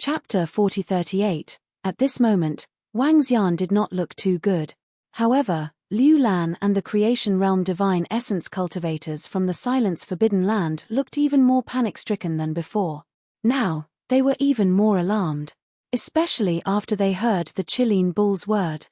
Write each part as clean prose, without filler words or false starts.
Chapter 4038. At this moment, Wang Xian did not look too good. However, Liu Lan and the creation realm divine essence cultivators from the Silence Forbidden Land looked even more panic-stricken than before. Now, they were even more alarmed. Especially after they heard the Qilin bull's word.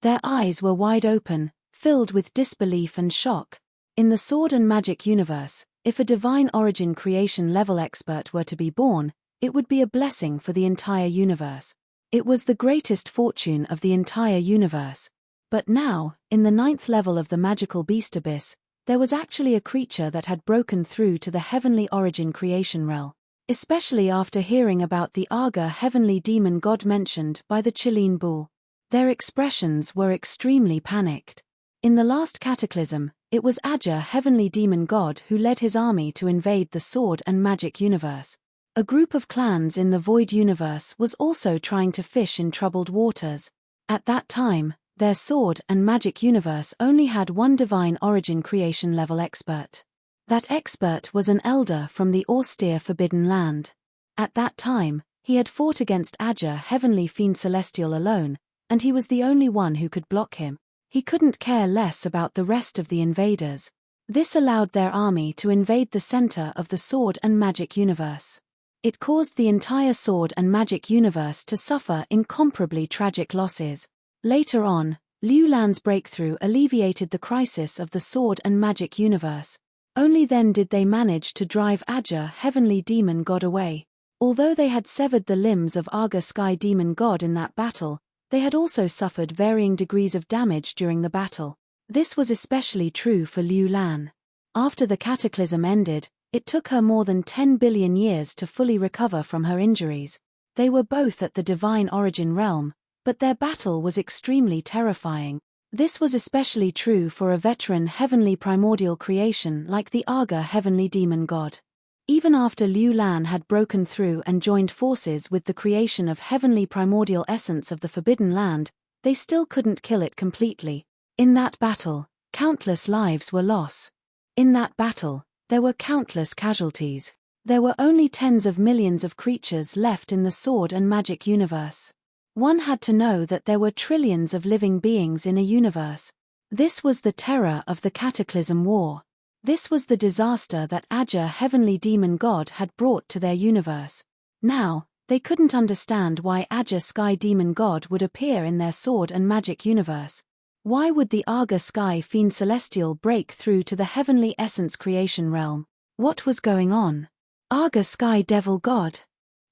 Their eyes were wide open, filled with disbelief and shock. In the sword and magic universe, if a divine origin creation level expert were to be born, it would be a blessing for the entire universe. It was the greatest fortune of the entire universe. But now, in the 9th level of the magical beast abyss, there was actually a creature that had broken through to the heavenly origin creation realm. Especially after hearing about the Aga heavenly demon god mentioned by the Qilin bull. Their expressions were extremely panicked. In the last cataclysm, it was Aja heavenly demon god who led his army to invade the sword and magic universe. A group of clans in the void universe was also trying to fish in troubled waters. At that time, their sword and magic universe only had one divine origin creation level expert. That expert was an elder from the austere Forbidden Land. At that time, he had fought against Aja heavenly fiend celestial alone, and he was the only one who could block him. He couldn't care less about the rest of the invaders. This allowed their army to invade the center of the sword and magic universe. It caused the entire sword and magic universe to suffer incomparably tragic losses. Later on, Liu Lan's breakthrough alleviated the crisis of the sword and magic universe. Only then did they manage to drive Aja heavenly demon god away. Although they had severed the limbs of Aga sky demon god in that battle, they had also suffered varying degrees of damage during the battle. This was especially true for Liu Lan. After the cataclysm ended, it took her more than 10 billion years to fully recover from her injuries. They were both at the divine origin realm, but their battle was extremely terrifying. This was especially true for a veteran heavenly primordial creation like the Aga heavenly demon god. Even after Liu Lan had broken through and joined forces with the creation of heavenly primordial essence of the Forbidden Land, they still couldn't kill it completely. In that battle, countless lives were lost. In that battle, there were countless casualties. There were only tens of millions of creatures left in the sword and magic universe. One had to know that there were trillions of living beings in a universe. This was the terror of the Cataclysm War. This was the disaster that Aja heavenly demon god had brought to their universe. Now, they couldn't understand why Aja sky demon god would appear in their sword and magic universe. Why would the Aga sky fiend celestial break through to the heavenly essence creation realm? What was going on? Aga sky devil god.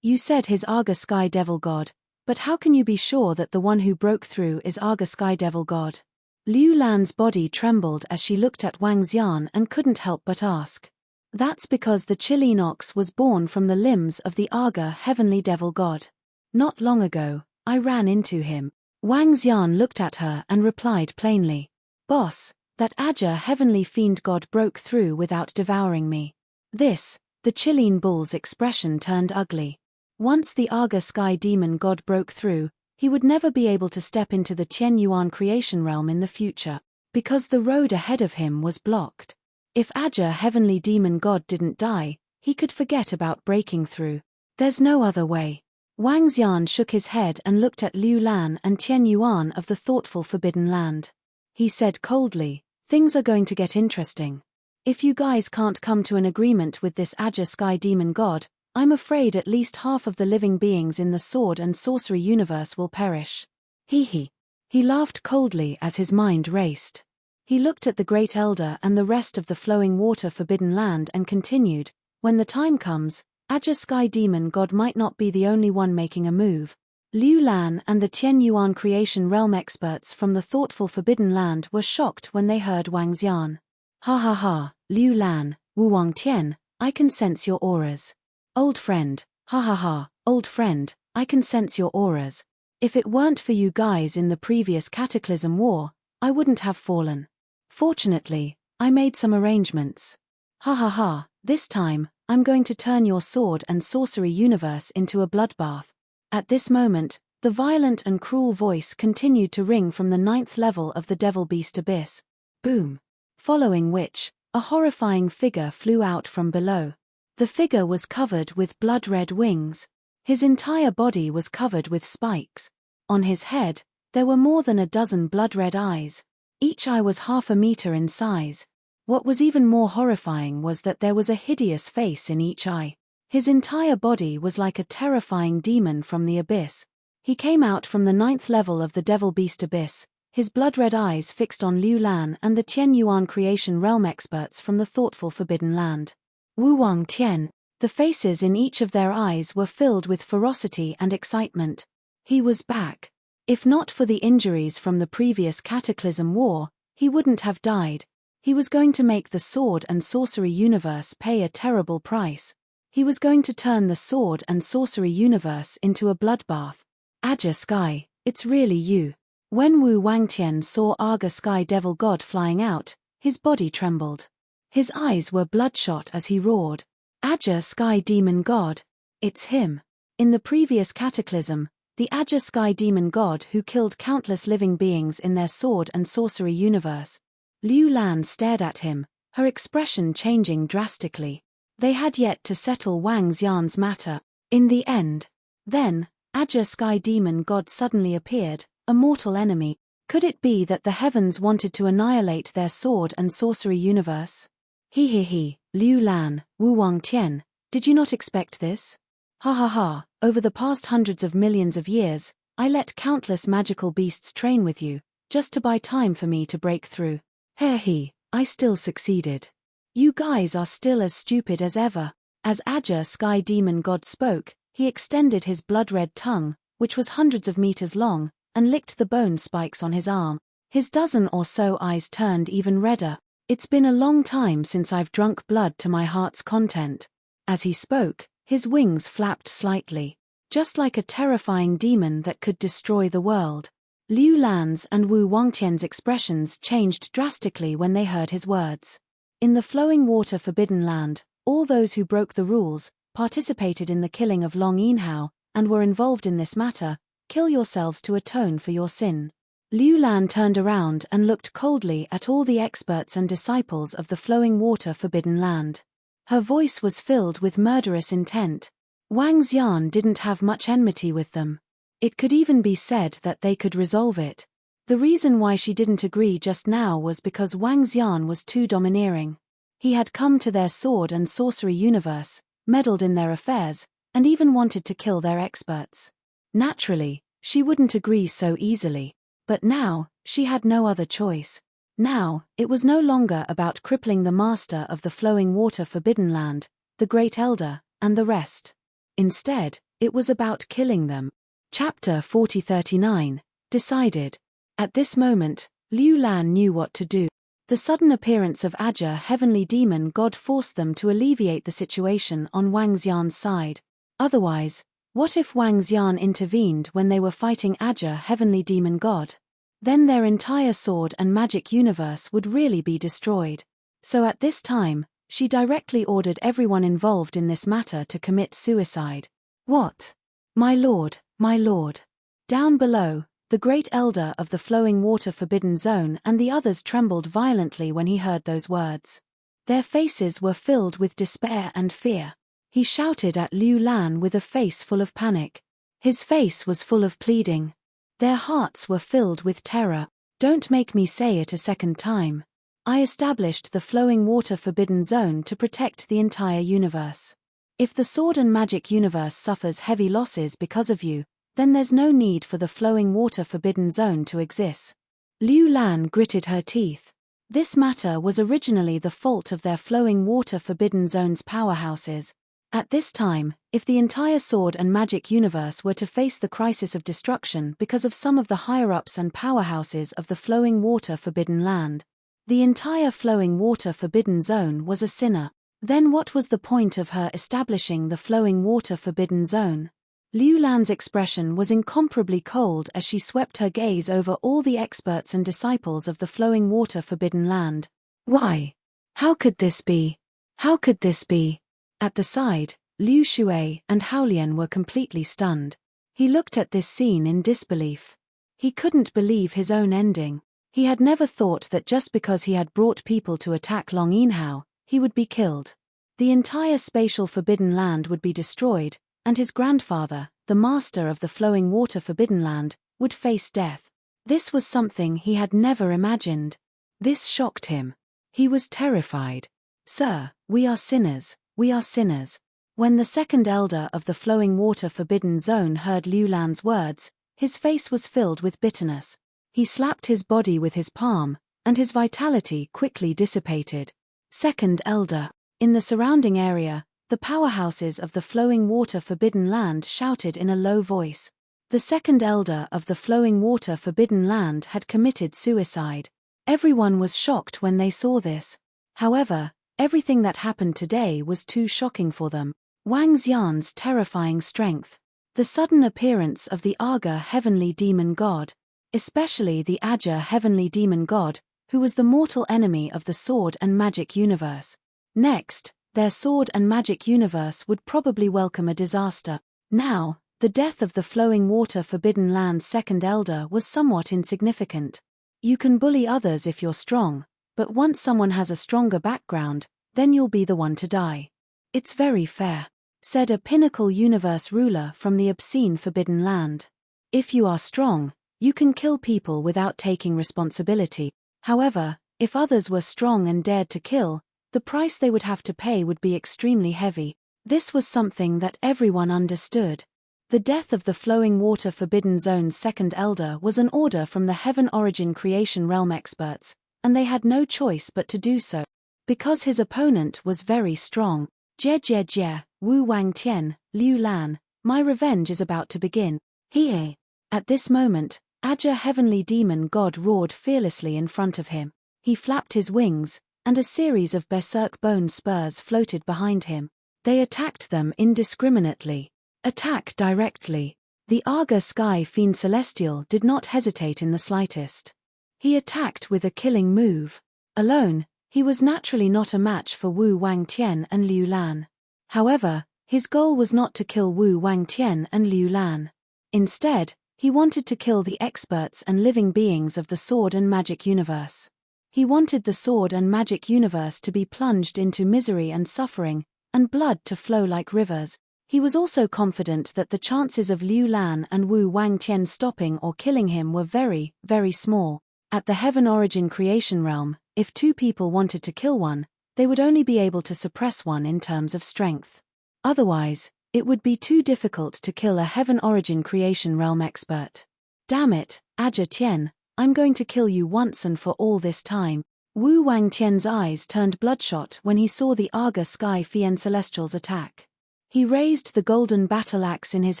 You said his Aga sky devil god. But how can you be sure that the one who broke through is Aga Sky Devil God? Liu Lan's body trembled as she looked at Wang Xian and couldn't help but ask. That's because the Qilin ox was born from the limbs of the Aga heavenly devil god. Not long ago, I ran into him. Wang Xian looked at her and replied plainly. Boss, that Aja heavenly fiend god broke through without devouring me. The Qilin bull's expression turned ugly. Once the Aga sky demon god broke through, he would never be able to step into the Tian Yuan creation realm in the future, because the road ahead of him was blocked. If Aja heavenly demon god didn't die, he could forget about breaking through. There's no other way. Wang Xian shook his head and looked at Liu Lan and Tian Yuan of the thoughtful Forbidden Land. He said coldly, things are going to get interesting. If you guys can't come to an agreement with this Aja sky demon god, I'm afraid at least half of the living beings in the sword and sorcery universe will perish. He laughed coldly as his mind raced. He looked at the Great Elder and the rest of the flowing water Forbidden Land and continued, when the time comes, Aja Sky Demon God might not be the only one making a move. Liu Lan and the Tian Yuan creation realm experts from the thoughtful Forbidden Land were shocked when they heard Wang Xian. Ha ha ha, Liu Lan, Wu Wang Tian, I can sense your auras. Old friend, ha ha ha, old friend, I can sense your auras. If it weren't for you guys in the previous Cataclysm War, I wouldn't have fallen. Fortunately, I made some arrangements. Ha ha ha, this time, I'm going to turn your sword and sorcery universe into a bloodbath. At this moment, the violent and cruel voice continued to ring from the 9th level of the Devil Beast Abyss. Boom. Following which, a horrifying figure flew out from below. The figure was covered with blood-red wings. His entire body was covered with spikes. On his head, there were more than a dozen blood-red eyes. Each eye was 1/2 meter in size. What was even more horrifying was that there was a hideous face in each eye. His entire body was like a terrifying demon from the abyss. He came out from the 9th level of the Devil Beast Abyss, his blood-red eyes fixed on Liu Lan and the Tian Yuan Creation Realm experts from the thoughtful Forbidden Land. Wu Wang Tian. The faces in each of their eyes were filled with ferocity and excitement. He was back. If not for the injuries from the previous Cataclysm War, he wouldn't have died. He was going to make the sword and sorcery universe pay a terrible price. He was going to turn the sword and sorcery universe into a bloodbath. Aga Sky, it's really you. When Wu Wangtian saw Aga Sky Devil God flying out, his body trembled. His eyes were bloodshot as he roared. Aga Sky Demon God. It's him. In the previous Cataclysm, the Aga Sky Demon God who killed countless living beings in their sword and sorcery universe. Liu Lan stared at him, her expression changing drastically. They had yet to settle Wang Xian's matter. In the end. Then, Aga Sky Demon God suddenly appeared, a mortal enemy. Could it be that the heavens wanted to annihilate their sword and sorcery universe? He, Liu Lan, Wu Wangtian, did you not expect this? Ha ha ha, over the past hundreds of millions of years, I let countless magical beasts train with you, just to buy time for me to break through. He, I still succeeded. You guys are still as stupid as ever. As Aga Sky Demon God spoke, he extended his blood-red tongue, which was hundreds of meters long, and licked the bone spikes on his arm. His dozen or so eyes turned even redder. It's been a long time since I've drunk blood to my heart's content. As he spoke, his wings flapped slightly, just like a terrifying demon that could destroy the world. Liu Lan's and Wu Wangtian's expressions changed drastically when they heard his words. In the flowing water Forbidden Land, all those who broke the rules, participated in the killing of Long Yinhao, and were involved in this matter, kill yourselves to atone for your sin. Liu Lan turned around and looked coldly at all the experts and disciples of the flowing water Forbidden Land. Her voice was filled with murderous intent. Wang Xian didn't have much enmity with them. It could even be said that they could resolve it. The reason why she didn't agree just now was because Wang Xian was too domineering. He had come to their sword and sorcery universe, meddled in their affairs, and even wanted to kill their experts. Naturally, she wouldn't agree so easily. But now, she had no other choice. Now, it was no longer about crippling the master of the flowing water Forbidden Land, the Great Elder, and the rest. Instead, it was about killing them. Chapter 4039, Decided. At this moment, Liu Lan knew what to do. The sudden appearance of Aga Heavenly Demon God forced them to alleviate the situation on Wang Xian's side. Otherwise, what if Wang Xian intervened when they were fighting Aga Heavenly Demon God? Then their entire sword and magic universe would really be destroyed. So at this time, she directly ordered everyone involved in this matter to commit suicide. What? My lord, my lord. Down below, the Great Elder of the Flowing Water Forbidden Zone and the others trembled violently when he heard those words. Their faces were filled with despair and fear. He shouted at Liu Lan with a face full of panic. His face was full of pleading. Their hearts were filled with terror. Don't make me say it a second time. I established the Flowing Water Forbidden Zone to protect the entire universe. If the sword and magic universe suffers heavy losses because of you, then there's no need for the Flowing Water Forbidden Zone to exist. Liu Lan gritted her teeth. This matter was originally the fault of their Flowing Water Forbidden Zone's powerhouses. At this time, if the entire sword and magic universe were to face the crisis of destruction because of some of the higher-ups and powerhouses of the Flowing Water Forbidden Land, the entire Flowing Water Forbidden Zone was a sinner. Then what was the point of her establishing the Flowing Water Forbidden Zone? Liu Lan's expression was incomparably cold as she swept her gaze over all the experts and disciples of the Flowing Water Forbidden Land. Why? How could this be? How could this be? At the side, Liu Shui and Haolian were completely stunned. He looked at this scene in disbelief. He couldn't believe his own ending. He had never thought that just because he had brought people to attack Long Yinhao, he would be killed. The entire spatial Forbidden Land would be destroyed, and his grandfather, the master of the flowing water Forbidden Land, would face death. This was something he had never imagined. This shocked him. He was terrified. "Sir, we are sinners, we are sinners." When the second elder of the flowing water Forbidden Zone heard Liu Lan's words, his face was filled with bitterness. He slapped his body with his palm, and his vitality quickly dissipated. Second elder. In the surrounding area, the powerhouses of the flowing water Forbidden Land shouted in a low voice. The second elder of the flowing water Forbidden Land had committed suicide. Everyone was shocked when they saw this. However, everything that happened today was too shocking for them. Wang Xian's terrifying strength. The sudden appearance of the Aga heavenly demon god. Especially the Aja heavenly demon god, who was the mortal enemy of the sword and magic universe. Next, their sword and magic universe would probably welcome a disaster. Now, the death of the flowing water Forbidden Land's second elder was somewhat insignificant. You can bully others if you're strong, but once someone has a stronger background, then you'll be the one to die. "It's very fair," said a pinnacle universe ruler from the obscene Forbidden Land. "If you are strong, you can kill people without taking responsibility. However, if others were strong and dared to kill, the price they would have to pay would be extremely heavy." This was something that everyone understood. The death of the flowing water Forbidden Zone's second elder was an order from the Heaven Origin Creation Realm experts, and they had no choice but to do so. Because his opponent was very strong. Jie, Wu Wangtian, Liu Lan, my revenge is about to begin. He. At this moment, Aja heavenly demon god roared fearlessly in front of him. He flapped his wings, and a series of berserk bone spurs floated behind him. They attacked them indiscriminately. Attack directly. The Aga Sky Fiend Celestial did not hesitate in the slightest. He attacked with a killing move. Alone, he was naturally not a match for Wu Wangtian and Liu Lan. However, his goal was not to kill Wu Wangtian and Liu Lan. Instead, he wanted to kill the experts and living beings of the sword and magic universe. He wanted the sword and magic universe to be plunged into misery and suffering, and blood to flow like rivers. He was also confident that the chances of Liu Lan and Wu Wangtian stopping or killing him were very, very small. At the Heaven Origin Creation Realm, if two people wanted to kill one, they would only be able to suppress one in terms of strength. Otherwise, it would be too difficult to kill a Heaven Origin Creation Realm expert. "Damn it, Aja Tian, I'm going to kill you once and for all this time." Wu Wangtian's eyes turned bloodshot when he saw the Aga Sky Fiend Celestial's attack. He raised the golden battle axe in his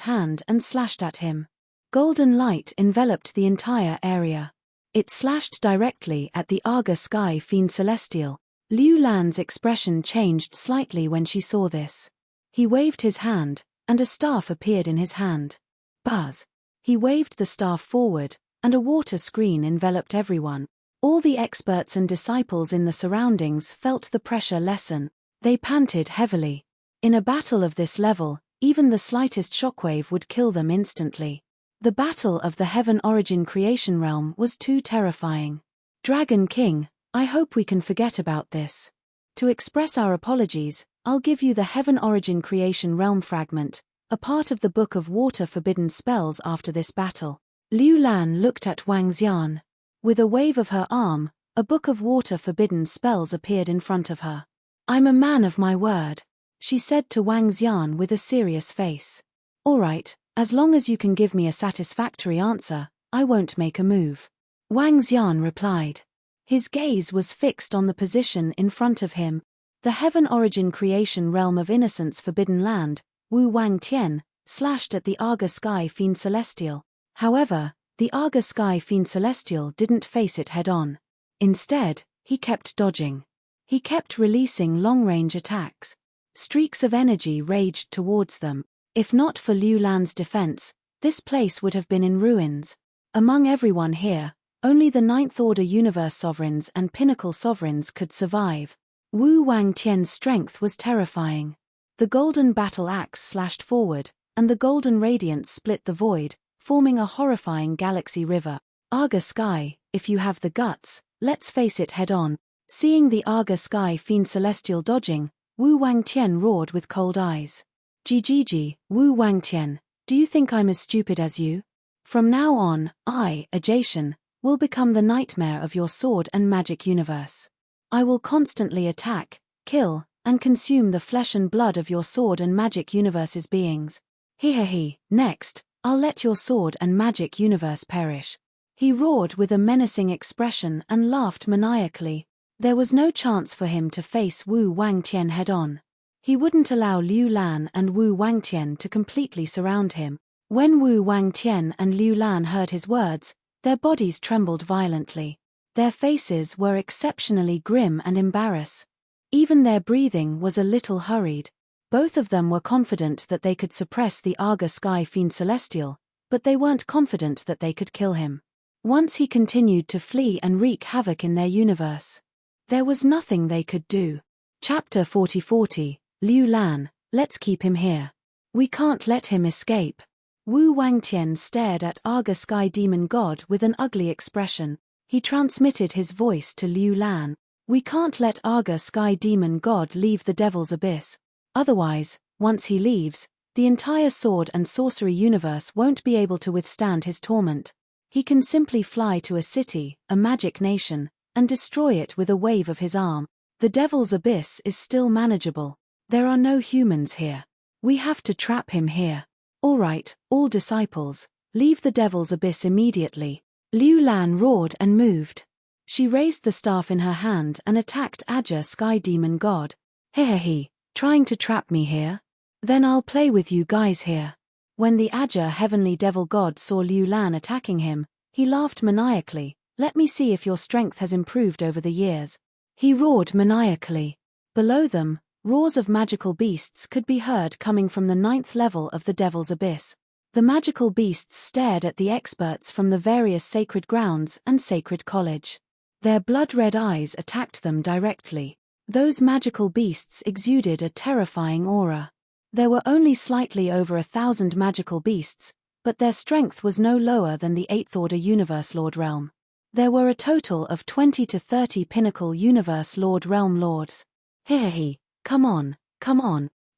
hand and slashed at him. Golden light enveloped the entire area. It slashed directly at the Aga Sky Fiend Celestial. Liu Lan's expression changed slightly when she saw this. He waved his hand, and a staff appeared in his hand. Buzz. He waved the staff forward, and a water screen enveloped everyone. All the experts and disciples in the surroundings felt the pressure lessen. They panted heavily. In a battle of this level, even the slightest shockwave would kill them instantly. The battle of the Heaven Origin Creation Realm was too terrifying. "Dragon King, I hope we can forget about this. To express our apologies, I'll give you the Heaven Origin Creation Realm fragment, a part of the Book of Water Forbidden Spells after this battle." Liu Lan looked at Wang Xian. With a wave of her arm, a Book of Water Forbidden Spells appeared in front of her. "I'm a man of my word," she said to Wang Xian with a serious face. "All right, as long as you can give me a satisfactory answer, I won't make a move." Wang Xian replied. His gaze was fixed on the position in front of him. The Heaven Origin Creation Realm of Innocence Forbidden Land, Wu Wangtian, slashed at the Aga Sky Fiend Celestial. However, the Aga Sky Fiend Celestial didn't face it head-on. Instead, he kept dodging. He kept releasing long-range attacks. Streaks of energy raged towards them. If not for Liu Lan's defense, this place would have been in ruins. Among everyone here, only the Ninth Order Universe Sovereigns and Pinnacle Sovereigns could survive. Wu Wangtian's strength was terrifying. The golden battle axe slashed forward, and the golden radiance split the void, forming a horrifying galaxy river. "Aga Sky, if you have the guts, let's face it head-on." Seeing the Aga Sky Fiend Celestial dodging, Wu Wangtian roared with cold eyes. Gigi, Wu Wangtian, do you think I'm as stupid as you? From now on, I, Ajatian, will become the nightmare of your sword and magic universe. I will constantly attack, kill, and consume the flesh and blood of your sword and magic universe's beings. He. Next, I'll let your sword and magic universe perish. He roared with a menacing expression and laughed maniacally. There was no chance for him to face Wu Wangtian head-on. He wouldn't allow Liu Lan and Wu Wangtian to completely surround him. When Wu Wangtian and Liu Lan heard his words, their bodies trembled violently. Their faces were exceptionally grim and embarrassed. Even their breathing was a little hurried. Both of them were confident that they could suppress the Aga Sky Fiend Celestial, but they weren't confident that they could kill him. Once he continued to flee and wreak havoc in their universe, there was nothing they could do. Chapter 40. Liu Lan, let's keep him here. We can't let him escape. Wu Wangtian stared at Aga Sky Demon God with an ugly expression. He transmitted his voice to Liu Lan. We can't let Aga Sky Demon God leave the Devil's Abyss. Otherwise, once he leaves, the entire sword and sorcery universe won't be able to withstand his torment. He can simply fly to a city, a magic nation, and destroy it with a wave of his arm. The Devil's Abyss is still manageable. There are no humans here. We have to trap him here. All right, all disciples, leave the Devil's Abyss immediately. Liu Lan roared and moved. She raised the staff in her hand and attacked Aga Sky Demon God. Hehehe, trying to trap me here? Then I'll play with you guys here. When the Aga Heavenly Devil God saw Liu Lan attacking him, he laughed maniacally. Let me see if your strength has improved over the years. He roared maniacally. Below them, roars of magical beasts could be heard coming from the 9th level of the Devil's Abyss. The magical beasts stared at the experts from the various sacred grounds and sacred college. Their blood-red eyes attacked them directly. Those magical beasts exuded a terrifying aura. There were only slightly over 1,000 magical beasts, but their strength was no lower than the 8th Order Universe Lord Realm. There were a total of 20 to 30 Pinnacle Universe Lord Realm Lords. Hehehe, come on.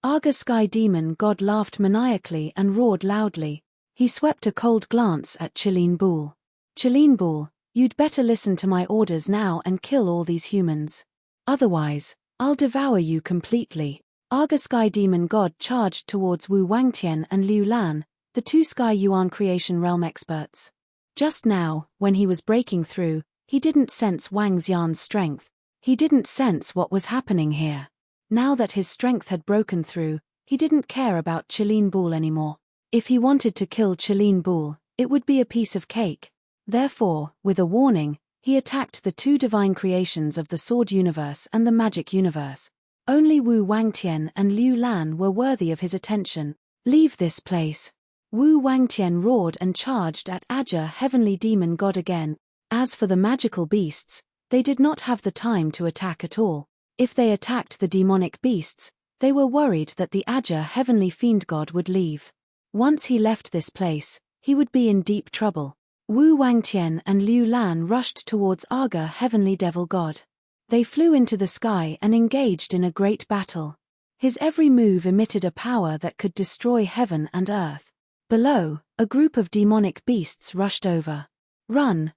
Aga Sky Demon God laughed maniacally and roared loudly. He swept a cold glance at Chileen Bool. Chileen Bool, you'd better listen to my orders now and kill all these humans. Otherwise, I'll devour you completely. Aga Sky Demon God charged towards Wu Wangtian and Liu Lan, the two Sky Yuan Creation Realm experts. Just now, when he was breaking through, he didn't sense Wang Xian's strength. He didn't sense what was happening here. Now that his strength had broken through, he didn't care about Chileen Bool anymore. If he wanted to kill Chileen Bool, it would be a piece of cake. Therefore, with a warning, he attacked the two divine creations of the Sword Universe and the Magic Universe. Only Wu Wangtian and Liu Lan were worthy of his attention. Leave this place. Wu Wangtian roared and charged at Aga Heavenly Demon God again. As for the magical beasts, they did not have the time to attack at all. If they attacked the demonic beasts, they were worried that the Aga Heavenly Fiend God would leave. Once he left this place, he would be in deep trouble. Wu Wangtian and Liu Lan rushed towards Aga Heavenly Devil God. They flew into the sky and engaged in a great battle. His every move emitted a power that could destroy heaven and earth. Below, a group of demonic beasts rushed over. Run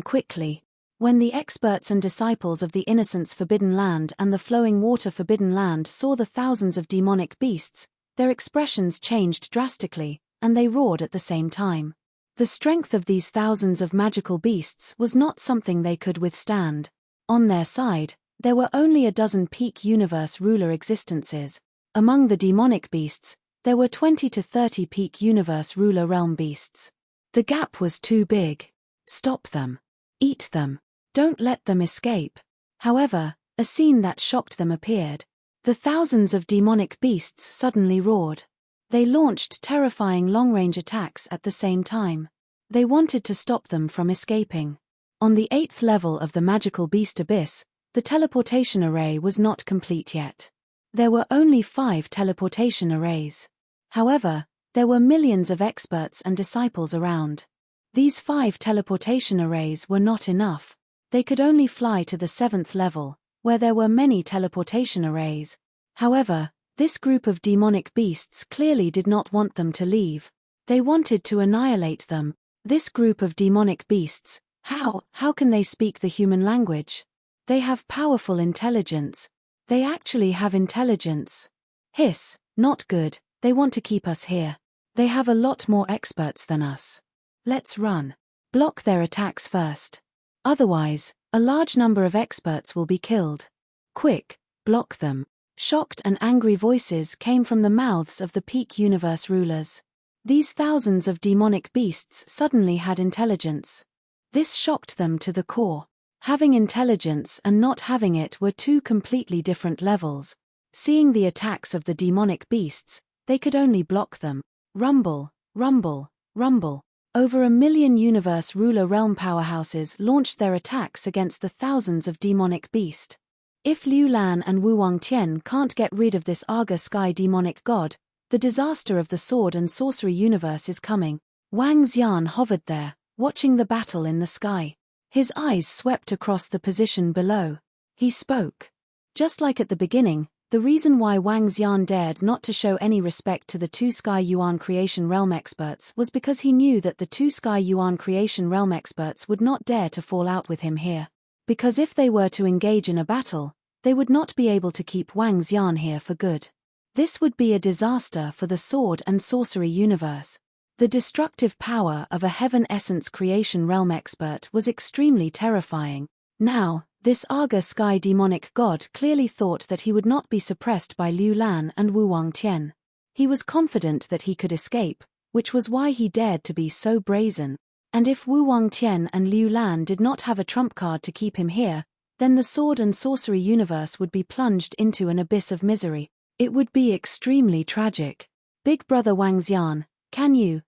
quickly. When the experts and disciples of the Innocence Forbidden Land and the Flowing Water Forbidden Land saw the thousands of demonic beasts, their expressions changed drastically, and they roared at the same time. The strength of these thousands of magical beasts was not something they could withstand. On their side, there were only a dozen peak universe ruler existences. Among the demonic beasts, there were 20 to 30 peak universe ruler realm beasts. The gap was too big. Stop them. Eat them. Don't let them escape. However, a scene that shocked them appeared. The thousands of demonic beasts suddenly roared. They launched terrifying long-range attacks at the same time. They wanted to stop them from escaping. On the 8th level of the magical beast abyss, the teleportation array was not complete yet. There were only 5 teleportation arrays. However, there were millions of experts and disciples around. These 5 teleportation arrays were not enough. They could only fly to the 7th level, where there were many teleportation arrays. However, This group of demonic beasts clearly did not want them to leave. They wanted to annihilate them. This group of demonic beasts, how can they speak the human language? They have powerful intelligence. They actually have intelligence. Hiss, not good, they want to keep us here. They have a lot more experts than us. Let's run. Block their attacks first. Otherwise, a large number of experts will be killed. Quick, block them. Shocked and angry voices came from the mouths of the peak universe rulers. These thousands of demonic beasts suddenly had intelligence. This shocked them to the core. Having intelligence and not having it were two completely different levels. Seeing the attacks of the demonic beasts, they could only block them. Rumble, rumble, rumble. Over 1 million universe ruler realm powerhouses launched their attacks against the thousands of demonic beast. If Liu Lan and Wu Wangtian can't get rid of this Aga Sky demonic god, the disaster of the sword and sorcery universe is coming. Wang Xian hovered there, watching the battle in the sky. His eyes swept across the position below. He spoke. Just like at the beginning, the reason why Wang Xian dared not to show any respect to the two Sky Yuan Creation Realm experts was because he knew that the two Sky Yuan Creation Realm experts would not dare to fall out with him here. Because if they were to engage in a battle, they would not be able to keep Wang Xian here for good. This would be a disaster for the sword and sorcery universe. The destructive power of a Heaven Essence Creation Realm expert was extremely terrifying. Now, this Aga Sky demonic god clearly thought that he would not be suppressed by Liu Lan and Wu Wangtian. He was confident that he could escape, which was why he dared to be so brazen. And if Wu Wangtian and Liu Lan did not have a trump card to keep him here, then the sword and sorcery universe would be plunged into an abyss of misery. It would be extremely tragic. Big brother Wang Xian, can you?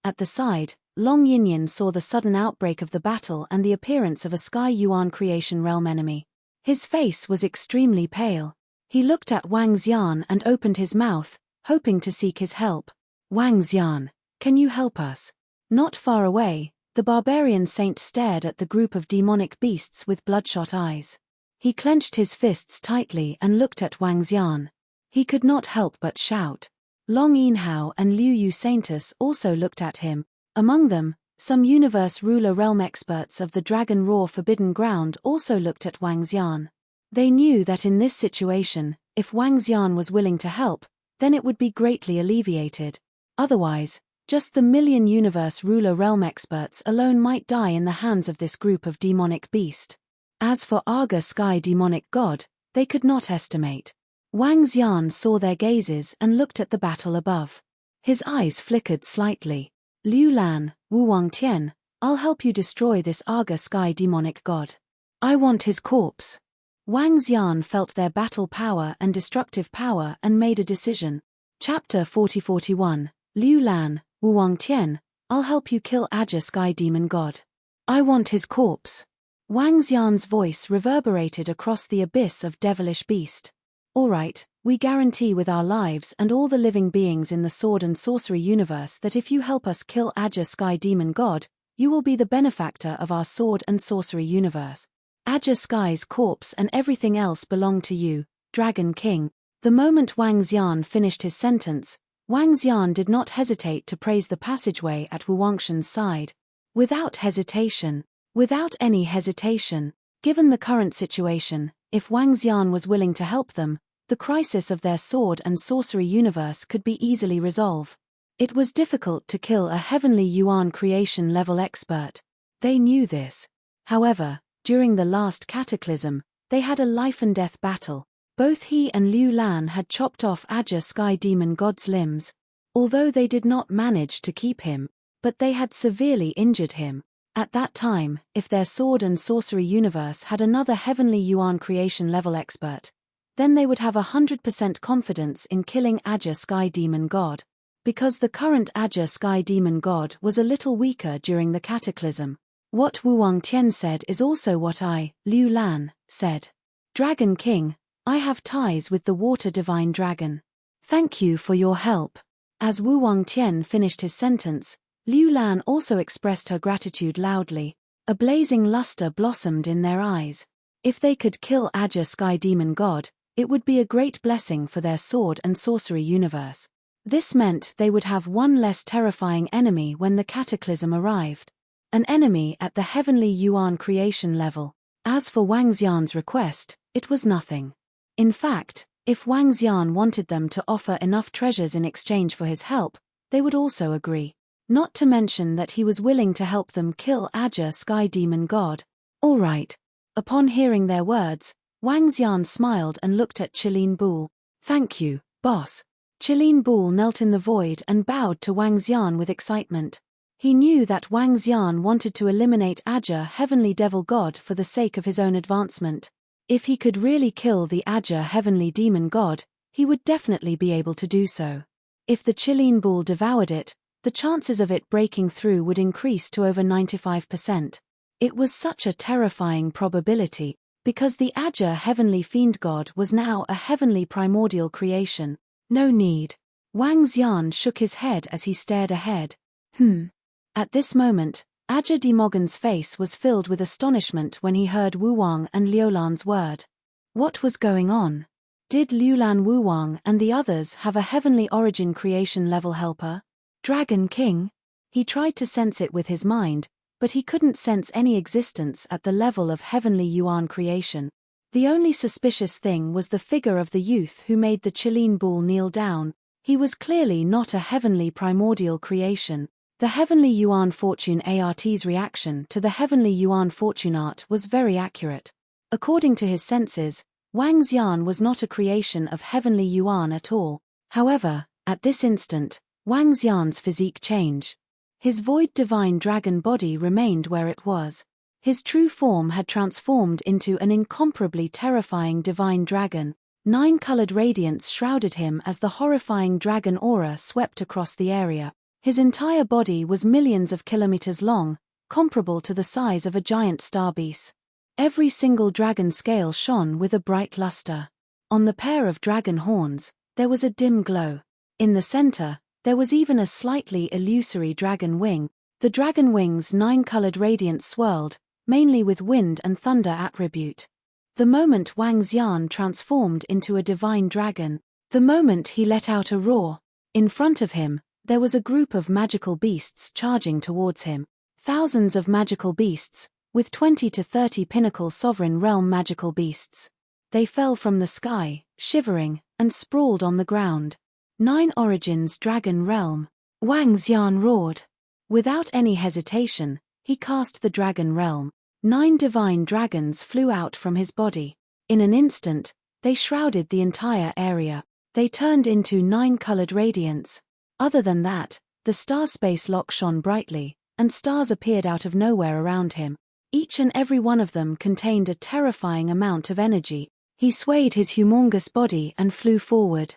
At the side, Long Yinyan saw the sudden outbreak of the battle and the appearance of a Sky Yuan Creation Realm enemy. His face was extremely pale. He looked at Wang Xian and opened his mouth, hoping to seek his help. Wang Xian, can you help us? Not far away, the barbarian saint stared at the group of demonic beasts with bloodshot eyes. He clenched his fists tightly and looked at Wang Xian. He could not help but shout. Long Yinhao and Liu Yu Saintus also looked at him. Among them, some universe ruler realm experts of the Dragon Roar Forbidden Ground also looked at Wang Xian. They knew that in this situation, if Wang Xian was willing to help, then it would be greatly alleviated. Otherwise, just the million universe ruler realm experts alone might die in the hands of this group of demonic beast. As for Aga Sky demonic god, they could not estimate. Wang Xian saw their gazes and looked at the battle above. His eyes flickered slightly. Liu Lan, Wu Wangtian, I'll help you destroy this Aga Sky demonic god. I want his corpse. Wang Xian felt their battle power and destructive power and made a decision. Chapter 40-41, Liu Lan, Wu Wangtian, I'll help you kill Aga Sky demon god. I want his corpse. Wang Xian's voice reverberated across the abyss of devilish beast. All right, we guarantee with our lives and all the living beings in the sword and sorcery universe that if you help us kill Aga Sky demon god, you will be the benefactor of our sword and sorcery universe. Aga Sky's corpse and everything else belong to you, Dragon King. The moment Wang Xian finished his sentence, Wang Xian did not hesitate to praise the passageway at Wu Wangshan's side. Without any hesitation, given the current situation, if Wang Xian was willing to help them, the crisis of their sword and sorcery universe could be easily resolved. It was difficult to kill a heavenly Yuan creation level expert. They knew this. However, during the last cataclysm, they had a life and death battle. Both he and Liu Lan had chopped off Aga Sky demon god's limbs. Although they did not manage to keep him, but they had severely injured him. At that time, if their sword and sorcery universe had another heavenly Yuan creation level expert, then they would have 100% confidence in killing Aga Sky demon god. Because the current Aga Sky demon god was a little weaker during the cataclysm. What Wu Wangtian said is also what I, Liu Lan, said. Dragon King, I have ties with the water divine dragon. Thank you for your help. As Wu Wangtian finished his sentence, Liu Lan also expressed her gratitude loudly. A blazing luster blossomed in their eyes. If they could kill Aga Sky demon god, It would be a great blessing for their sword and sorcery universe. This meant they would have one less terrifying enemy when the cataclysm arrived. An enemy at the heavenly yuan creation level. As for Wang Xian's request, it was nothing. In fact, if Wang Xian wanted them to offer enough treasures in exchange for his help, they would also agree. Not to mention that he was willing to help them kill Aja Sky Demon God. All right. Upon hearing their words, Wang Xian smiled and looked at Qilin Bul. Thank you, boss. Qilin Bul knelt in the void and bowed to Wang Xian with excitement. He knew that Wang Xian wanted to eliminate Aja Heavenly Devil God for the sake of his own advancement. If he could really kill the Aja Heavenly Demon God, he would definitely be able to do so. If the Qilin Bul devoured it, the chances of it breaking through would increase to over 95%. It was such a terrifying probability, because the Aja Heavenly Fiend God was now a heavenly primordial creation. No need. Wang Xian shook his head as he stared ahead. At this moment, Aja Demogon's face was filled with astonishment when he heard Wu Wang and Liulan's word. What was going on? Did Liulan, Wu Wang and the others have a heavenly origin creation level helper? Dragon King? He tried to sense it with his mind, but he couldn't sense any existence at the level of heavenly yuan creation. The only suspicious thing was the figure of the youth who made the Qilin Bul kneel down. He was clearly not a heavenly primordial creation. The heavenly yuan fortune art's reaction to the heavenly yuan fortune art was very accurate. According to his senses, Wang Xian was not a creation of heavenly yuan at all. However, at this instant, Wang Xian's physique changed. His void divine dragon body remained where it was. His true form had transformed into an incomparably terrifying divine dragon. 9-colored radiance shrouded him as the horrifying dragon aura swept across the area. His entire body was millions of kilometers long, comparable to the size of a giant starbeast. Every single dragon scale shone with a bright luster. On the pair of dragon horns, there was a dim glow. In the center, there was even a slightly illusory dragon wing. The dragon wing's 9-colored radiance swirled, mainly with wind and thunder attribute. The moment Wang Xian transformed into a divine dragon, the moment he let out a roar, in front of him, there was a group of magical beasts charging towards him. Thousands of magical beasts, with 20 to 30 pinnacle sovereign realm magical beasts. They fell from the sky, shivering, and sprawled on the ground. 9 Origins Dragon Realm. Wang Xian roared. Without any hesitation, he cast the Dragon Realm. 9 divine dragons flew out from his body. In an instant, they shrouded the entire area. They turned into 9-colored radiance. Other than that, the star space lock shone brightly, and stars appeared out of nowhere around him. Each and every one of them contained a terrifying amount of energy. He swayed his humongous body and flew forward.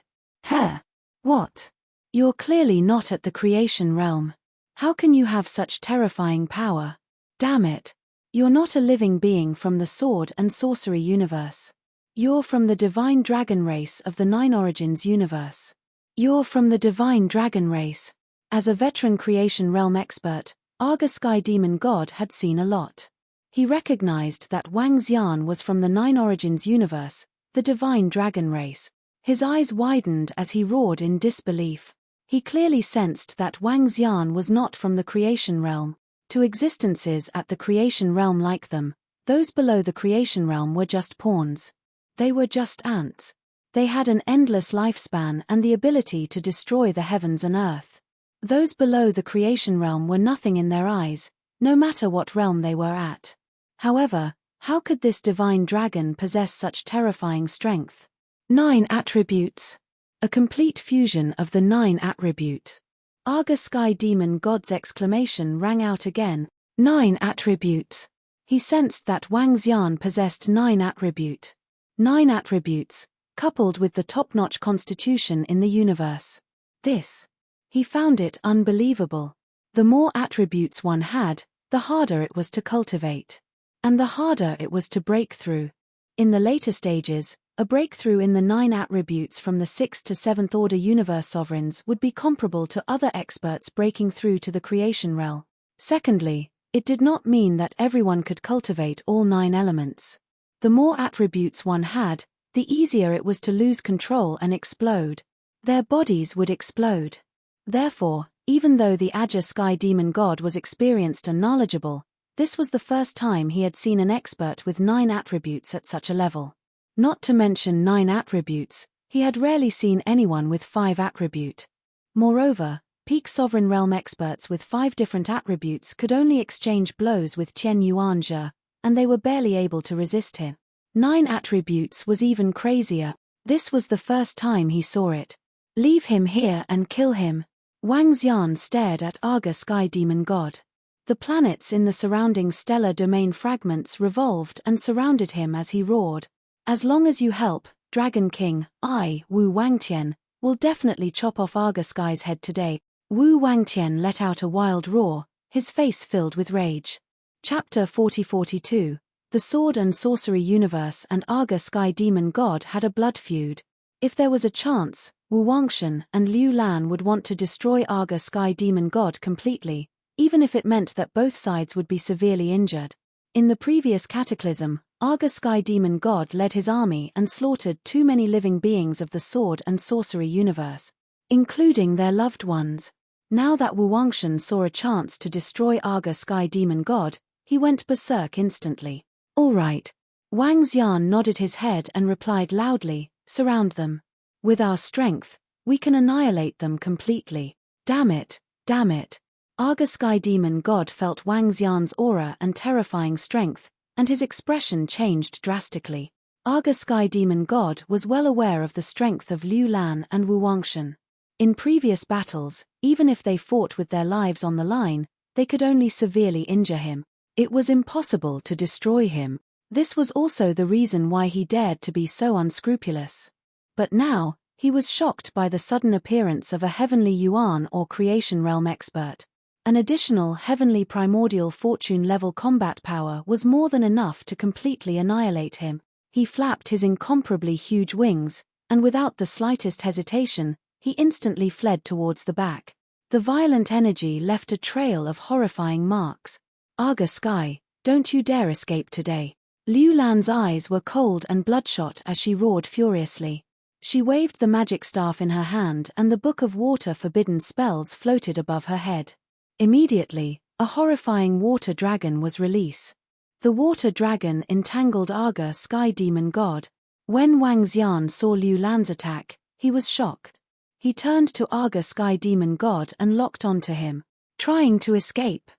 What? You're clearly not at the creation realm. How can you have such terrifying power? Damn it. You're not a living being from the sword and sorcery universe. You're from the divine dragon race of the 9 Origins universe. You're from the divine dragon race. As a veteran creation realm expert, Arga Sky Demon God had seen a lot. He recognized that Wang Xian was from the 9 Origins universe, the divine dragon race. His eyes widened as he roared in disbelief. He clearly sensed that Wang Xian was not from the creation realm. To existences at the creation realm like them, those below the creation realm were just pawns. They were just ants. They had an endless lifespan and the ability to destroy the heavens and earth. Those below the creation realm were nothing in their eyes, no matter what realm they were at. However, how could this divine dragon possess such terrifying strength? 9 attributes. A complete fusion of the 9 attributes. Arga Sky Demon God's exclamation rang out again. 9 attributes. He sensed that Wang Xian possessed 9 attributes. 9 attributes, coupled with the top-notch constitution in the universe. He found it unbelievable. The more attributes one had, the harder it was to cultivate. And the harder it was to break through. In the later stages, a breakthrough in the 9 attributes from the 6th to 7th order universe sovereigns would be comparable to other experts breaking through to the creation realm. Secondly, it did not mean that everyone could cultivate all 9 elements. The more attributes one had, the easier it was to lose control and explode. Their bodies would explode. Therefore, even though the Ajah Sky Demon God was experienced and knowledgeable, this was the first time he had seen an expert with 9 attributes at such a level. Not to mention 9 attributes, he had rarely seen anyone with 5 attribute. Moreover, peak Sovereign Realm experts with 5 different attributes could only exchange blows with Qian Yuanzhe, and they were barely able to resist him. 9 attributes was even crazier. This was the first time he saw it. Leave him here and kill him. Wang Xian stared at Aga Sky Demon God. The planets in the surrounding stellar domain fragments revolved and surrounded him as he roared. As long as you help, Dragon King, I, Wu Wangtian, will definitely chop off Aga Sky's head today. Wu Wangtian let out a wild roar, his face filled with rage. Chapter 40-42. The Sword and Sorcery Universe and Aga Sky Demon God had a blood feud. If there was a chance, Wu Wangshan and Liu Lan would want to destroy Aga Sky Demon God completely, even if it meant that both sides would be severely injured. In the previous cataclysm, Aga Sky Demon God led his army and slaughtered too many living beings of the Sword and Sorcery Universe, including their loved ones. Now that Wu Wangshan saw a chance to destroy Aga Sky Demon God, he went berserk instantly. All right. Wang Xian nodded his head and replied loudly, surround them. With our strength, we can annihilate them completely. Damn it, damn it. Aga Sky Demon God felt Wang Xian's aura and terrifying strength, and his expression changed drastically. Aga Sky Demon God was well aware of the strength of Liu Lan and Wu Wangshan. In previous battles, even if they fought with their lives on the line, they could only severely injure him. It was impossible to destroy him. This was also the reason why he dared to be so unscrupulous. But now, he was shocked by the sudden appearance of a heavenly Yuan or creation realm expert. An additional heavenly primordial fortune-level combat power was more than enough to completely annihilate him. He flapped his incomparably huge wings, and without the slightest hesitation, he instantly fled towards the back. The violent energy left a trail of horrifying marks. Aga Sky, don't you dare escape today. Liu Lan's eyes were cold and bloodshot as she roared furiously. She waved the magic staff in her hand and the book of water forbidden spells floated above her head. Immediately, a horrifying water dragon was released. The water dragon entangled Aga Sky Demon God. When Wang Xian saw Liu Lan's attack, he was shocked. He turned to Aga Sky Demon God and locked onto him, trying to escape.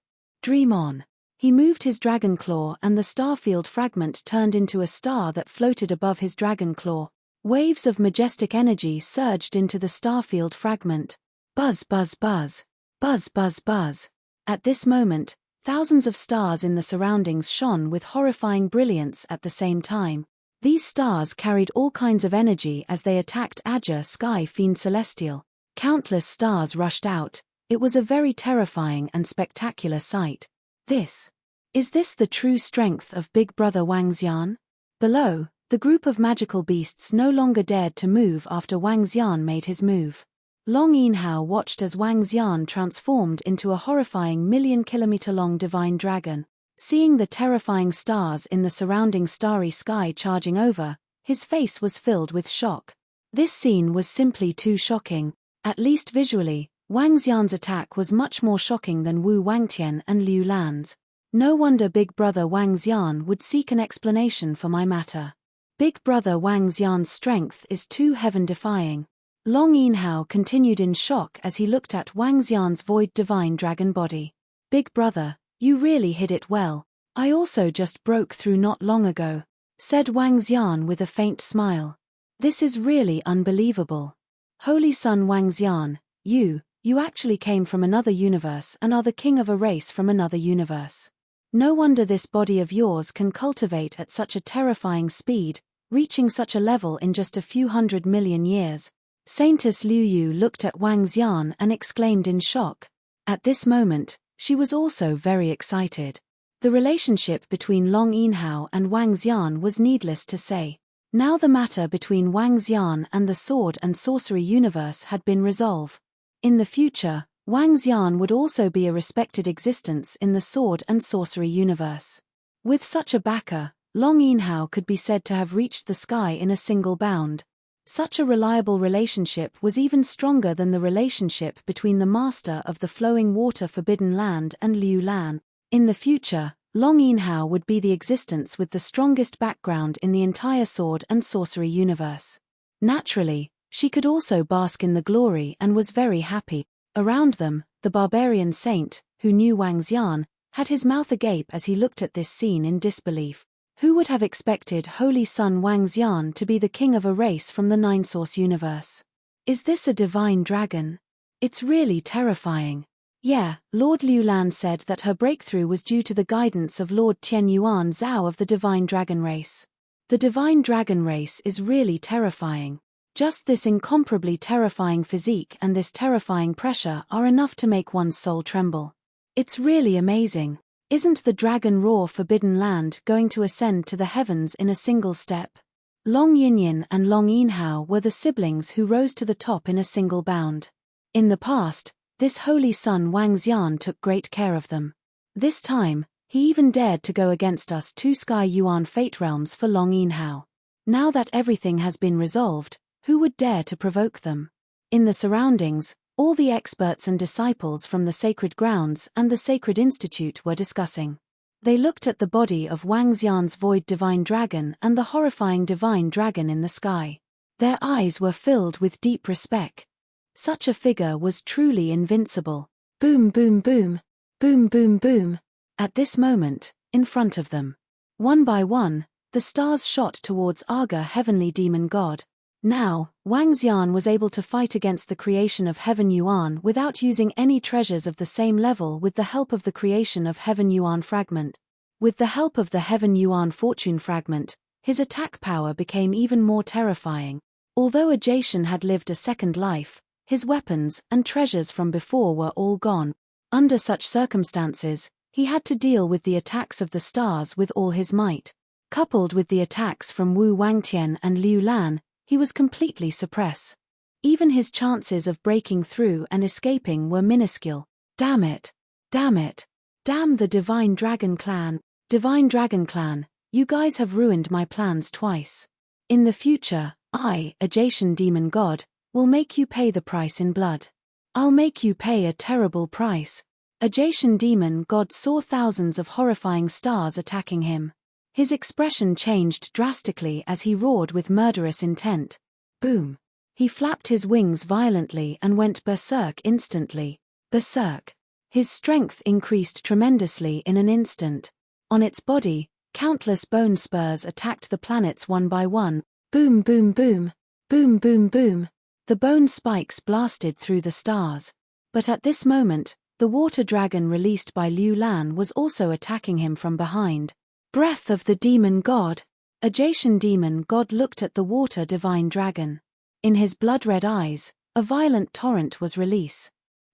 Dream on. He moved his dragon claw and the starfield fragment turned into a star that floated above his dragon claw. Waves of majestic energy surged into the starfield fragment. Buzz buzz buzz. Buzz buzz buzz. At this moment, thousands of stars in the surroundings shone with horrifying brilliance at the same time. These stars carried all kinds of energy as they attacked Ajah Sky Fiend Celestial. Countless stars rushed out. It was a very terrifying and spectacular sight. Is this the true strength of Big Brother Wang Xian? Below, the group of magical beasts no longer dared to move after Wang Xian made his move. Long Yinhao watched as Wang Xian transformed into a horrifying million-kilometer-long divine dragon. Seeing the terrifying stars in the surrounding starry sky charging over, his face was filled with shock. This scene was simply too shocking. At least visually, Wang Xian's attack was much more shocking than Wu Wangtian and Liu Lan's. No wonder Big Brother Wang Xian would seek an explanation for my matter. Big Brother Wang Xian's strength is too heaven-defying. Long Yinhao continued in shock as he looked at Wang Xian's void divine dragon body. Big Brother, you really hid it well. I also just broke through not long ago, said Wang Xian with a faint smile. This is really unbelievable. Holy Son Wang Xian, you actually came from another universe and are the king of a race from another universe. No wonder this body of yours can cultivate at such a terrifying speed, reaching such a level in just a few 100 million years. Saintess Liu Yu looked at Wang Xian and exclaimed in shock. At this moment, she was also very excited. The relationship between Long Yinhao and Wang Xian was needless to say. Now the matter between Wang Xian and the Sword and Sorcery universe had been resolved. In the future, Wang Xian would also be a respected existence in the Sword and Sorcery universe. With such a backer, Long Yinhao could be said to have reached the sky in a single bound. Such a reliable relationship was even stronger than the relationship between the master of the flowing water forbidden land and Liu Lan. In the future, Long Yinhao would be the existence with the strongest background in the entire sword and sorcery universe. Naturally, she could also bask in the glory and was very happy. Around them, the barbarian saint, who knew Wang Xian, had his mouth agape as he looked at this scene in disbelief. Who would have expected Holy Son Wang Xian to be the king of a race from the Nine-Source universe? Is this a divine dragon? It's really terrifying. Yeah, Lord Liu Lan said that her breakthrough was due to the guidance of Lord Tian Yuan Zhao of the divine dragon race. The divine dragon race is really terrifying. Just this incomparably terrifying physique and this terrifying pressure are enough to make one's soul tremble. It's really amazing. Isn't the dragon raw forbidden land going to ascend to the heavens in a single step? Long Yinyin and Long Yinhao were the siblings who rose to the top in a single bound. In the past, this holy son Wang Xian took great care of them. This time, he even dared to go against us two Sky Yuan fate realms for Long Yinhao. Now that everything has been resolved, who would dare to provoke them? In the surroundings, all the experts and disciples from the sacred grounds and the sacred institute were discussing. They looked at the body of Wang Xian's void divine dragon and the horrifying divine dragon in the sky. Their eyes were filled with deep respect. Such a figure was truly invincible. Boom boom boom. Boom boom boom. At this moment, in front of them, one by one, the stars shot towards Aga heavenly demon god. Now, Wang Xian was able to fight against the creation of Heaven Yuan without using any treasures of the same level with the help of the creation of Heaven Yuan fragment. With the help of the Heaven Yuan fortune fragment, his attack power became even more terrifying. Although Ajation had lived a second life, his weapons and treasures from before were all gone. Under such circumstances, he had to deal with the attacks of the stars with all his might. Coupled with the attacks from Wu Wangtian and Liu Lan, he was completely suppressed. Even his chances of breaking through and escaping were minuscule. Damn it! Damn it! Damn the Divine Dragon Clan! Divine Dragon Clan, you guys have ruined my plans twice. In the future, I, Ajation Demon God, will make you pay the price in blood. I'll make you pay a terrible price. Ajation Demon God saw thousands of horrifying stars attacking him. His expression changed drastically as he roared with murderous intent. Boom! He flapped his wings violently and went berserk instantly. Berserk! His strength increased tremendously in an instant. On its body, countless bone spurs attacked the planets one by one. Boom boom boom! Boom boom boom! The bone spikes blasted through the stars. But at this moment, the water dragon released by Liu Lan was also attacking him from behind. Breath of the Demon God! Ajation Demon God looked at the water divine dragon. In his blood-red eyes, a violent torrent was released.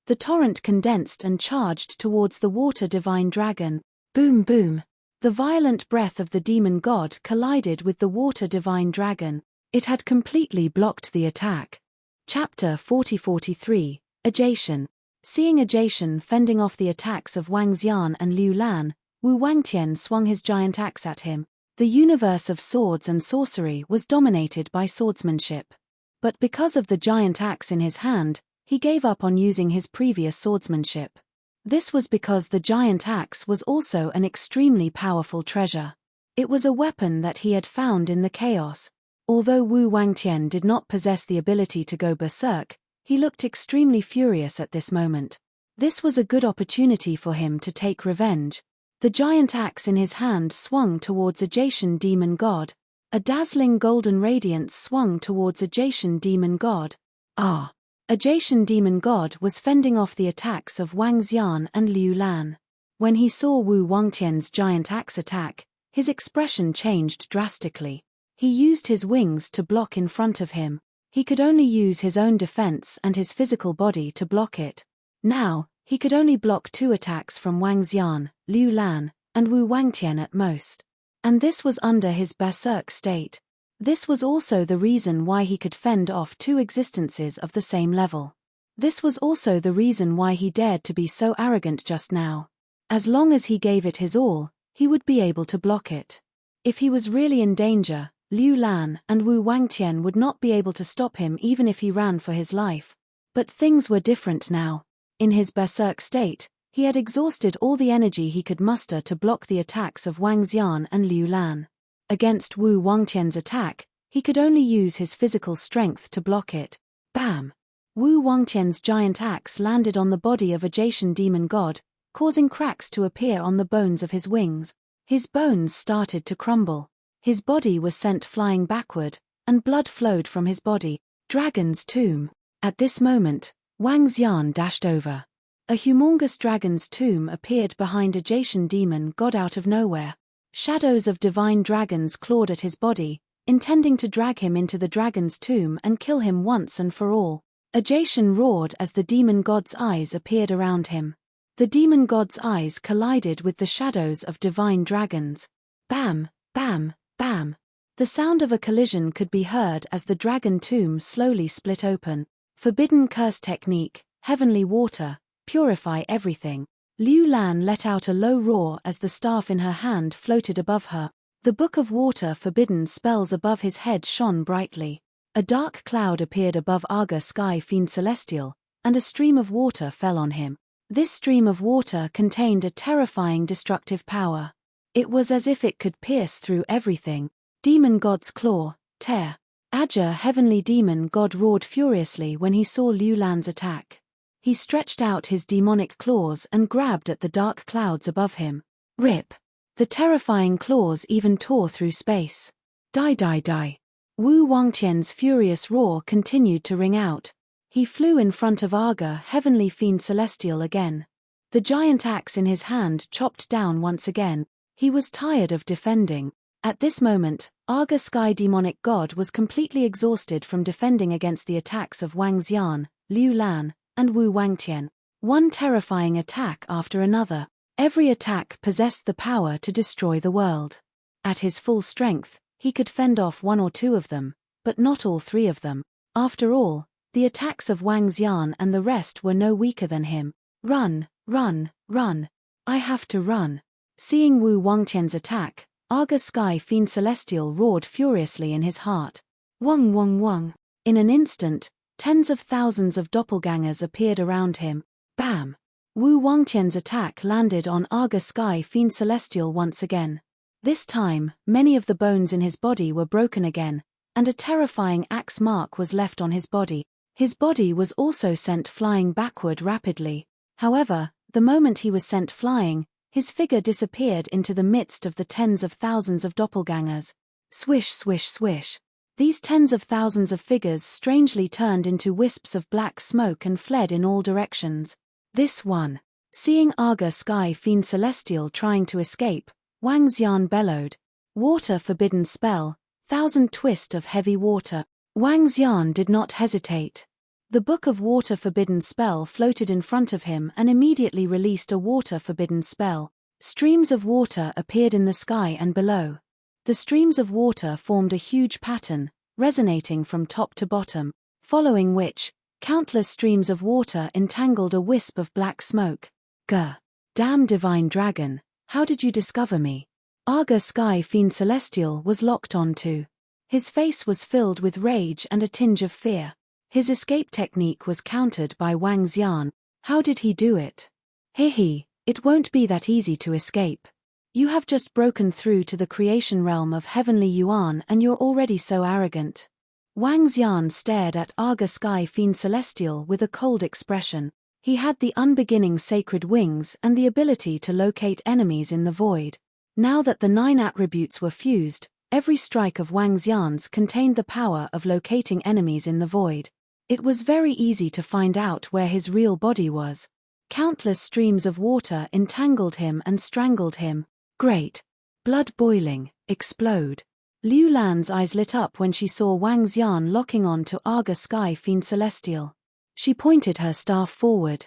The torrent condensed and charged towards the water divine dragon. Boom boom! The violent breath of the Demon God collided with the water divine dragon. It had completely blocked the attack. Chapter 40-43, Ajation. Seeing Ajation fending off the attacks of Wang Xian and Liu Lan, Wu Wangtian swung his giant axe at him. The universe of swords and sorcery was dominated by swordsmanship. But because of the giant axe in his hand, he gave up on using his previous swordsmanship. This was because the giant axe was also an extremely powerful treasure. It was a weapon that he had found in the chaos. Although Wu Wangtian did not possess the ability to go berserk, he looked extremely furious at this moment. This was a good opportunity for him to take revenge. The giant axe in his hand swung towards Ajation Demon God. A dazzling golden radiance swung towards Ajation Demon God. Ajation Demon God was fending off the attacks of Wang Xian and Liu Lan. When he saw Wu Wangtian's giant axe attack, his expression changed drastically. He used his wings to block in front of him. He could only use his own defense and his physical body to block it. Now, he could only block 2 attacks from Wang Xian, Liu Lan, and Wu Wangtian at most. And this was under his berserk state. This was also the reason why he could fend off 2 existences of the same level. This was also the reason why he dared to be so arrogant just now. As long as he gave it his all, he would be able to block it. If he was really in danger, Liu Lan and Wu Wangtian would not be able to stop him even if he ran for his life. But things were different now. In his berserk state, he had exhausted all the energy he could muster to block the attacks of Wang Xian and Liu Lan. Against Wu Wangtian's attack, he could only use his physical strength to block it. Bam! Wu Wangtian's giant axe landed on the body of a Jaitian demon god, causing cracks to appear on the bones of his wings. His bones started to crumble. His body was sent flying backward, and blood flowed from his body. Dragon's tomb. At this moment, Wang Xian dashed over. A humongous dragon's tomb appeared behind a Jaitian demon god out of nowhere. Shadows of divine dragons clawed at his body, intending to drag him into the dragon's tomb and kill him once and for all. A Jaitian roared as the demon god's eyes appeared around him. The demon god's eyes collided with the shadows of divine dragons. Bam, bam, bam. The sound of a collision could be heard as the dragon tomb slowly split open. Forbidden curse technique, heavenly water, purify everything. Liu Lan let out a low roar as the staff in her hand floated above her. The book of water forbidden spells above his head shone brightly. A dark cloud appeared above Arga sky fiend celestial, and a stream of water fell on him. This stream of water contained a terrifying destructive power. It was as if it could pierce through everything. Demon god's claw, tear. Aja heavenly demon god roared furiously when he saw Liu Lan's attack. He stretched out his demonic claws and grabbed at the dark clouds above him. Rip! The terrifying claws even tore through space. Die die die! Wu Wangtian's furious roar continued to ring out. He flew in front of Arga heavenly fiend celestial again. The giant axe in his hand chopped down once again. He was tired of defending. At this moment, Arga sky demonic god was completely exhausted from defending against the attacks of Wang Xian, Liu Lan, and Wu Wangtian. One terrifying attack after another. Every attack possessed the power to destroy the world. At his full strength, he could fend off one or two of them, but not all three of them. After all, the attacks of Wang Xian and the rest were no weaker than him. Run, run, run. I have to run. Seeing Wu Wangtian's attack, Arga sky fiend celestial roared furiously in his heart. Wong wong wong. In an instant, tens of thousands of doppelgangers appeared around him. Bam! Wu Wangtian's attack landed on Arga sky fiend celestial once again. This time, many of the bones in his body were broken again, and a terrifying axe mark was left on his body. His body was also sent flying backward rapidly. However, the moment he was sent flying, his figure disappeared into the midst of the tens of thousands of doppelgangers. Swish swish swish. These tens of thousands of figures strangely turned into wisps of black smoke and fled in all directions. This one. Seeing Arga sky fiend celestial trying to escape, Wang Xian bellowed. Water forbidden spell, thousand twist of heavy water. Wang Xian did not hesitate. The book of water forbidden spell floated in front of him and immediately released a water forbidden spell. Streams of water appeared in the sky and below. The streams of water formed a huge pattern, resonating from top to bottom, following which, countless streams of water entangled a wisp of black smoke. Gah! Damn divine dragon, how did you discover me? Arga sky fiend celestial was locked onto. His face was filled with rage and a tinge of fear. His escape technique was countered by Wang Xian. How did he do it? Hehe, it won't be that easy to escape. You have just broken through to the creation realm of heavenly Yuan and you're already so arrogant. Wang Xian stared at Arga sky fiend celestial with a cold expression. He had the unbeginning sacred wings and the ability to locate enemies in the void. Now that the 9 attributes were fused, every strike of Wang Xian's contained the power of locating enemies in the void. It was very easy to find out where his real body was. Countless streams of water entangled him and strangled him. Great! Blood boiling, explode. Liu Lan's eyes lit up when she saw Wang Xian locking on to Arga sky fiend celestial. She pointed her staff forward.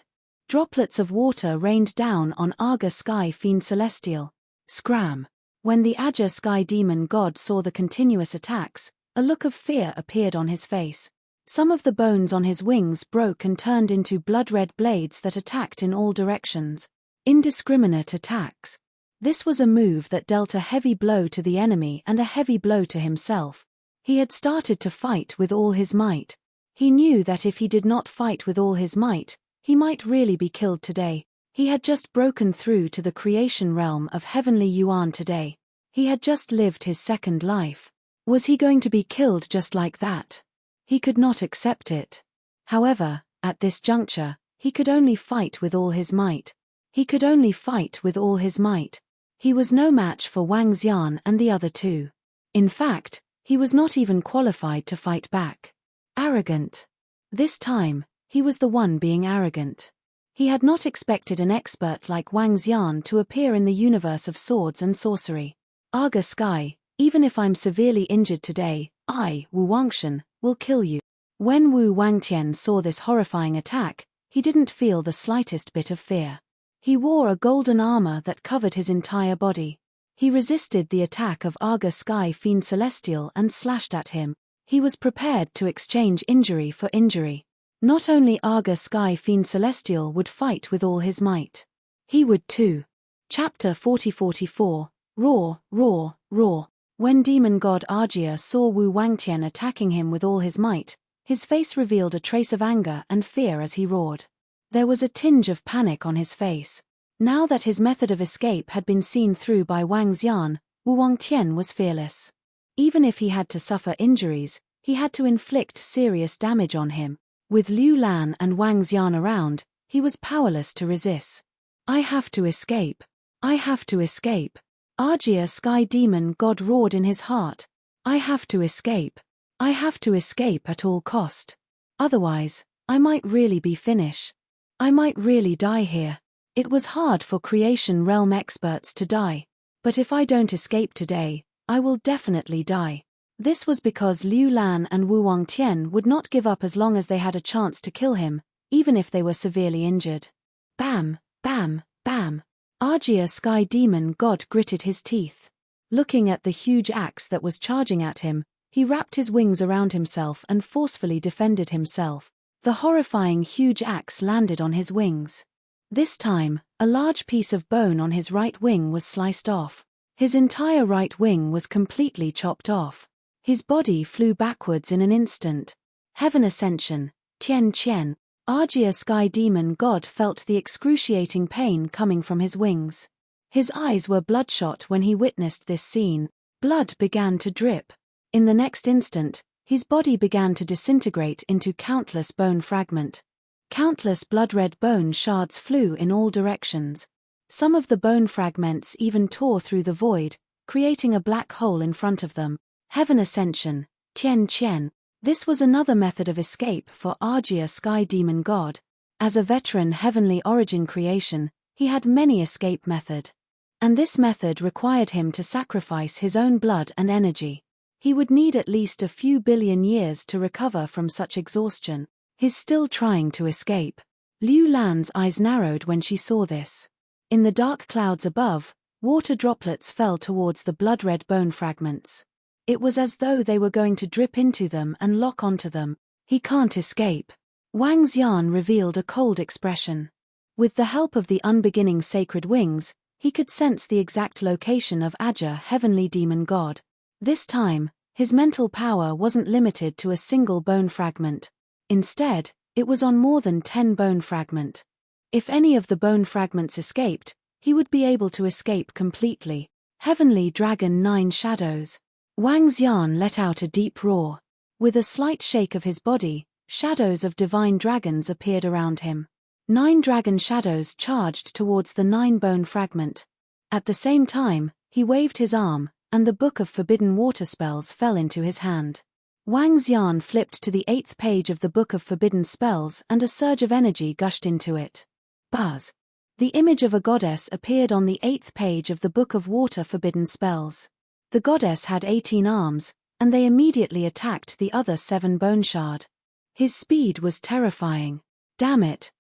Droplets of water rained down on Arga sky fiend celestial. Scram! When the Aja sky demon god saw the continuous attacks, a look of fear appeared on his face. Some of the bones on his wings broke and turned into blood-red blades that attacked in all directions. Indiscriminate attacks. This was a move that dealt a heavy blow to the enemy and a heavy blow to himself. He had started to fight with all his might. He knew that if he did not fight with all his might, he might really be killed today. He had just broken through to the creation realm of heavenly Yuan today. He had just lived his second life. Was he going to be killed just like that? He could not accept it. However, at this juncture, he could only fight with all his might. He could only fight with all his might. He was no match for Wang Xian and the other two. In fact, he was not even qualified to fight back. Arrogant. This time, he was the one being arrogant. He had not expected an expert like Wang Xian to appear in the universe of swords and sorcery. Aga Sky, even if I'm severely injured today, Wu Wangshan, will kill you. When Wu Wangtian saw this horrifying attack, he didn't feel the slightest bit of fear. He wore a golden armor that covered his entire body. He resisted the attack of Aga Sky Fiend Celestial and slashed at him. He was prepared to exchange injury for injury. Not only Aga Sky Fiend Celestial would fight with all his might. He would too. Chapter 40-44, Roar, Roar, Roar. When demon god Argia saw Wu Wangtian attacking him with all his might, his face revealed a trace of anger and fear as he roared. There was a tinge of panic on his face. Now that his method of escape had been seen through by Wang Xian, Wu Wangtian was fearless. Even if he had to suffer injuries, he had to inflict serious damage on him. With Liu Lan and Wang Xian around, he was powerless to resist. I have to escape. I have to escape. Argia Sky Demon God roared in his heart. I have to escape. I have to escape at all cost. Otherwise, I might really be finished. I might really die here. It was hard for creation realm experts to die. But if I don't escape today, I will definitely die. This was because Liu Lan and Wu Wangtian would not give up as long as they had a chance to kill him, even if they were severely injured. Bam, bam, bam. Argia Sky Demon God gritted his teeth. Looking at the huge axe that was charging at him, he wrapped his wings around himself and forcefully defended himself. The horrifying huge axe landed on his wings. This time, a large piece of bone on his right wing was sliced off. His entire right wing was completely chopped off. His body flew backwards in an instant. Heaven Ascension, Tian Qian. Argia Sky Demon God felt the excruciating pain coming from his wings. His eyes were bloodshot when he witnessed this scene. Blood began to drip. In the next instant, his body began to disintegrate into countless bone fragments. Countless blood-red bone shards flew in all directions. Some of the bone fragments even tore through the void, creating a black hole in front of them. Heaven Ascension, Tian Qian. This was another method of escape for Argia Sky Demon God. As a veteran heavenly origin creation, he had many escape methods. And this method required him to sacrifice his own blood and energy. He would need at least a few billion years to recover from such exhaustion. He's still trying to escape. Liu Lan's eyes narrowed when she saw this. In the dark clouds above, water droplets fell towards the blood-red bone fragments. It was as though they were going to drip into them and lock onto them. He can't escape. Wang Xian revealed a cold expression. With the help of the unbeginning sacred wings, he could sense the exact location of Aja Heavenly Demon God. This time, his mental power wasn't limited to a single bone fragment. Instead, it was on more than 10 bone fragments. If any of the bone fragments escaped, he would be able to escape completely. Heavenly Dragon 9 Shadows. Wang Xian let out a deep roar. With a slight shake of his body, shadows of divine dragons appeared around him. 9 dragon shadows charged towards the 9 bone fragment. At the same time, he waved his arm, and the Book of Forbidden Water Spells fell into his hand. Wang Xian flipped to the 8th page of the Book of Forbidden Spells and a surge of energy gushed into it. Buzz! The image of a goddess appeared on the 8th page of the Book of Water Forbidden Spells. The goddess had 18 arms, and they immediately attacked the other 7 bone shard. His speed was terrifying. Damn it,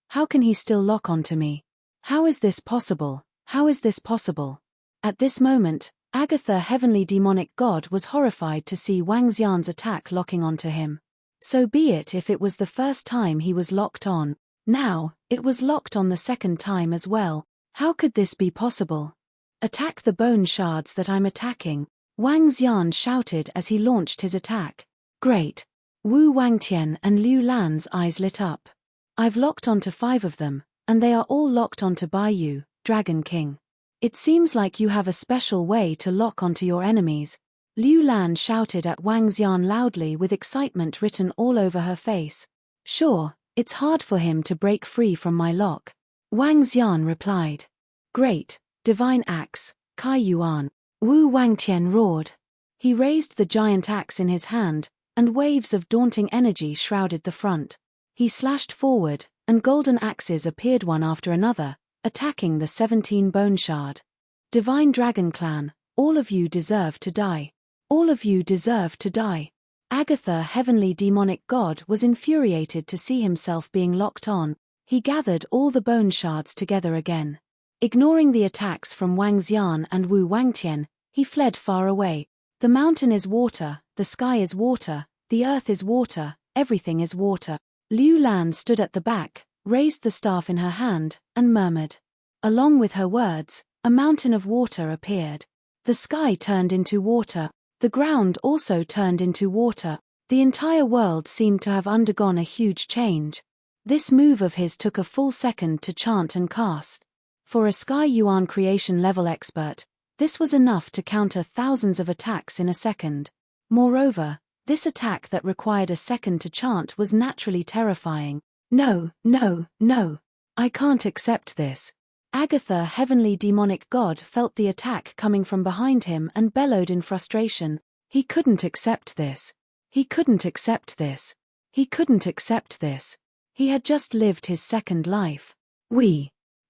how can he still lock onto me? How is this possible? How is this possible? At this moment, Agatha Heavenly Demonic God was horrified to see Wang Xian's attack locking onto him. So be it if it was the first time he was locked on. Now, it was locked on the second time as well. How could this be possible? Attack the bone shards that I'm attacking, Wang Xian shouted as he launched his attack. Great! Wu Wangtian and Liu Lan's eyes lit up. I've locked onto 5 of them, and they are all locked onto Baiyu, Dragon King. It seems like you have a special way to lock onto your enemies. Liu Lan shouted at Wang Xian loudly with excitement written all over her face. Sure, it's hard for him to break free from my lock. Wang Xian replied. Great, divine axe, Kai Yuan. Wu Wangtian roared. He raised the giant axe in his hand, and waves of daunting energy shrouded the front. He slashed forward, and golden axes appeared one after another, attacking the 17 bone shard. Divine Dragon Clan, all of you deserve to die. All of you deserve to die. Agatha, heavenly demonic god, was infuriated to see himself being locked on. He gathered all the bone shards together again. Ignoring the attacks from Wang Xian and Wu Wangtian, he fled far away. The mountain is water, the sky is water, the earth is water, everything is water. Liu Lan stood at the back, raised the staff in her hand, and murmured. Along with her words, a mountain of water appeared. The sky turned into water, the ground also turned into water. The entire world seemed to have undergone a huge change. This move of his took a full second to chant and cast. For a Sky Yuan creation level expert, this was enough to counter thousands of attacks in a second. Moreover, this attack that required a second to chant was naturally terrifying. No, no, no. I can't accept this. Agatha, heavenly demonic god, felt the attack coming from behind him and bellowed in frustration. He couldn't accept this. He couldn't accept this. He couldn't accept this. He had just lived his second life.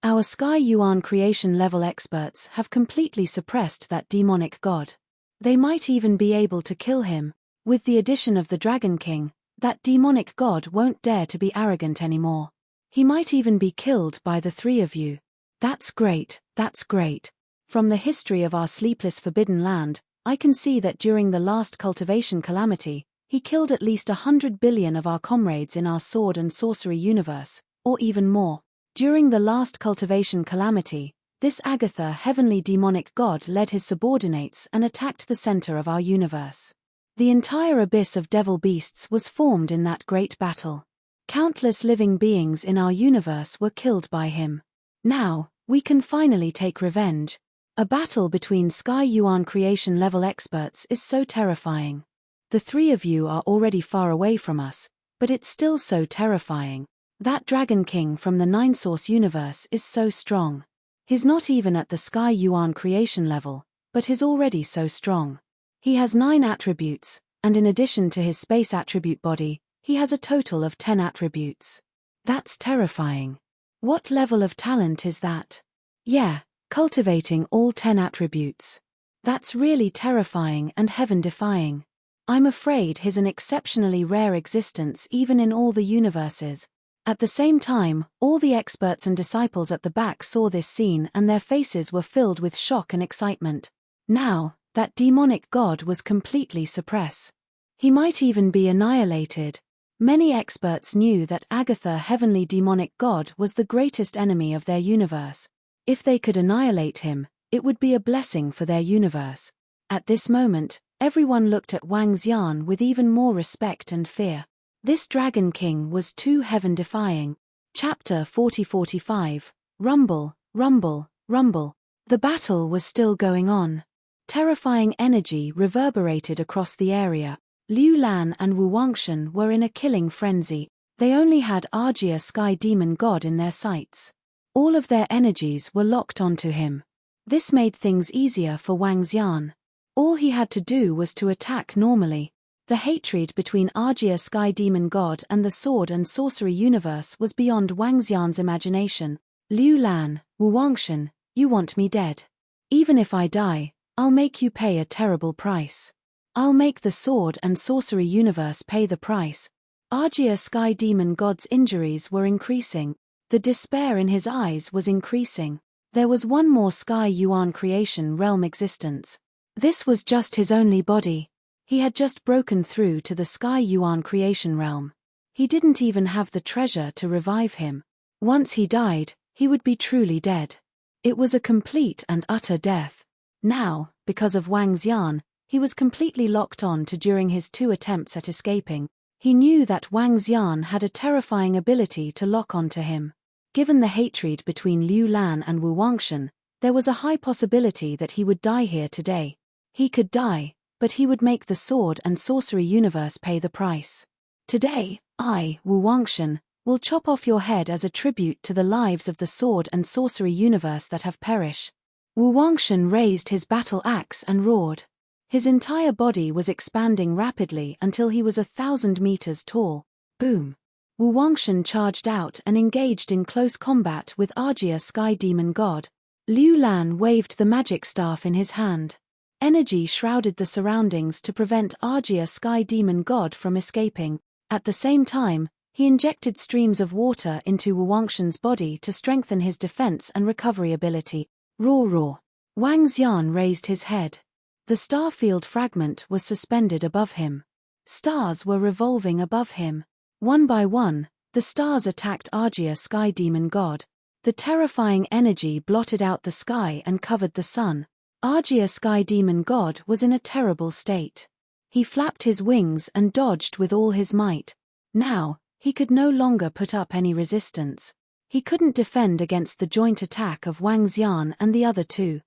Our Sky Yuan creation level experts have completely suppressed that demonic god. They might even be able to kill him. With the addition of the Dragon King, that demonic god won't dare to be arrogant anymore. He might even be killed by the 3 of you. That's great, that's great. From the history of our sleepless forbidden land, I can see that during the last cultivation calamity, he killed at least 100 billion of our comrades in our sword and sorcery universe, or even more. During the last cultivation calamity, this Agatha, heavenly demonic god, led his subordinates and attacked the center of our universe. The entire abyss of devil beasts was formed in that great battle. Countless living beings in our universe were killed by him. Now, we can finally take revenge. A battle between Sky Yuan creation level experts is so terrifying. The 3 of you are already far away from us, but it's still so terrifying. That Dragon King from the 9-source universe is so strong. He's not even at the Sky Yuan creation level, but he's already so strong. He has 9 attributes, and in addition to his space attribute body, he has a total of 10 attributes. That's terrifying. What level of talent is that? Yeah, cultivating all 10 attributes. That's really terrifying and heaven-defying. I'm afraid he's an exceptionally rare existence even in all the universes. At the same time, all the experts and disciples at the back saw this scene and their faces were filled with shock and excitement. Now, that demonic god was completely suppressed. He might even be annihilated. Many experts knew that Agatha, heavenly demonic god, was the greatest enemy of their universe. If they could annihilate him, it would be a blessing for their universe. At this moment, everyone looked at Wang Xian with even more respect and fear. This Dragon King was too heaven-defying. Chapter 40-45, Rumble, Rumble, Rumble. The battle was still going on. Terrifying energy reverberated across the area. Liu Lan and Wu Wangshan were in a killing frenzy. They only had Argia Sky Demon God in their sights. All of their energies were locked onto him. This made things easier for Wang Xian. All he had to do was to attack normally. The hatred between Argia Sky Demon God and the sword and sorcery universe was beyond Wang Xian's imagination. Liu Lan, Wu Wangshan, you want me dead. Even if I die, I'll make you pay a terrible price. I'll make the sword and sorcery universe pay the price. Argia Sky Demon God's injuries were increasing. The despair in his eyes was increasing. There was one more Sky Yuan creation realm existence. This was just his only body. He had just broken through to the Sky Yuan creation realm. He didn't even have the treasure to revive him. Once he died, he would be truly dead. It was a complete and utter death. Now, because of Wang Xian, he was completely locked on to during his 2 attempts at escaping. He knew that Wang Xian had a terrifying ability to lock onto him. Given the hatred between Liu Lan and Wu Wangshan, there was a high possibility that he would die here today. He could die, but he would make the sword and sorcery universe pay the price. Today, I, Wu Wangshan, will chop off your head as a tribute to the lives of the sword and sorcery universe that have perished. Wu Wangshan raised his battle axe and roared. His entire body was expanding rapidly until he was 1,000 meters tall. Boom! Wu Wangshan charged out and engaged in close combat with Argia Sky Demon God. Liu Lan waved the magic staff in his hand. Energy shrouded the surroundings to prevent Argia Sky Demon God from escaping. At the same time, he injected streams of water into Wu Wangshan's body to strengthen his defense and recovery ability. Roar roar. Wang Xian raised his head. The star field fragment was suspended above him. Stars were revolving above him. One by one, the stars attacked Argia Sky Demon God. The terrifying energy blotted out the sky and covered the sun. Argia Sky Demon God was in a terrible state. He flapped his wings and dodged with all his might. Now, he could no longer put up any resistance. He couldn't defend against the joint attack of Wang Xian and the other 2.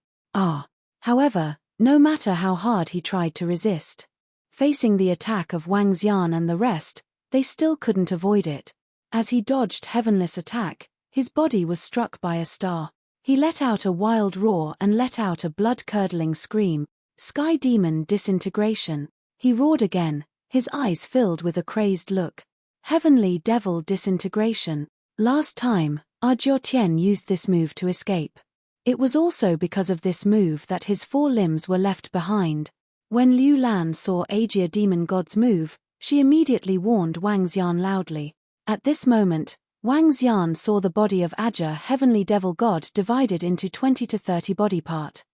However, no matter how hard he tried to resist, facing the attack of Wang Xian and the rest, they still couldn't avoid it. As he dodged Heavenless attack, his body was struck by a star. He let out a wild roar and let out a blood-curdling scream. Sky Demon Disintegration. He roared again, his eyes filled with a crazed look. Heavenly Devil Disintegration. Last time, Jiao Tian used this move to escape. It was also because of this move that his 4 limbs were left behind. When Liu Lan saw Argia Demon God's move, she immediately warned Wang Xian loudly. At this moment, Wang Xian saw the body of Argia Heavenly Devil God divided into 20 to 30 body part.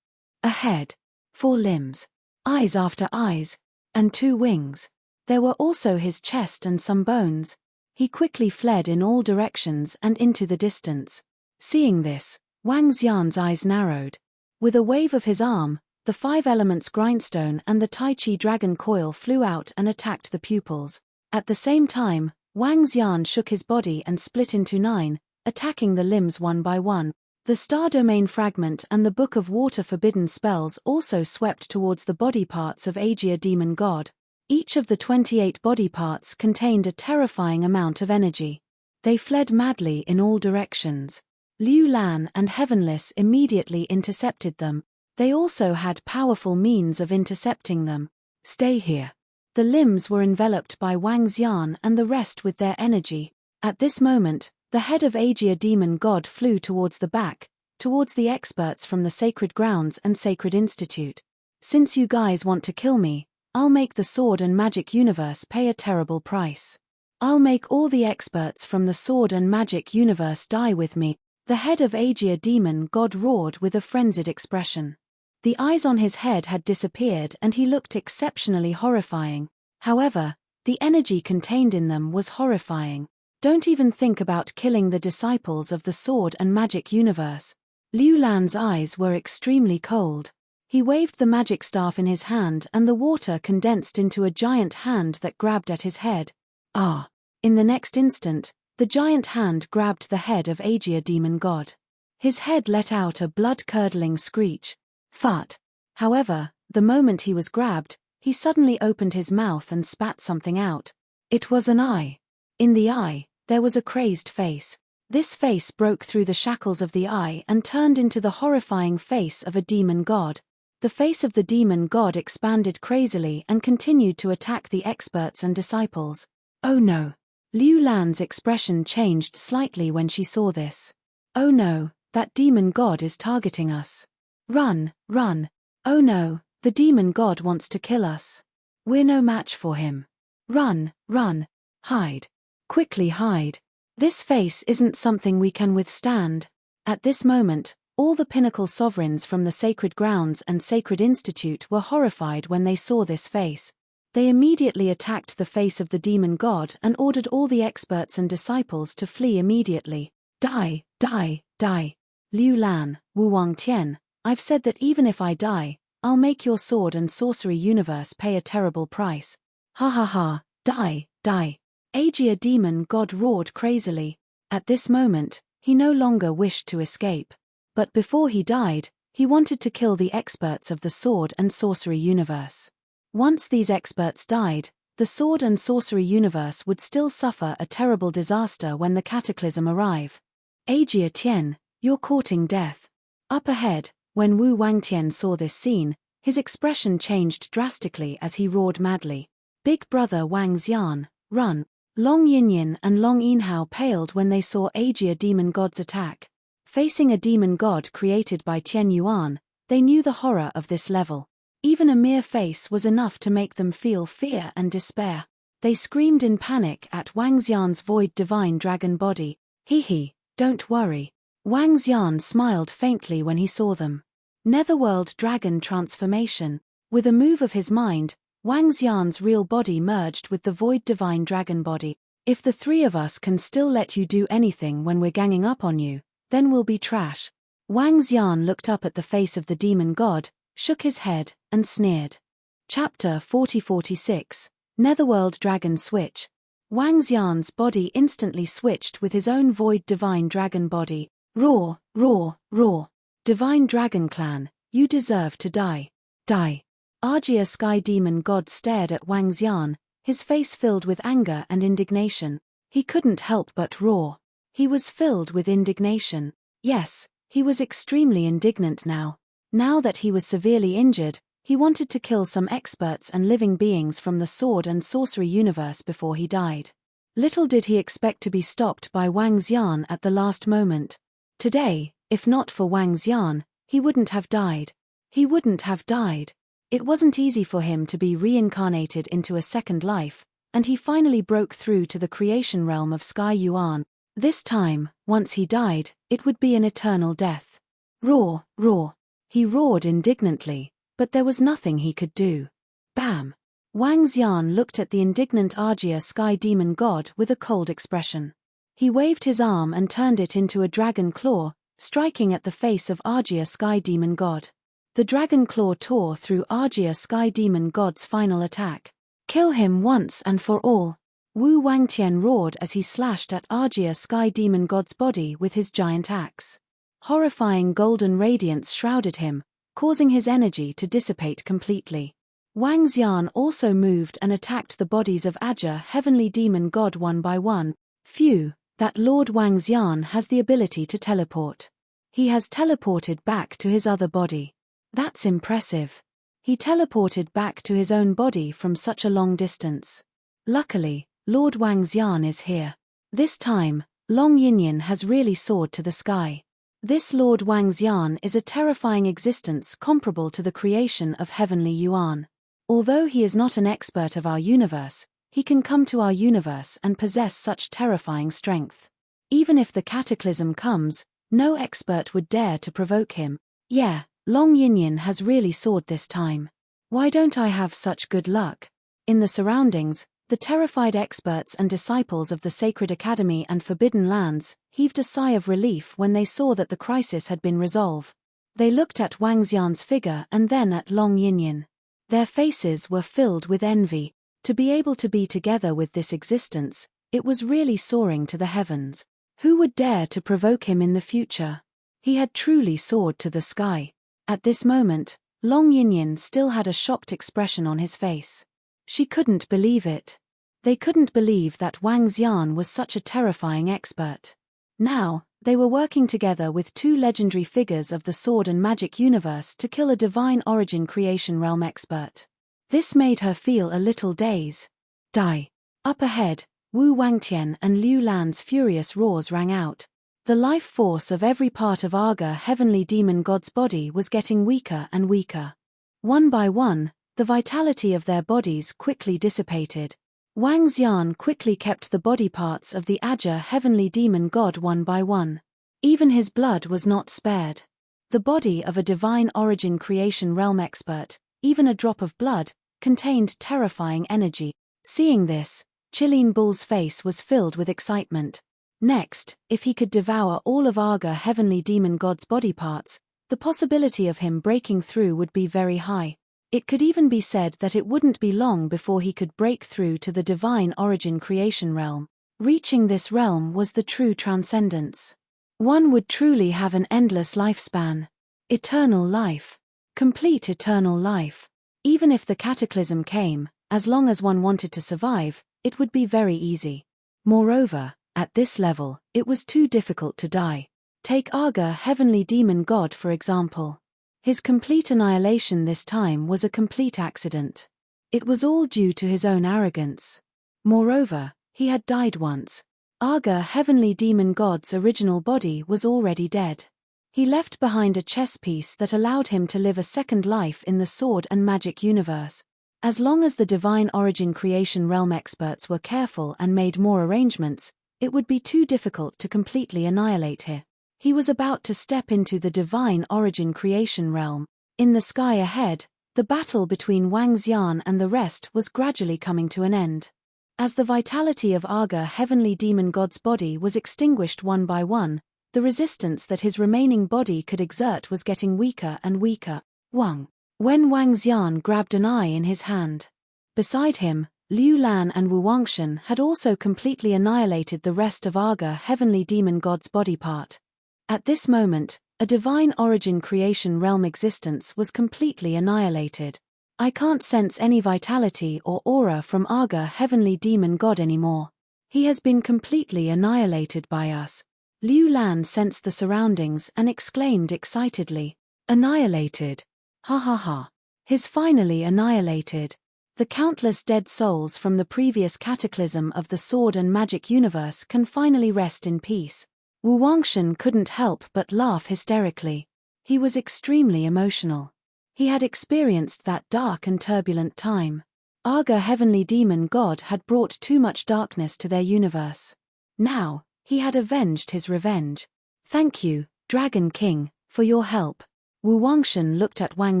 A head, 4 limbs, eyes after eyes, and 2 wings. There were also his chest and some bones. He quickly fled in all directions and into the distance. Seeing this, Wang Xian's eyes narrowed. With a wave of his arm, the 5 elements grindstone and the Tai Chi dragon coil flew out and attacked the pupils. At the same time, Wang Xian shook his body and split into 9, attacking the limbs one by one. The Star Domain Fragment and the Book of Water Forbidden Spells also swept towards the body parts of Argia Demon God. Each of the 28 body parts contained a terrifying amount of energy. They fled madly in all directions. Liu Lan and Heavenless immediately intercepted them. They also had powerful means of intercepting them. Stay here. The limbs were enveloped by Wang Xian and the rest with their energy. At this moment, the head of Argia Demon God flew towards the back, towards the experts from the Sacred Grounds and Sacred Institute. Since you guys want to kill me, I'll make the Sword and Magic Universe pay a terrible price. I'll make all the experts from the Sword and Magic Universe die with me. The head of Argia Demon God roared with a frenzied expression. The eyes on his head had disappeared and he looked exceptionally horrifying. However, the energy contained in them was horrifying. Don't even think about killing the disciples of the Sword and Magic Universe. Liu Lan's eyes were extremely cold. He waved the magic staff in his hand and the water condensed into a giant hand that grabbed at his head. In the next instant, the giant hand grabbed the head of Argia Demon God. His head let out a blood-curdling screech. Fart. However, the moment he was grabbed, he suddenly opened his mouth and spat something out. It was an eye. In the eye, there was a crazed face. This face broke through the shackles of the eye and turned into the horrifying face of a demon god. The face of the demon god expanded crazily and continued to attack the experts and disciples. Oh no! Liu Lan's expression changed slightly when she saw this. Oh no, that demon god is targeting us. Run, run. Oh no, the demon god wants to kill us. We're no match for him. Run, run. Hide. Quickly hide. This face isn't something we can withstand. At this moment, all the pinnacle sovereigns from the Sacred Grounds and Sacred Institute were horrified when they saw this face. They immediately attacked the face of the demon god and ordered all the experts and disciples to flee immediately. Die, die, die. Liu Lan, Wu Wangtian, I've said that even if I die, I'll make your sword and sorcery universe pay a terrible price. Ha ha ha, die, die. Aegir demon god roared crazily. At this moment, he no longer wished to escape. But before he died, he wanted to kill the experts of the sword and sorcery universe. Once these experts died, the sword and sorcery universe would still suffer a terrible disaster when the cataclysm arrive. Aegir Tian, you're courting death. Up ahead, when Wu Wangtian saw this scene, his expression changed drastically as he roared madly. Big brother Wang Xian, run. Long Yinyin and Long Yinhao paled when they saw Aegir demon god's attack. Facing a demon god created by Tian Yuan, they knew the horror of this level. Even a mere face was enough to make them feel fear and despair. They screamed in panic at Wang Xian's void divine dragon body. Hee, don't worry. Wang Xian smiled faintly when he saw them. Netherworld dragon transformation. With a move of his mind, Wang Xian's real body merged with the void divine dragon body. If the three of us can still let you do anything when we're ganging up on you, then we'll be trash. Wang Xian looked up at the face of the demon god, shook his head, and sneered. Chapter 40-46, Netherworld Dragon Switch. Wang Xian's body instantly switched with his own void divine dragon body. Roar, roar, roar. Divine Dragon Clan, you deserve to die. Die. Aegir Sky Demon God stared at Wang Xian, his face filled with anger and indignation. He couldn't help but roar. He was filled with indignation. Yes, he was extremely indignant now. Now that he was severely injured, he wanted to kill some experts and living beings from the sword and sorcery universe before he died. Little did he expect to be stopped by Wang Xian at the last moment. Today, if not for Wang Xian, he wouldn't have died. He wouldn't have died. It wasn't easy for him to be reincarnated into a second life, and he finally broke through to the creation realm of Sky Yuan. This time, once he died, it would be an eternal death. Roar, roar. He roared indignantly, but there was nothing he could do. Bam! Wang Xian looked at the indignant Aegir Sky Demon God with a cold expression. He waved his arm and turned it into a dragon claw, striking at the face of Aegir Sky Demon God. The dragon claw tore through Aegir Sky Demon God's final attack. Kill him once and for all. Wu Wangtian roared as he slashed at Aegir Sky Demon God's body with his giant axe. Horrifying golden radiance shrouded him, causing his energy to dissipate completely. Wang Xian also moved and attacked the bodies of Aegir Heavenly Demon God one by one. Phew, that Lord Wang Xian has the ability to teleport. He has teleported back to his other body. That's impressive. He teleported back to his own body from such a long distance. Luckily, Lord Wang Xian is here. This time, Long Yinyin has really soared to the sky. This Lord Wang Xian is a terrifying existence comparable to the creation of Heavenly Yuan. Although he is not an expert of our universe, he can come to our universe and possess such terrifying strength. Even if the cataclysm comes, no expert would dare to provoke him. Yeah, Long Yinyin has really soared this time. Why don't I have such good luck? In the surroundings, the terrified experts and disciples of the Sacred Academy and Forbidden Lands heaved a sigh of relief when they saw that the crisis had been resolved. They looked at Wang Xian's figure and then at Long Yinyin. Their faces were filled with envy. To be able to be together with this existence, it was really soaring to the heavens. Who would dare to provoke him in the future? He had truly soared to the sky. At this moment, Long Yinyin still had a shocked expression on his face. She couldn't believe it. They couldn't believe that Wang Xian was such a terrifying expert. Now, they were working together with two legendary figures of the sword and magic universe to kill a divine origin creation realm expert. This made her feel a little dazed. Die. Up ahead, Wu Wangtian and Liu Lan's furious roars rang out. The life force of every part of Aegir Heavenly Demon God's body was getting weaker and weaker. One by one, the vitality of their bodies quickly dissipated. Wang Xian quickly kept the body parts of the Aegir Heavenly Demon God one by one. Even his blood was not spared. The body of a divine origin creation realm expert, even a drop of blood, contained terrifying energy. Seeing this, Chilean Bull's face was filled with excitement. Next, if he could devour all of Arga heavenly demon god's body parts, the possibility of him breaking through would be very high. It could even be said that it wouldn't be long before he could break through to the divine origin creation realm. Reaching this realm was the true transcendence. One would truly have an endless lifespan. Eternal life. Complete eternal life. Even if the cataclysm came, as long as one wanted to survive, it would be very easy. Moreover, at this level, it was too difficult to die. Take Arga heavenly demon god for example. His complete annihilation this time was a complete accident. It was all due to his own arrogance. Moreover, he had died once. Arga heavenly demon god's original body was already dead. He left behind a chess piece that allowed him to live a second life in the sword and magic universe. As long as the divine origin creation realm experts were careful and made more arrangements, it would be too difficult to completely annihilate him. He was about to step into the divine origin creation realm. In the sky ahead, the battle between Wang Xian and the rest was gradually coming to an end. As the vitality of Arga heavenly demon god's body was extinguished one by one, the resistance that his remaining body could exert was getting weaker and weaker. When Wang Xian grabbed an eye in his hand. Beside him, Liu Lan and Wu Wangshan had also completely annihilated the rest of Arga heavenly demon god's body part. At this moment, a divine origin creation realm existence was completely annihilated. I can't sense any vitality or aura from Arga heavenly demon god anymore. He has been completely annihilated by us. Liu Lan sensed the surroundings and exclaimed excitedly. Annihilated. Ha ha ha. He's finally annihilated. The countless dead souls from the previous cataclysm of the sword and magic universe can finally rest in peace. Wu Wangshan couldn't help but laugh hysterically. He was extremely emotional. He had experienced that dark and turbulent time. Arga heavenly demon god had brought too much darkness to their universe. Now, he had avenged his revenge. Thank you, Dragon King, for your help. Wu Wangshan looked at Wang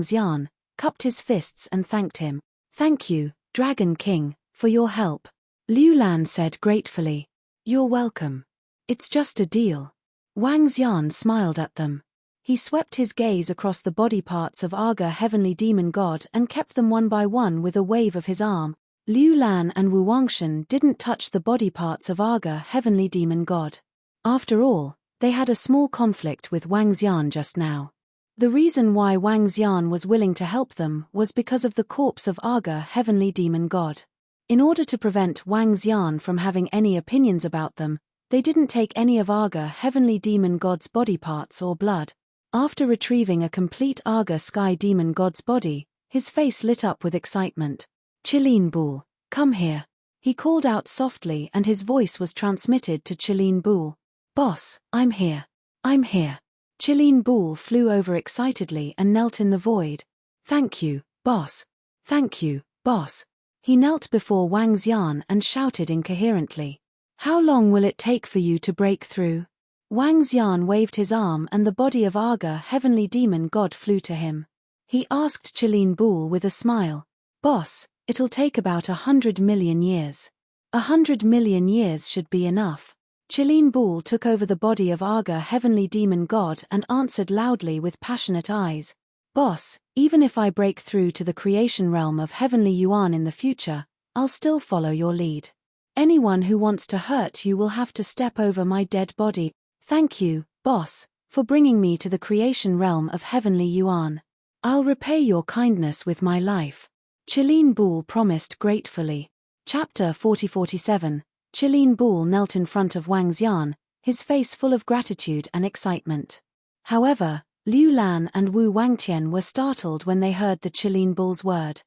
Xian, cupped his fists and thanked him. Thank you, Dragon King, for your help. Liu Lan said gratefully. You're welcome. It's just a deal. Wang Xian smiled at them. He swept his gaze across the body parts of Arga heavenly demon god and kept them one by one with a wave of his arm. Liu Lan and Wu Wangshan didn't touch the body parts of Arga heavenly demon god. After all, they had a small conflict with Wang Xian just now. The reason why Wang Xian was willing to help them was because of the corpse of Arga heavenly demon god. In order to prevent Wang Xian from having any opinions about them, they didn't take any of Arga heavenly demon god's body parts or blood. After retrieving a complete Arga sky demon god's body, his face lit up with excitement. Qilin Bul, come here. He called out softly and his voice was transmitted to Qilin Bul. Boss, I'm here. I'm here. Qilin Bul flew over excitedly and knelt in the void. Thank you, boss. Thank you, boss. He knelt before Wang Xian and shouted incoherently. How long will it take for you to break through? Wang Xian waved his arm and the body of Arga heavenly demon god flew to him. He asked Qilin Bul with a smile. Boss, it'll take about 100 million years. 100 million years should be enough. Qilin Bul took over the body of Arga heavenly demon god and answered loudly with passionate eyes. Boss, even if I break through to the creation realm of heavenly Yuan in the future, I'll still follow your lead. Anyone who wants to hurt you will have to step over my dead body. Thank you, boss, for bringing me to the creation realm of heavenly Yuan. I'll repay your kindness with my life. Qilin Bul promised gratefully. Chapter 40-47. Qilin Bul knelt in front of Wang Xian, his face full of gratitude and excitement. However, Liu Lan and Wu Wangtian were startled when they heard the Qilin Bul's word.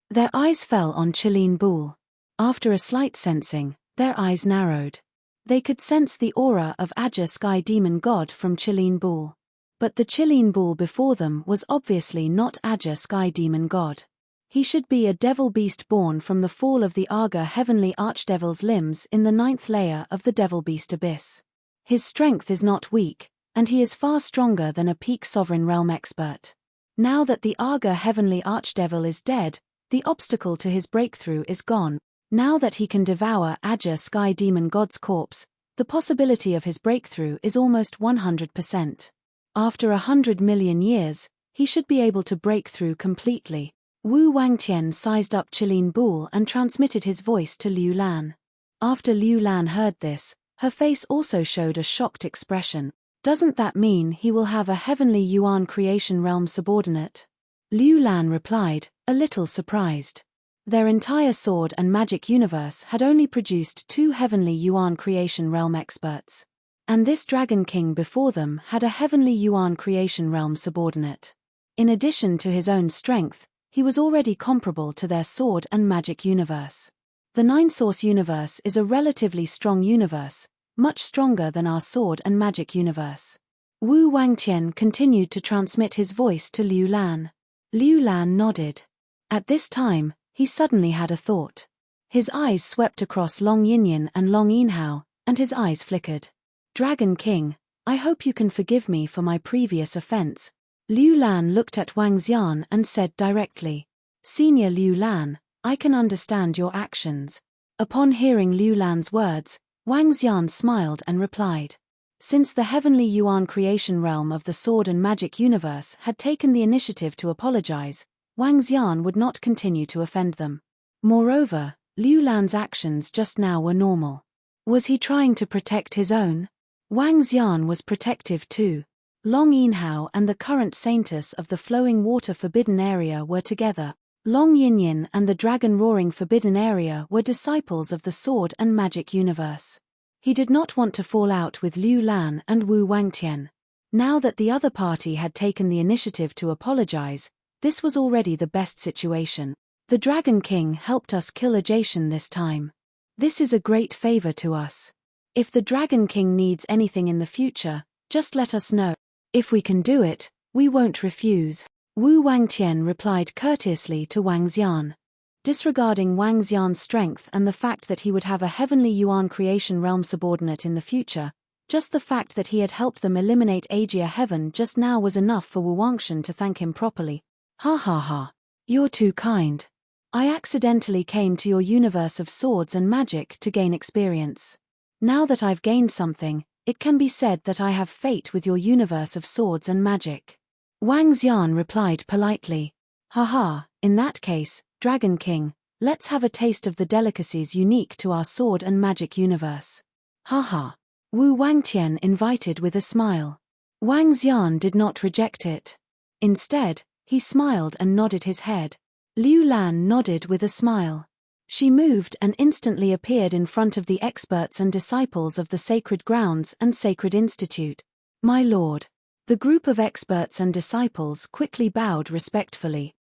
Their eyes fell on Qilin Bul. After a slight sensing, their eyes narrowed. They could sense the aura of Aja Sky Demon God from Qilin Bul. But the Qilin Bul before them was obviously not Aja Sky Demon God. He should be a devil beast born from the fall of the Arga heavenly archdevil's limbs in the 9th layer of the devil beast abyss. His strength is not weak, and he is far stronger than a peak sovereign realm expert. Now that the Arga heavenly archdevil is dead, the obstacle to his breakthrough is gone. Now that he can devour Aja Sky Demon God's corpse, The possibility of his breakthrough is almost 100%. After 100 million years, he should be able to break through completely. Wu Wangtian sized up Qilin Bul and transmitted his voice to Liu Lan. After Liu Lan heard this, her face also showed a shocked expression. Doesn't that mean he will have a heavenly Yuan creation realm subordinate? Liu Lan replied, a little surprised. Their entire sword and magic universe had only produced 2 heavenly Yuan creation realm experts. And this Dragon King before them had a heavenly Yuan creation realm subordinate. In addition to his own strength, he was already comparable to their sword and magic universe. The Nine-Source universe is a relatively strong universe, much stronger than our sword and magic universe. Wu Wangtian continued to transmit his voice to Liu Lan. Liu Lan nodded. At this time, he suddenly had a thought. His eyes swept across Long Yinyan and Long Yinhao, and his eyes flickered. Dragon King, I hope you can forgive me for my previous offense. Liu Lan looked at Wang Xian and said directly, Senior Liu Lan, I can understand your actions. Upon hearing Liu Lan's words, Wang Xian smiled and replied. Since the heavenly Yuan creation realm of the sword and magic universe had taken the initiative to apologize, Wang Xian would not continue to offend them. Moreover, Liu Lan's actions just now were normal. Was he trying to protect his own? Wang Xian was protective too. Long Yinhao and the current saintess of the flowing water forbidden area were together. Long Yinyan and the dragon roaring forbidden area were disciples of the sword and magic universe. He did not want to fall out with Liu Lan and Wu Wangtian. Now that the other party had taken the initiative to apologize, this was already the best situation. The Dragon King helped us kill Ajatian this time. This is a great favor to us. If the Dragon King needs anything in the future, just let us know. If we can do it, we won't refuse. Wu Wangtian replied courteously to Wang Xian. Disregarding Wang Xian's strength and the fact that he would have a heavenly Yuan creation realm subordinate in the future, just the fact that he had helped them eliminate Agia Heaven just now was enough for Wu Wangshan to thank him properly. Ha ha ha. You're too kind. I accidentally came to your universe of swords and magic to gain experience. Now that I've gained something, it can be said that I have fate with your universe of swords and magic. Wang Xian replied politely. Haha, in that case, Dragon King, let's have a taste of the delicacies unique to our sword and magic universe. Haha. Wu Wangtian invited with a smile. Wang Xian did not reject it. Instead, he smiled and nodded his head. Liu Lan nodded with a smile. She moved and instantly appeared in front of the experts and disciples of the Sacred Grounds and Sacred Institute. My lord. The group of experts and disciples quickly bowed respectfully.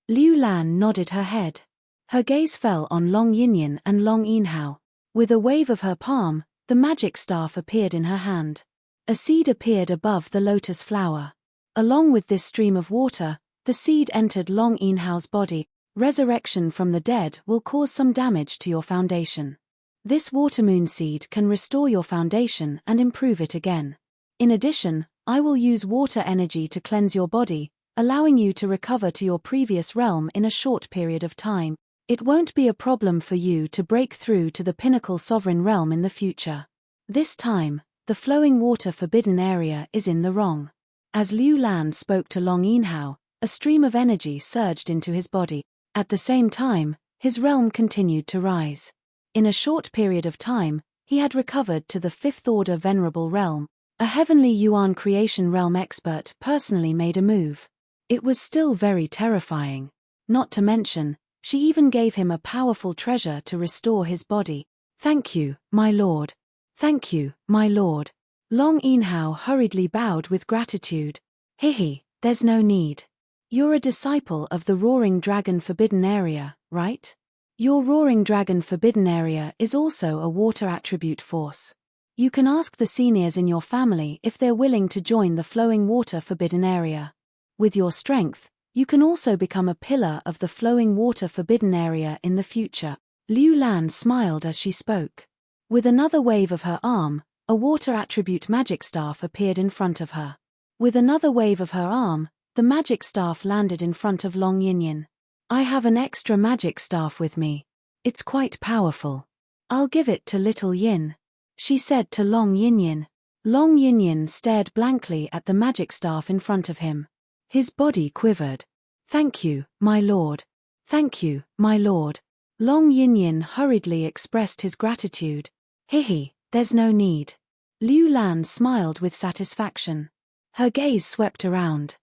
Liu Lan nodded her head. Her gaze fell on Long Yinyan and Long Yinhao. With a wave of her palm, the magic staff appeared in her hand. A seed appeared above the lotus flower. Along with this stream of water, the seed entered Long Yinhao's body. Resurrection from the dead will cause some damage to your foundation. This watermoon seed can restore your foundation and improve it again. In addition, I will use water energy to cleanse your body, allowing you to recover to your previous realm in a short period of time. It won't be a problem for you to break through to the pinnacle sovereign realm in the future. This time, the flowing water forbidden area is in the wrong. As Liu Lan spoke to Long Yinhao, a stream of energy surged into his body. At the same time, his realm continued to rise. In a short period of time, he had recovered to the fifth order venerable realm. A heavenly Yuan creation realm expert personally made a move. It was still very terrifying. Not to mention, she even gave him a powerful treasure to restore his body. Thank you, my lord. Thank you, my lord. Long Yinhao hurriedly bowed with gratitude. Hihi, there's no need. You're a disciple of the Roaring Dragon Forbidden Area, right? Your Roaring Dragon Forbidden Area is also a water attribute force. You can ask the seniors in your family if they're willing to join the Flowing Water Forbidden Area. With your strength, you can also become a pillar of the Flowing Water Forbidden Area in the future. Liu Lan smiled as she spoke. With another wave of her arm, a water attribute magic staff appeared in front of her. With another wave of her arm, the magic staff landed in front of Long Yinyan. I have an extra magic staff with me. It's quite powerful. I'll give it to Little Yin. she said to Long Yinyin. Long Yinyin stared blankly at the magic staff in front of him. His body quivered. Thank you, my lord. Thank you, my lord. Long Yinyin hurriedly expressed his gratitude. Hihi, there's no need. Liu Lan smiled with satisfaction. Her gaze swept around.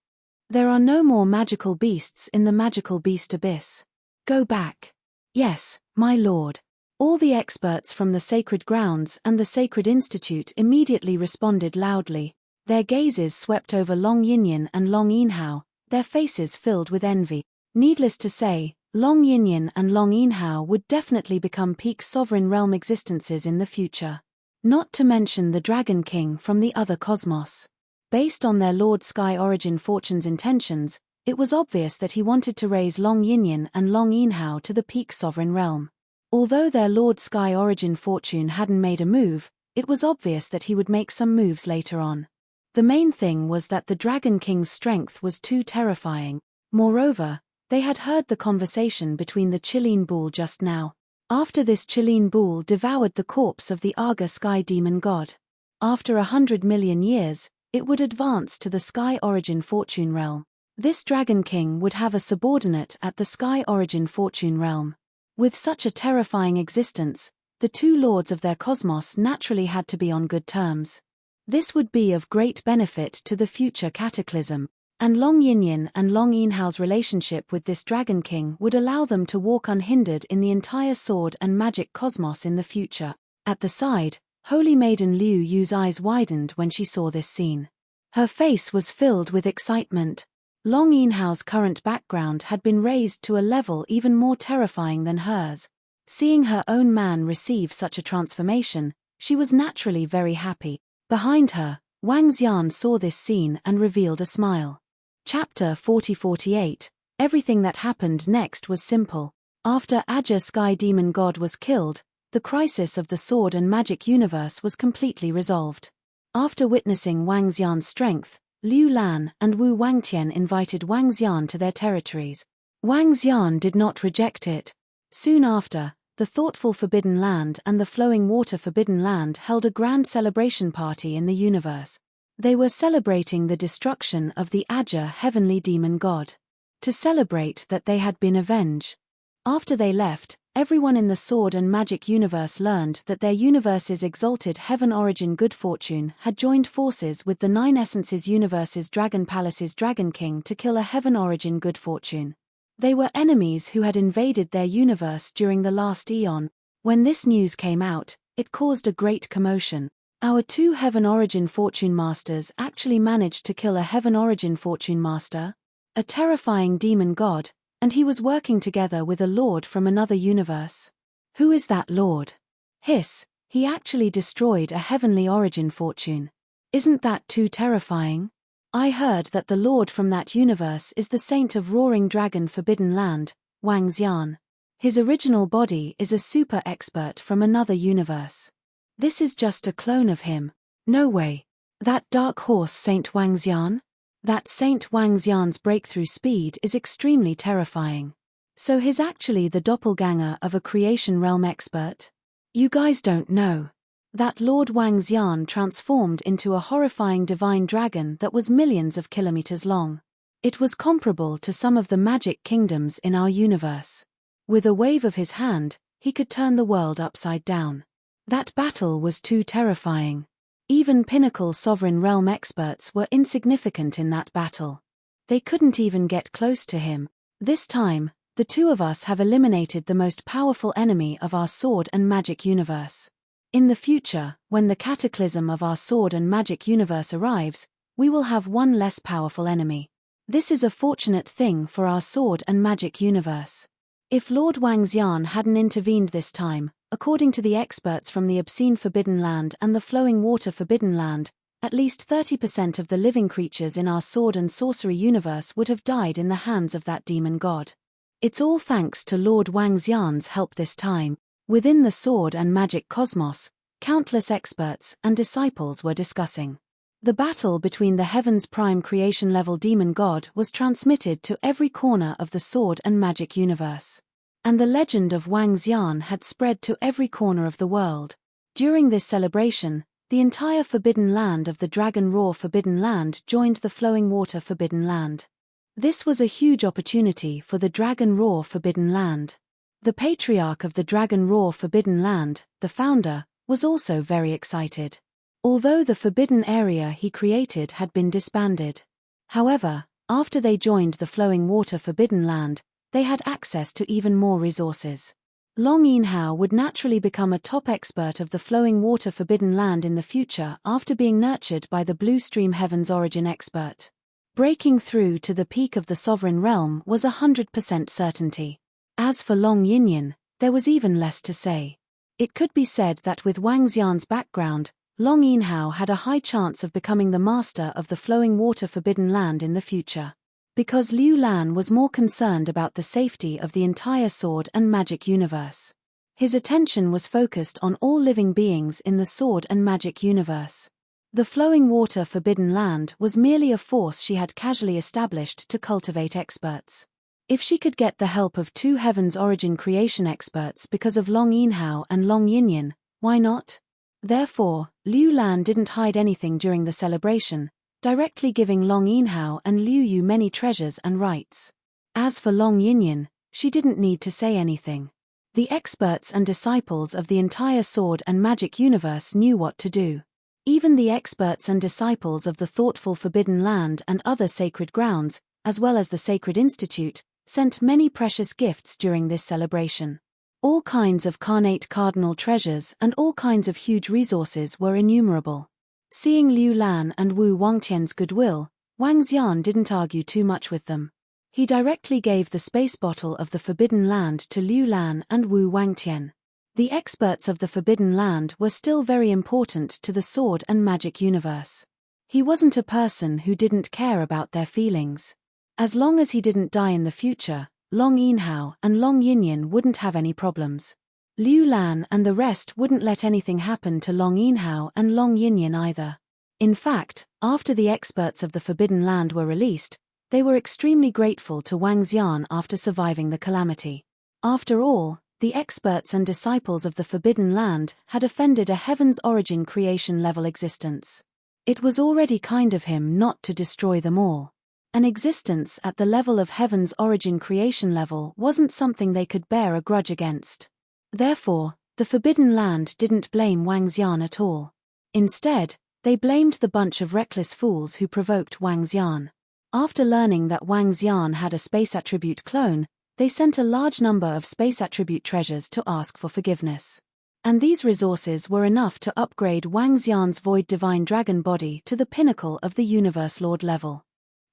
There are no more magical beasts in the magical beast abyss. Go back. Yes, my lord. All the experts from the Sacred Grounds and the Sacred Institute immediately responded loudly. Their gazes swept over Long Yinyin and Long Yinhao, their faces filled with envy. Needless to say, Long Yinyin and Long Yinhao would definitely become peak sovereign realm existences in the future. Not to mention the Dragon King from the other cosmos. Based on their Lord Sky Origin Fortune's intentions, it was obvious that he wanted to raise Long Yinyin and Long Yinhao to the peak sovereign realm. Although their Lord Sky Origin Fortune hadn't made a move, it was obvious that he would make some moves later on. The main thing was that the Dragon King's strength was too terrifying. Moreover, they had heard the conversation between the Chilean Bull just now. After this Chilean Bull devoured the corpse of the Aga Sky Demon God. After 100 million years, it would advance to the Sky Origin Fortune realm. This Dragon King would have a subordinate at the Sky Origin Fortune realm. With such a terrifying existence, the two lords of their cosmos naturally had to be on good terms. This would be of great benefit to the future cataclysm, and Long Yinyin and Long Yinhao's relationship with this Dragon King would allow them to walk unhindered in the entire sword and magic cosmos in the future. At the side, Holy Maiden Liu Yu's eyes widened when she saw this scene. Her face was filled with excitement. Long Yinhao's current background had been raised to a level even more terrifying than hers. Seeing her own man receive such a transformation, she was naturally very happy. Behind her, Wang Xian saw this scene and revealed a smile. Chapter 40-48. Everything that happened next was simple. After Aja Sky Demon God was killed, the crisis of the sword and magic universe was completely resolved. After witnessing Wang Xian's strength, Liu Lan and Wu Wangtian invited Wang Xian to their territories. Wang Xian did not reject it. Soon after, the thoughtful Forbidden Land and the Flowing Water Forbidden Land held a grand celebration party in the universe. They were celebrating the destruction of the Aja heavenly demon god. To celebrate that they had been avenged. After they left, everyone in the sword and magic universe learned that their universe's exalted heaven origin good fortune had joined forces with the Nine Essences universe's Dragon Palace's Dragon King to kill a heaven origin good fortune. They were enemies who had invaded their universe during the last eon. When this news came out, it caused a great commotion. Our two heaven origin fortune masters actually managed to kill a heaven origin fortune master, a terrifying demon god, and he was working together with a lord from another universe. Who is that lord? Hiss, he actually destroyed a heavenly origin fortune. Isn't that too terrifying? I heard that the lord from that universe is the saint of Roaring Dragon Forbidden Land, Wang Xian. His original body is a super expert from another universe. This is just a clone of him. No way. That dark horse Saint Wang Xian? That Saint Wang Xian's breakthrough speed is extremely terrifying. So he's actually the doppelganger of a creation realm expert? You guys don't know. That Lord Wang Xian transformed into a horrifying divine dragon that was millions of kilometers long. It was comparable to some of the magic kingdoms in our universe. With a wave of his hand, he could turn the world upside down. That battle was too terrifying. Even pinnacle sovereign realm experts were insignificant in that battle. They couldn't even get close to him. This time, the two of us have eliminated the most powerful enemy of our sword and magic universe. In the future, when the cataclysm of our sword and magic universe arrives, we will have one less powerful enemy. This is a fortunate thing for our sword and magic universe. If Lord Wang Xian hadn't intervened this time, according to the experts from the Obscene Forbidden Land and the Flowing Water Forbidden Land, at least 30% of the living creatures in our sword and sorcery universe would have died in the hands of that demon god. It's all thanks to Lord Wang Xian's help this time. Within the sword and magic cosmos, countless experts and disciples were discussing. The battle between the Heaven's Prime creation-level demon god was transmitted to every corner of the sword and magic universe. And the legend of Wang Xian had spread to every corner of the world. During this celebration, the entire Forbidden Land of the Dragon Roar Forbidden Land joined the Flowing Water Forbidden Land. This was a huge opportunity for the Dragon Roar Forbidden Land. The patriarch of the Dragon Roar Forbidden Land, the founder, was also very excited. Although the forbidden area he created had been disbanded. However, after they joined the Flowing Water Forbidden Land, they had access to even more resources. Long Yinhao would naturally become a top expert of the Flowing Water Forbidden Land in the future after being nurtured by the Blue Stream Heaven's origin expert. Breaking through to the peak of the Sovereign Realm was 100% certainty. As for Long Yinyan, there was even less to say. It could be said that with Wang Xian's background, Long Yinhao had a high chance of becoming the master of the Flowing Water Forbidden Land in the future. Because Liu Lan was more concerned about the safety of the entire sword and magic universe. His attention was focused on all living beings in the sword and magic universe. The Flowing Water Forbidden Land was merely a force she had casually established to cultivate experts. If she could get the help of two Heaven's Origin creation experts because of Long Yinhao and Long Yinyan, why not? Therefore, Liu Lan didn't hide anything during the celebration, directly giving Long Yinhao and Liu Yu many treasures and rights. As for Long Yinyan, she didn't need to say anything. The experts and disciples of the entire sword and magic universe knew what to do. Even the experts and disciples of the thoughtful Forbidden Land and other sacred grounds, as well as the Sacred Institute, sent many precious gifts during this celebration. All kinds of carnate cardinal treasures and all kinds of huge resources were innumerable. Seeing Liu Lan and Wu Wangtian's goodwill, Wang Xian didn't argue too much with them. He directly gave the space bottle of the Forbidden Land to Liu Lan and Wu Wangtian. The experts of the Forbidden Land were still very important to the sword and magic universe. He wasn't a person who didn't care about their feelings. As long as he didn't die in the future, Long Yinhao and Long Yinyan wouldn't have any problems. Liu Lan and the rest wouldn't let anything happen to Long Yinhao and Long Yinyan either. In fact, after the experts of the Forbidden Land were released, they were extremely grateful to Wang Xian after surviving the calamity. After all, the experts and disciples of the Forbidden Land had offended a Heaven's Origin creation level existence. It was already kind of him not to destroy them all. An existence at the level of Heaven's Origin creation level wasn't something they could bear a grudge against. Therefore, the Forbidden Land didn't blame Wang Xian at all. Instead, they blamed the bunch of reckless fools who provoked Wang Xian. After learning that Wang Xian had a space attribute clone, they sent a large number of space attribute treasures to ask for forgiveness. And these resources were enough to upgrade Wang Xian's Void Divine Dragon body to the pinnacle of the Universe Lord level.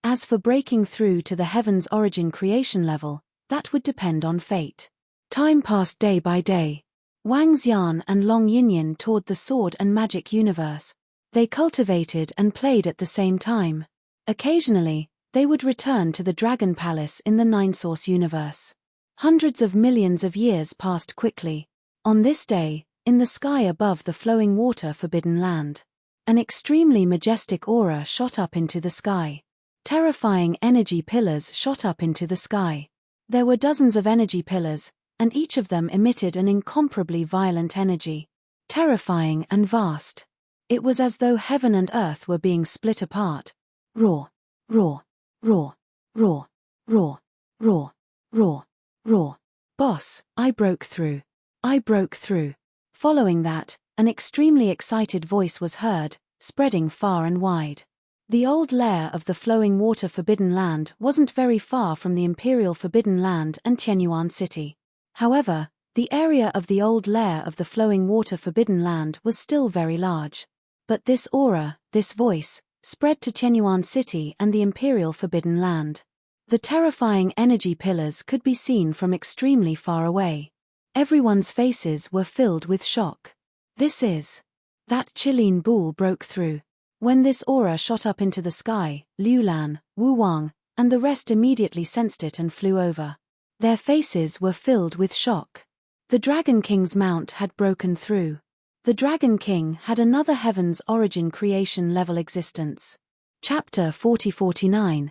As for breaking through to the Heaven's Origin creation level, that would depend on fate. Time passed day by day. Wang Xian and Long Yinyan toured the sword and magic universe. They cultivated and played at the same time. Occasionally, they would return to the Dragon Palace in the Nine-Source universe. Hundreds of millions of years passed quickly. On this day, in the sky above the Flowing Water Forbidden Land, an extremely majestic aura shot up into the sky. Terrifying energy pillars shot up into the sky. There were dozens of energy pillars, and each of them emitted an incomparably violent energy. Terrifying and vast. It was as though heaven and earth were being split apart. Roar, roar, roar, roar, roar, roar, roar, roar. Boss, I broke through. I broke through. Following that, an extremely excited voice was heard, spreading far and wide. The old lair of the Flowing Water Forbidden Land wasn't very far from the Imperial Forbidden Land and Tianyuan City. However, the area of the old lair of the Flowing Water Forbidden Land was still very large. But this aura, this voice, spread to Tianyuan City and the Imperial Forbidden Land. The terrifying energy pillars could be seen from extremely far away. Everyone's faces were filled with shock. This is... That Qilin Bull broke through. When this aura shot up into the sky, Liu Lan, Wu Wang, and the rest immediately sensed it and flew over. Their faces were filled with shock. The Dragon King's mount had broken through. The Dragon King had another Heaven's Origin creation level existence. Chapter 4049.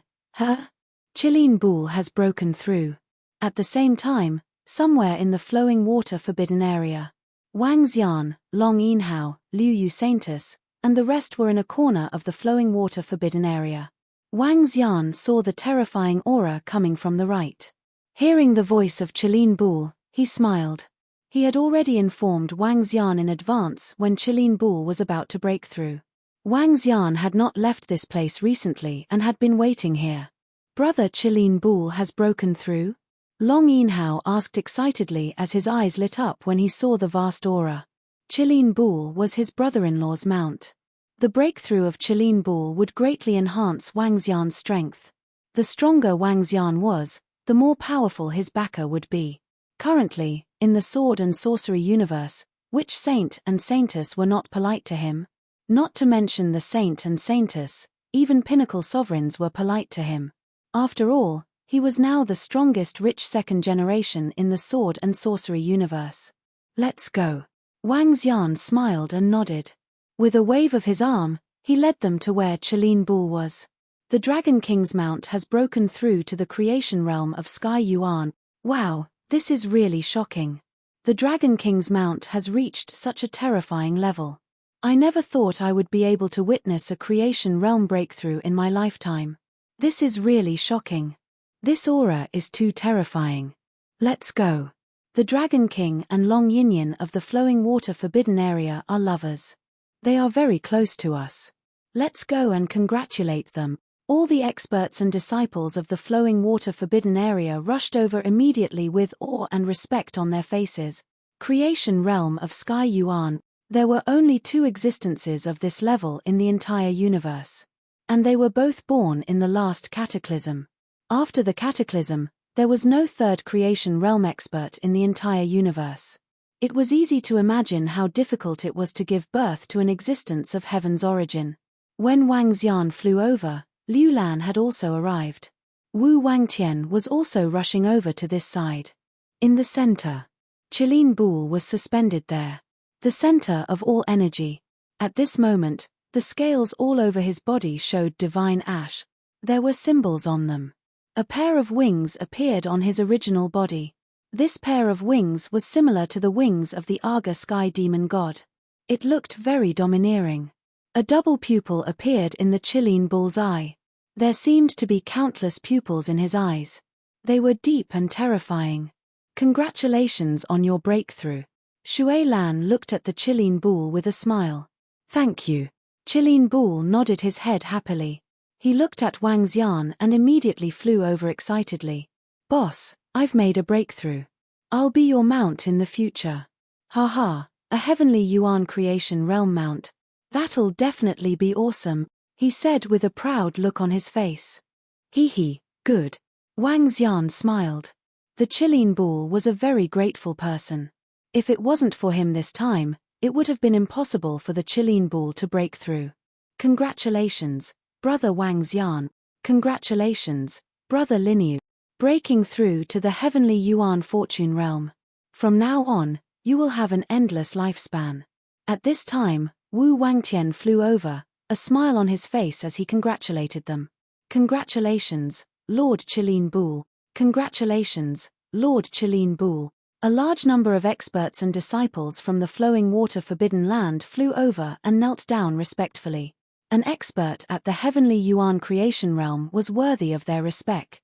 Qilin Bull has broken through. At the same time, somewhere in the Flowing Water Forbidden area, Wang Xian, Long Yinhao, Liu Yu Saintus, and the rest were in a corner of the flowing water forbidden area. Wang Xian saw the terrifying aura coming from the right. Hearing the voice of Qilin Bul, he smiled. He had already informed Wang Xian in advance when Qilin Bul was about to break through. Wang Xian had not left this place recently and had been waiting here. Brother Qilin Bul has broken through? Long Yinhao asked excitedly as his eyes lit up when he saw the vast aura. Qilin Bul was his brother-in-law's mount. The breakthrough of Qilin Bul would greatly enhance Wang Xian's strength. The stronger Wang Xian was, the more powerful his backer would be. Currently, in the sword and sorcery universe, which saint and saintess were not polite to him? Not to mention the saint and saintess, even pinnacle sovereigns were polite to him. After all, he was now the strongest rich second generation in the sword and sorcery universe. Let's go. Wang Xian smiled and nodded. With a wave of his arm, he led them to where Qilin Bul was. The Dragon King's mount has broken through to the creation realm of Sky Yuan. Wow, this is really shocking. The Dragon King's mount has reached such a terrifying level. I never thought I would be able to witness a creation realm breakthrough in my lifetime. This is really shocking. This aura is too terrifying. Let's go. The Dragon King and Long Yinyan of the flowing water forbidden area are lovers. They are very close to us. Let's go and congratulate them. All the experts and disciples of the flowing water forbidden area rushed over immediately with awe and respect on their faces. Creation realm of Sky Yuan. There were only 2 existences of this level in the entire universe. And they were both born in the last cataclysm. After the cataclysm, there was no third creation realm expert in the entire universe. It was easy to imagine how difficult it was to give birth to an existence of heaven's origin. When Wang Xian flew over, Liu Lan had also arrived. Wu Wangtian was also rushing over to this side. In the center, Qilin Bul was suspended there. The center of all energy. At this moment, the scales all over his body showed divine ash. There were symbols on them. A pair of wings appeared on his original body. This pair of wings was similar to the wings of the Aga sky demon god. It looked very domineering. A double pupil appeared in the Qilin Bul's eye. There seemed to be countless pupils in his eyes. They were deep and terrifying. Congratulations on your breakthrough. Shui Lan looked at the Qilin Bul with a smile. Thank you. Qilin Bul nodded his head happily. He looked at Wang Xian and immediately flew over excitedly. Boss, I've made a breakthrough. I'll be your mount in the future. Haha, a heavenly Yuan creation realm mount. That'll definitely be awesome, he said with a proud look on his face. Hee, good. Wang Xian smiled. The Qilin Bul was a very grateful person. If it wasn't for him this time, it would have been impossible for the Qilin Bul to break through. Congratulations, Brother Wang Xian. Congratulations, Brother Linyu. Breaking through to the heavenly Yuan fortune realm. From now on, you will have an endless lifespan. At this time, Wu Wangtian flew over, a smile on his face as he congratulated them. Congratulations, Lord Qilin Bul. Congratulations, Lord Qilin Bul. A large number of experts and disciples from the flowing water forbidden land flew over and knelt down respectfully. An expert at the heavenly Yuan creation realm was worthy of their respect.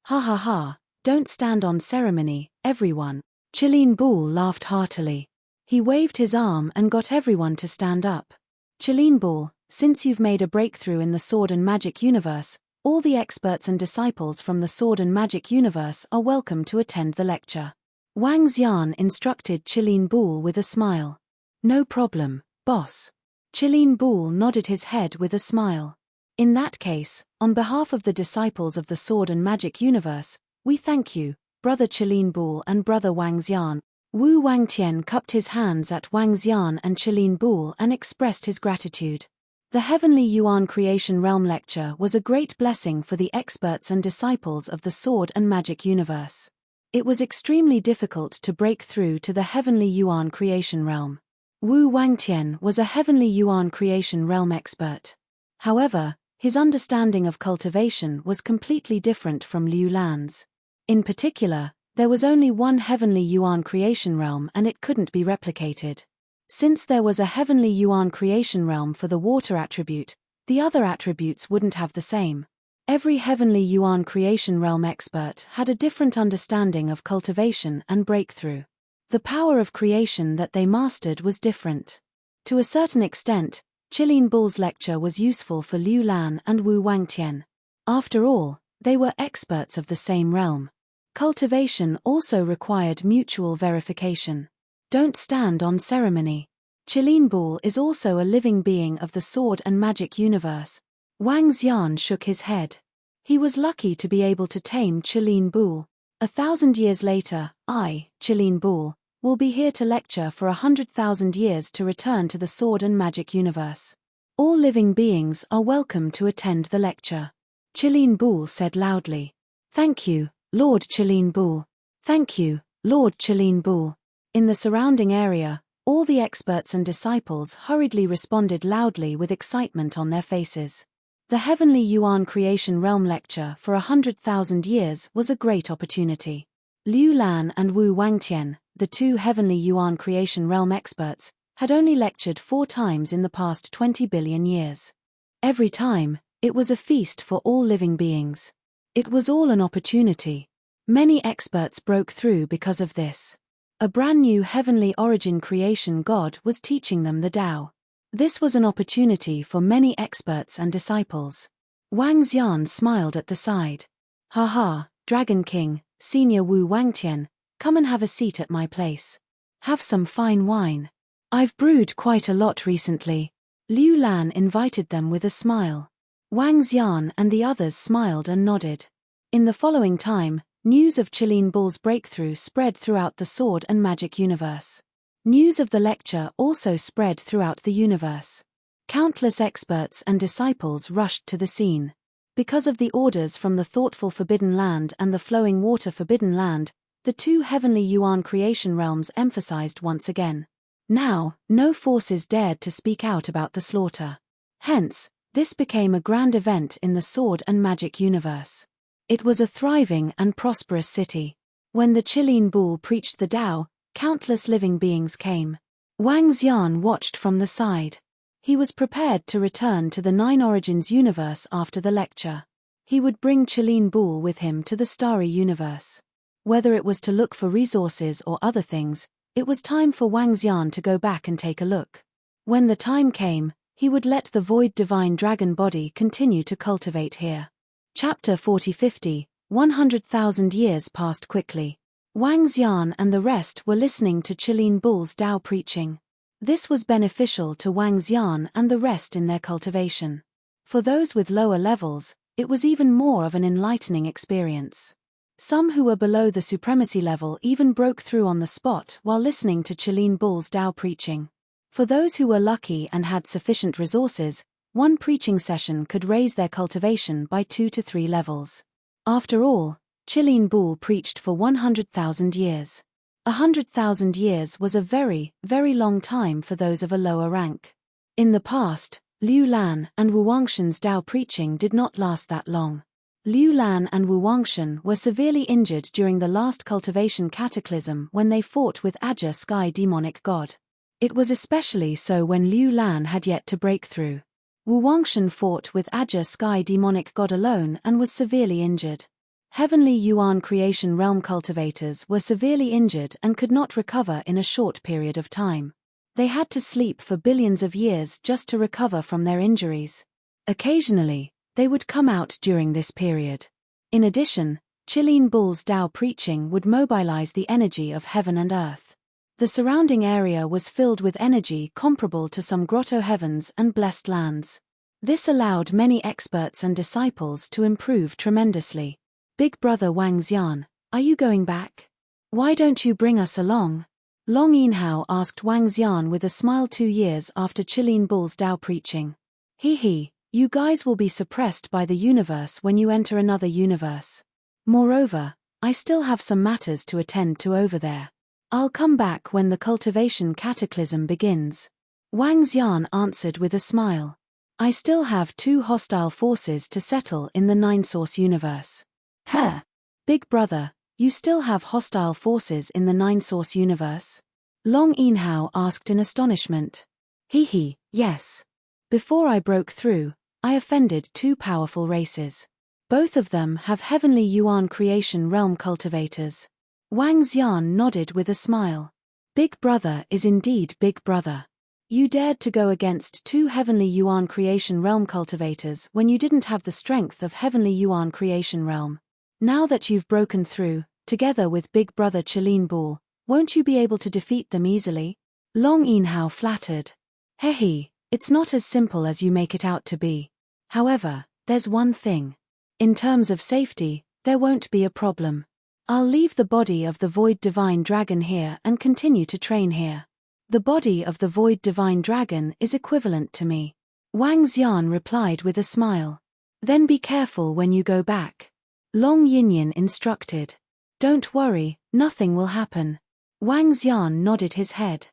Ha, don't stand on ceremony, everyone. Qilin Bul laughed heartily. He waved his arm and got everyone to stand up. Qilin Bul, since you've made a breakthrough in the sword and magic universe, all the experts and disciples from the sword and magic universe are welcome to attend the lecture. Wang Xian instructed Qilin Bul with a smile. No problem, boss. Qilin Bul nodded his head with a smile. In that case, on behalf of the disciples of the sword and magic universe, we thank you, Brother Qilin Bul and Brother Wang Xian. Wu Wangtian cupped his hands at Wang Xian and Qilin Bul and expressed his gratitude. The Heavenly Yuan Creation Realm Lecture was a great blessing for the experts and disciples of the sword and magic universe. It was extremely difficult to break through to the Heavenly Yuan Creation Realm. Wu Wangtian was a Heavenly Yuan Creation Realm expert. However, his understanding of cultivation was completely different from Liu Lan's. In particular, There was only one heavenly Yuan creation realm and it couldn't be replicated. Since there was a heavenly Yuan creation realm for the water attribute, the other attributes wouldn't have the same. Every heavenly Yuan creation realm expert had a different understanding of cultivation and breakthrough. The power of creation that they mastered was different. To a certain extent, Qilin Bull's lecture was useful for Liu Lan and Wu Wangtian. After all, they were experts of the same realm. Cultivation also required mutual verification. Don't stand on ceremony. Qilin Bull is also a living being of the sword and magic universe. Wang Xian shook his head. He was lucky to be able to tame Qilin Bull. 1,000 years later, I, Qilin Bull, will be here to lecture for 100,000 years to return to the sword and magic universe. All living beings are welcome to attend the lecture. Qilin Bull said loudly. Thank you, Lord Qilin Bull. Thank you, Lord Qilin Bull. In the surrounding area, all the experts and disciples hurriedly responded loudly with excitement on their faces. The Heavenly Yuan Creation Realm lecture for 100,000 years was a great opportunity. Liu Lan and Wu Wangtian, the two Heavenly Yuan Creation Realm experts, had only lectured 4 times in the past 20 billion years. Every time, it was a feast for all living beings. It was all an opportunity. Many experts broke through because of this. A brand new heavenly origin creation god was teaching them the Tao. This was an opportunity for many experts and disciples. Wang Xian smiled at the side. Haha, Dragon King, Senior Wu Wangtian, come and have a seat at my place. Have some fine wine. I've brewed quite a lot recently. Liu Lan invited them with a smile. Wang Xian and the others smiled and nodded. In the following time, news of Qilin Bull's breakthrough spread throughout the sword and magic universe. News of the lecture also spread throughout the universe. Countless experts and disciples rushed to the scene. Because of the orders from the thoughtful Forbidden Land and the flowing water Forbidden Land, the two heavenly Yuan creation realms emphasized once again. Now, no forces dared to speak out about the slaughter. Hence, this became a grand event in the sword and magic universe. It was a thriving and prosperous city. When the Qilin Bull preached the Tao, countless living beings came. Wang Xian watched from the side. He was prepared to return to the Nine Origins universe after the lecture. He would bring Qilin Bull with him to the starry universe. Whether it was to look for resources or other things, it was time for Wang Xian to go back and take a look. When the time came, he would let the void divine dragon body continue to cultivate here. Chapter 40-50, 100,000 years passed quickly. Wang Xian and the rest were listening to Qilin Bull's Tao preaching. This was beneficial to Wang Xian and the rest in their cultivation. For those with lower levels, it was even more of an enlightening experience. Some who were below the supremacy level even broke through on the spot while listening to Qilin Bull's Tao preaching. For those who were lucky and had sufficient resources, one preaching session could raise their cultivation by 2 to 3 levels. After all, Qilin Bull preached for 100,000 years. 100,000 years was a very, very long time for those of a lower rank. In the past, Liu Lan and Wu Wangshan's Tao preaching did not last that long. Liu Lan and Wu Wangshan were severely injured during the last cultivation cataclysm when they fought with Ajah Sky demonic god. It was especially so when Liu Lan had yet to break through. Wu Wangshan fought with Ajah Sky demonic god alone and was severely injured. Heavenly Yuan creation realm cultivators were severely injured and could not recover in a short period of time. They had to sleep for billions of years just to recover from their injuries. Occasionally, they would come out during this period. In addition, Qilin Bull's Tao preaching would mobilize the energy of heaven and earth. The surrounding area was filled with energy comparable to some grotto heavens and blessed lands. This allowed many experts and disciples to improve tremendously. Big brother Wang Xian, are you going back? Why don't you bring us along? Long Yinhao asked Wang Xian with a smile 2 years after Qilin Bull's Tao preaching. He, you guys will be suppressed by the universe when you enter another universe. Moreover, I still have some matters to attend to over there. I'll come back when the cultivation cataclysm begins. Wang Xian answered with a smile. I still have 2 hostile forces to settle in the Nine-Source universe. Big brother, You still have hostile forces in the nine-source universe? Long Inhao asked in astonishment. Yes. Before I broke through, I offended two powerful races. Both of them have heavenly Yuan creation realm cultivators. Wang Xian nodded with a smile. Big Brother is indeed Big Brother. You dared to go against two heavenly Yuan creation realm cultivators when you didn't have the strength of heavenly Yuan creation realm. Now that you've broken through, together with Big Brother Qilin Bul, won't you be able to defeat them easily? Long Inhao flattered. It's not as simple as you make it out to be. However, there's one thing. In terms of safety, there won't be a problem. I'll leave the body of the Void Divine Dragon here and continue to train here. The body of the Void Divine Dragon is equivalent to me. Wang Xian replied with a smile. Then be careful when you go back. Long Yinyan instructed. Don't worry, nothing will happen. Wang Xian nodded his head.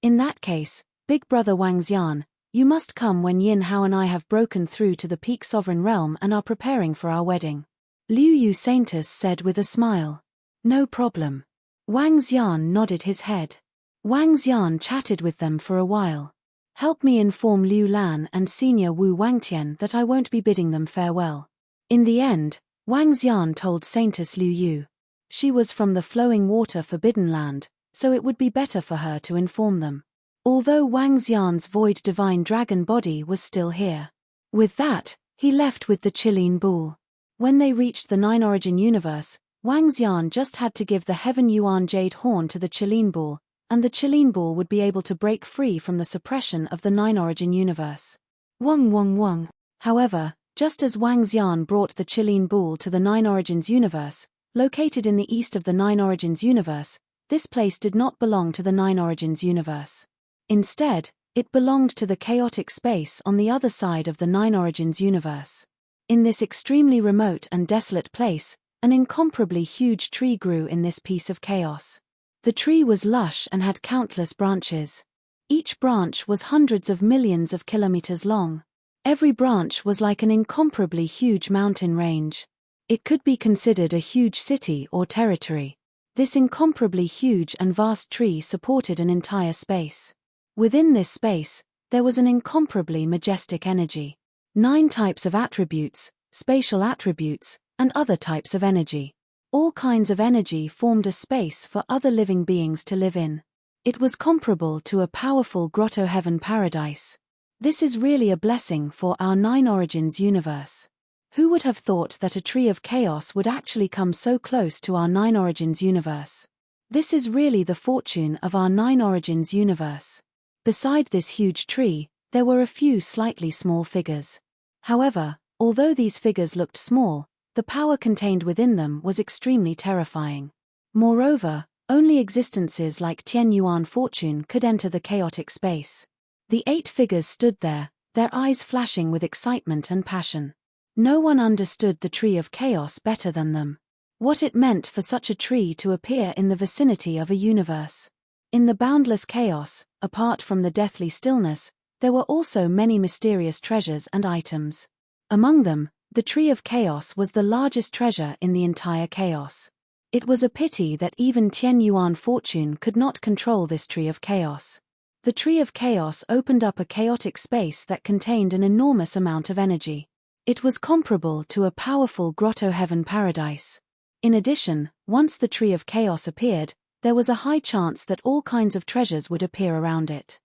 In that case, Big Brother Wang Xian, you must come when Yin Hao and I have broken through to the peak sovereign realm and are preparing for our wedding. Liu Yu Saintus said with a smile. No problem. Wang Xian nodded his head. Wang Xian chatted with them for a while. Help me inform Liu Lan and Senior Wu Wangtian that I won't be bidding them farewell. In the end, Wang Xian told Saintus Liu Yu. She was from the Flowing Water Forbidden Land, so it would be better for her to inform them. Although Wang Xian's Void Divine Dragon body was still here. With that, he left with the Qilin Bul. When they reached the Nine Origin universe, Wang Xian just had to give the Heaven Yuan Jade Horn to the Qilin Bul, and the Qilin Bul would be able to break free from the suppression of the Nine Origin universe. Wang. However, just as Wang Xian brought the Qilin Bul to the Nine Origins universe, located in the east of the Nine Origins universe, this place did not belong to the Nine Origins universe. Instead, it belonged to the chaotic space on the other side of the Nine Origins universe. In this extremely remote and desolate place, an incomparably huge tree grew in this piece of chaos. The tree was lush and had countless branches. Each branch was hundreds of millions of kilometers long. Every branch was like an incomparably huge mountain range. It could be considered a huge city or territory. This incomparably huge and vast tree supported an entire space. Within this space, there was an incomparably majestic energy. 9 types of attributes, spatial attributes, and other types of energy. All kinds of energy formed a space for other living beings to live in. It was comparable to a powerful grotto heaven paradise. This is really a blessing for our Nine Origins universe. Who would have thought that a tree of chaos would actually come so close to our Nine Origins universe? This is really the fortune of our Nine Origins universe. Beside this huge tree, there were a few slightly small figures. However, although these figures looked small, the power contained within them was extremely terrifying. Moreover, only existences like Tian Yuan Fortune could enter the chaotic space. The 8 figures stood there, their eyes flashing with excitement and passion. No one understood the tree of chaos better than them. What it meant for such a tree to appear in the vicinity of a universe. In the boundless chaos, apart from the deathly stillness, there were also many mysterious treasures and items. Among them, the Tree of Chaos was the largest treasure in the entire chaos. It was a pity that even Tian Yuan Fortune could not control this Tree of Chaos. The Tree of Chaos opened up a chaotic space that contained an enormous amount of energy. It was comparable to a powerful grotto heaven paradise. In addition, once the Tree of Chaos appeared, there was a high chance that all kinds of treasures would appear around it.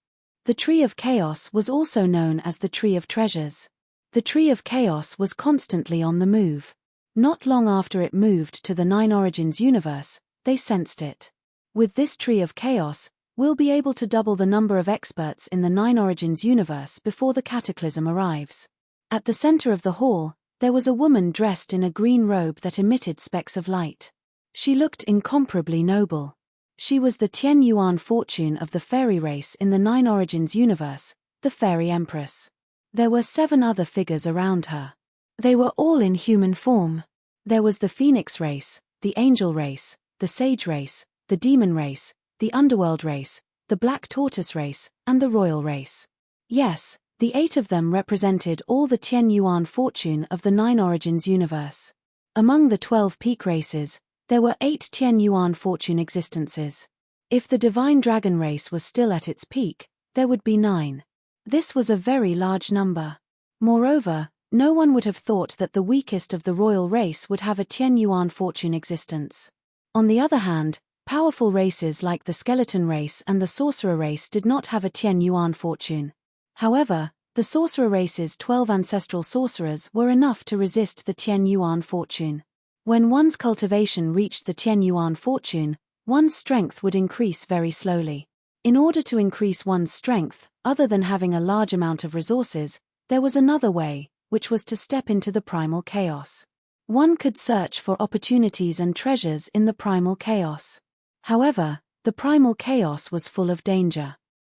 The Tree of Chaos was also known as the Tree of Treasures. The Tree of Chaos was constantly on the move. Not long after it moved to the Nine Origins universe, they sensed it. With this Tree of Chaos, we'll be able to double the number of experts in the Nine Origins universe before the cataclysm arrives. At the center of the hall, there was a woman dressed in a green robe that emitted specks of light. She looked incomparably noble. She was the Tian Yuan Fortune of the fairy race in the Nine Origins universe, the Fairy Empress. There were 7 other figures around her. They were all in human form. There was the Phoenix race, the Angel race, the Sage race, the Demon race, the Underworld race, the Black Tortoise race, and the Royal race. Yes, the 8 of them represented all the Tian Yuan Fortune of the Nine Origins universe. Among the 12 peak races, There were 8 Tian Yuan fortune existences. If the divine dragon race was still at its peak, there would be 9. This was a very large number. Moreover, no one would have thought that the weakest of the royal race would have a Tian Yuan fortune existence. On the other hand, powerful races like the skeleton race and the sorcerer race did not have a Tian Yuan fortune. However, the sorcerer race's 12 ancestral sorcerers were enough to resist the Tian Yuan fortune. When one's cultivation reached the Tian Yuan fortune, one's strength would increase very slowly. In order to increase one's strength, other than having a large amount of resources, there was another way, which was to step into the primal chaos. One could search for opportunities and treasures in the primal chaos. However, the primal chaos was full of danger.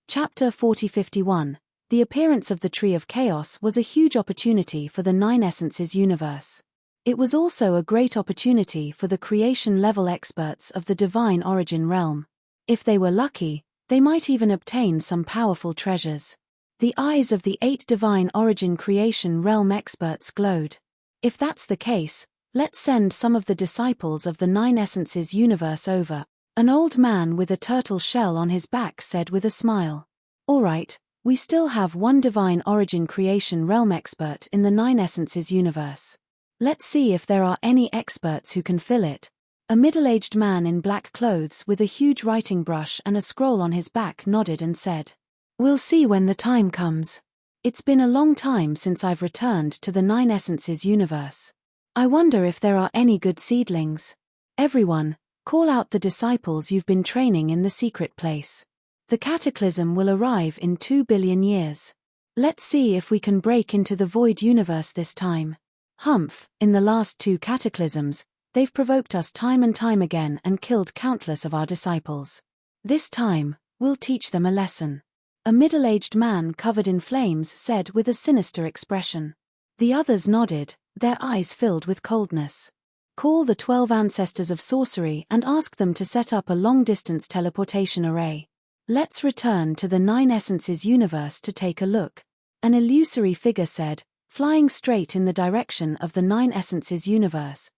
Chapter 4051. The appearance of the Tree of Chaos was a huge opportunity for the 9 Essences universe. It was also a great opportunity for the creation-level experts of the divine origin realm. If they were lucky, they might even obtain some powerful treasures. The eyes of the 8 divine origin creation realm experts glowed. If that's the case, let's send some of the disciples of the 9 Essences universe over. An old man with a turtle shell on his back said with a smile. All right, we still have 1 divine origin creation realm expert in the 9 Essences universe. Let's see if there are any experts who can fill it. A middle-aged man in black clothes with a huge writing brush and a scroll on his back nodded and said, "We'll see when the time comes. It's been a long time since I've returned to the 9 Essences universe. I wonder if there are any good seedlings. Everyone, call out the disciples you've been training in the secret place. The cataclysm will arrive in 2 billion years. Let's see if we can break into the void universe this time. Humph, in the last 2 cataclysms, they've provoked us time and time again and killed countless of our disciples. This time, we'll teach them a lesson." A middle-aged man covered in flames said with a sinister expression. The others nodded, their eyes filled with coldness. Call the 12 ancestors of sorcery and ask them to set up a long-distance teleportation array. Let's return to the 9 Essences universe to take a look. An illusory figure said, flying straight in the direction of the 9 Essences universe.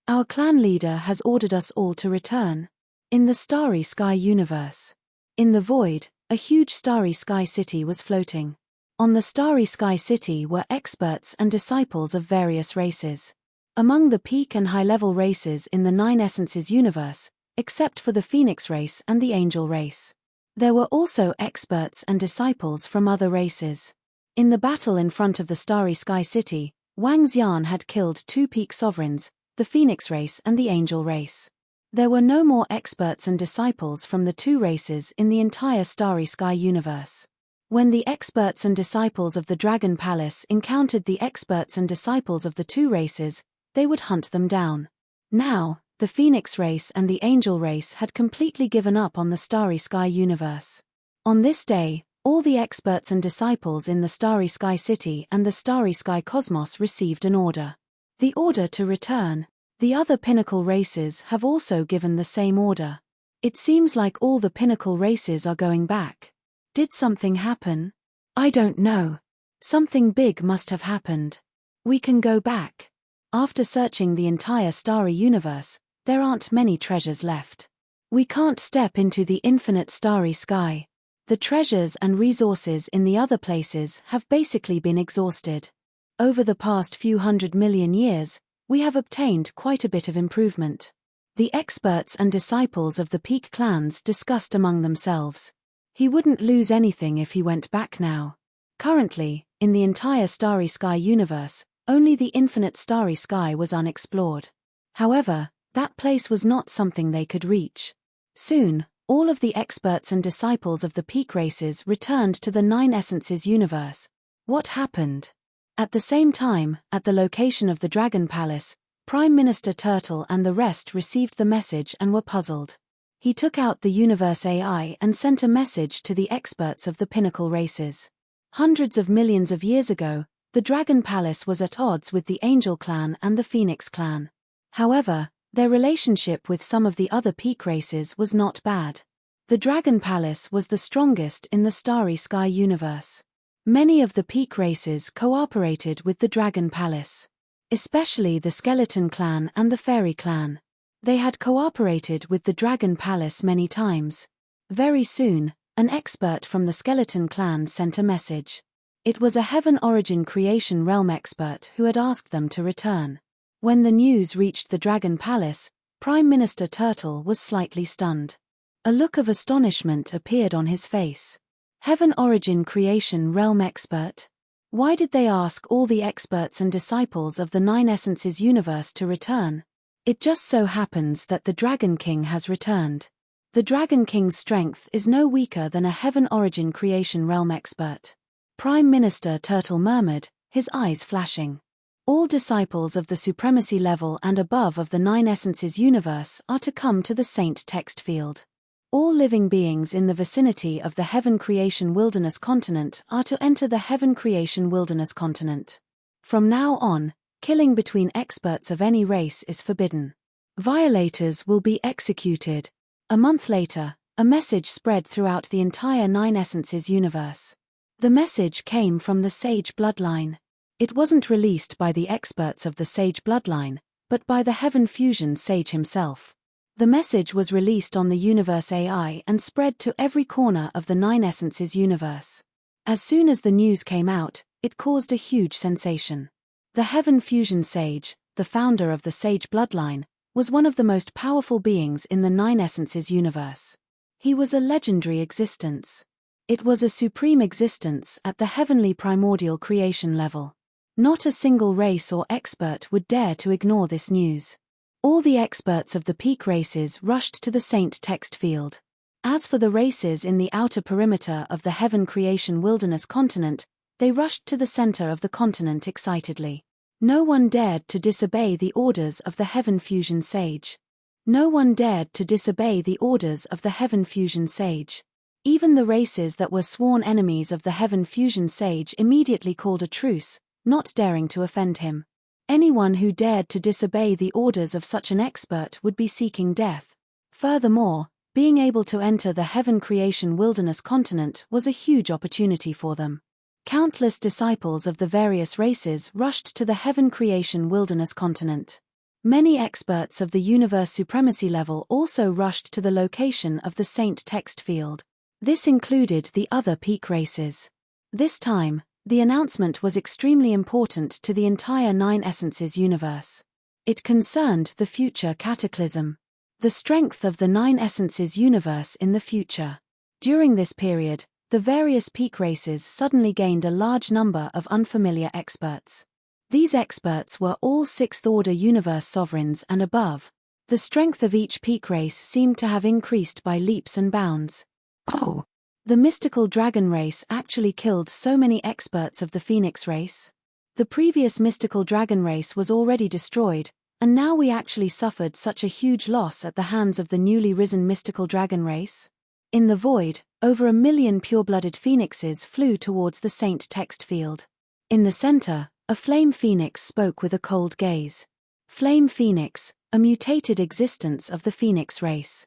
Our clan leader has ordered us all to return. In the Starry Sky universe. In the void, a huge Starry Sky city was floating. On the Starry Sky city were experts and disciples of various races. Among the peak and high-level races in the 9 Essences universe, except for the Phoenix race and the Angel race. There were also experts and disciples from other races. In the battle in front of the Starry Sky City, Wang Xian had killed 2 peak sovereigns, the Phoenix race and the Angel race. There were no more experts and disciples from the 2 races in the entire Starry Sky universe. When the experts and disciples of the Dragon Palace encountered the experts and disciples of the 2 races, they would hunt them down. Now, the Phoenix race and the Angel race had completely given up on the Starry Sky universe. On this day, all the experts and disciples in the Starry Sky City and the Starry Sky Cosmos received an order. The order to return. The other pinnacle races have also given the same order. It seems like all the pinnacle races are going back. Did something happen? I don't know. Something big must have happened. We can go back. After searching the entire starry universe, there aren't many treasures left. We can't step into the infinite starry sky. The treasures and resources in the other places have basically been exhausted. Over the past few 100 million years, we have obtained quite a bit of improvement. The experts and disciples of the peak clans discussed among themselves. He wouldn't lose anything if he went back now. Currently, in the entire starry sky universe, only the infinite starry sky was unexplored. However, that place was not something they could reach. Soon, all of the experts and disciples of the peak races returned to the 9 Essences universe. What happened? At the same time, at the location of the Dragon Palace, Prime Minister Turtle and the rest received the message and were puzzled. He took out the universe AI and sent a message to the experts of the pinnacle races. Hundreds of millions of years ago, the Dragon Palace was at odds with the Angel clan and the Phoenix clan. However, their relationship with some of the other peak races was not bad. The Dragon Palace was the strongest in the starry sky universe. Many of the peak races cooperated with the Dragon Palace. Especially the Skeleton clan and the Fairy clan. They had cooperated with the Dragon Palace many times. Very soon, an expert from the Skeleton Clan sent a message. It was a Heaven Origin Creation Realm expert who had asked them to return. When the news reached the Dragon Palace, Prime Minister Turtle was slightly stunned. A look of astonishment appeared on his face. Heaven Origin Creation Realm expert? Why did they ask all the experts and disciples of the Nine Essences universe to return? It just so happens that the Dragon King has returned. The Dragon King's strength is no weaker than a Heaven Origin Creation Realm expert. Prime Minister Turtle murmured, his eyes flashing. All disciples of the supremacy level and above of the Nine Essences universe are to come to the Saint text field. All living beings in the vicinity of the Heaven Creation Wilderness continent are to enter the Heaven Creation Wilderness continent. From now on, killing between experts of any race is forbidden. Violators will be executed. A month later, a message spread throughout the entire Nine Essences universe. The message came from the Sage bloodline. It wasn't released by the experts of the Sage bloodline, but by the Heaven Fusion Sage himself. The message was released on the Universe AI and spread to every corner of the Nine Essences universe. As soon as the news came out, it caused a huge sensation. The Heaven Fusion Sage, the founder of the Sage bloodline, was one of the most powerful beings in the Nine Essences universe. He was a legendary existence. It was a supreme existence at the heavenly primordial creation level. Not a single race or expert would dare to ignore this news. All the experts of the peak races rushed to the Saint text field. As for the races in the outer perimeter of the Heaven Creation Wilderness continent, they rushed to the center of the continent excitedly. No one dared to disobey the orders of the Heaven Fusion Sage. No one dared to disobey the orders of the Heaven Fusion Sage. Even the races that were sworn enemies of the Heaven Fusion Sage immediately called a truce, not daring to offend him. Anyone who dared to disobey the orders of such an expert would be seeking death. Furthermore, being able to enter the Heaven Creation Wilderness continent was a huge opportunity for them. Countless disciples of the various races rushed to the Heaven Creation Wilderness continent. Many experts of the universe supremacy level also rushed to the location of the Saint text field. This included the other peak races. This time, the announcement was extremely important to the entire Nine Essences universe. It concerned the future cataclysm. The strength of the Nine Essences universe in the future. During this period, the various peak races suddenly gained a large number of unfamiliar experts. These experts were all sixth-order universe sovereigns and above. The strength of each peak race seemed to have increased by leaps and bounds. Oh! The mystical dragon race actually killed so many experts of the Phoenix race. The previous mystical dragon race was already destroyed, and now we actually suffered such a huge loss at the hands of the newly risen mystical dragon race. In the void, over 1 million pure-blooded phoenixes flew towards the Saint text field. In the center, a flame phoenix spoke with a cold gaze. Flame Phoenix, a mutated existence of the Phoenix race.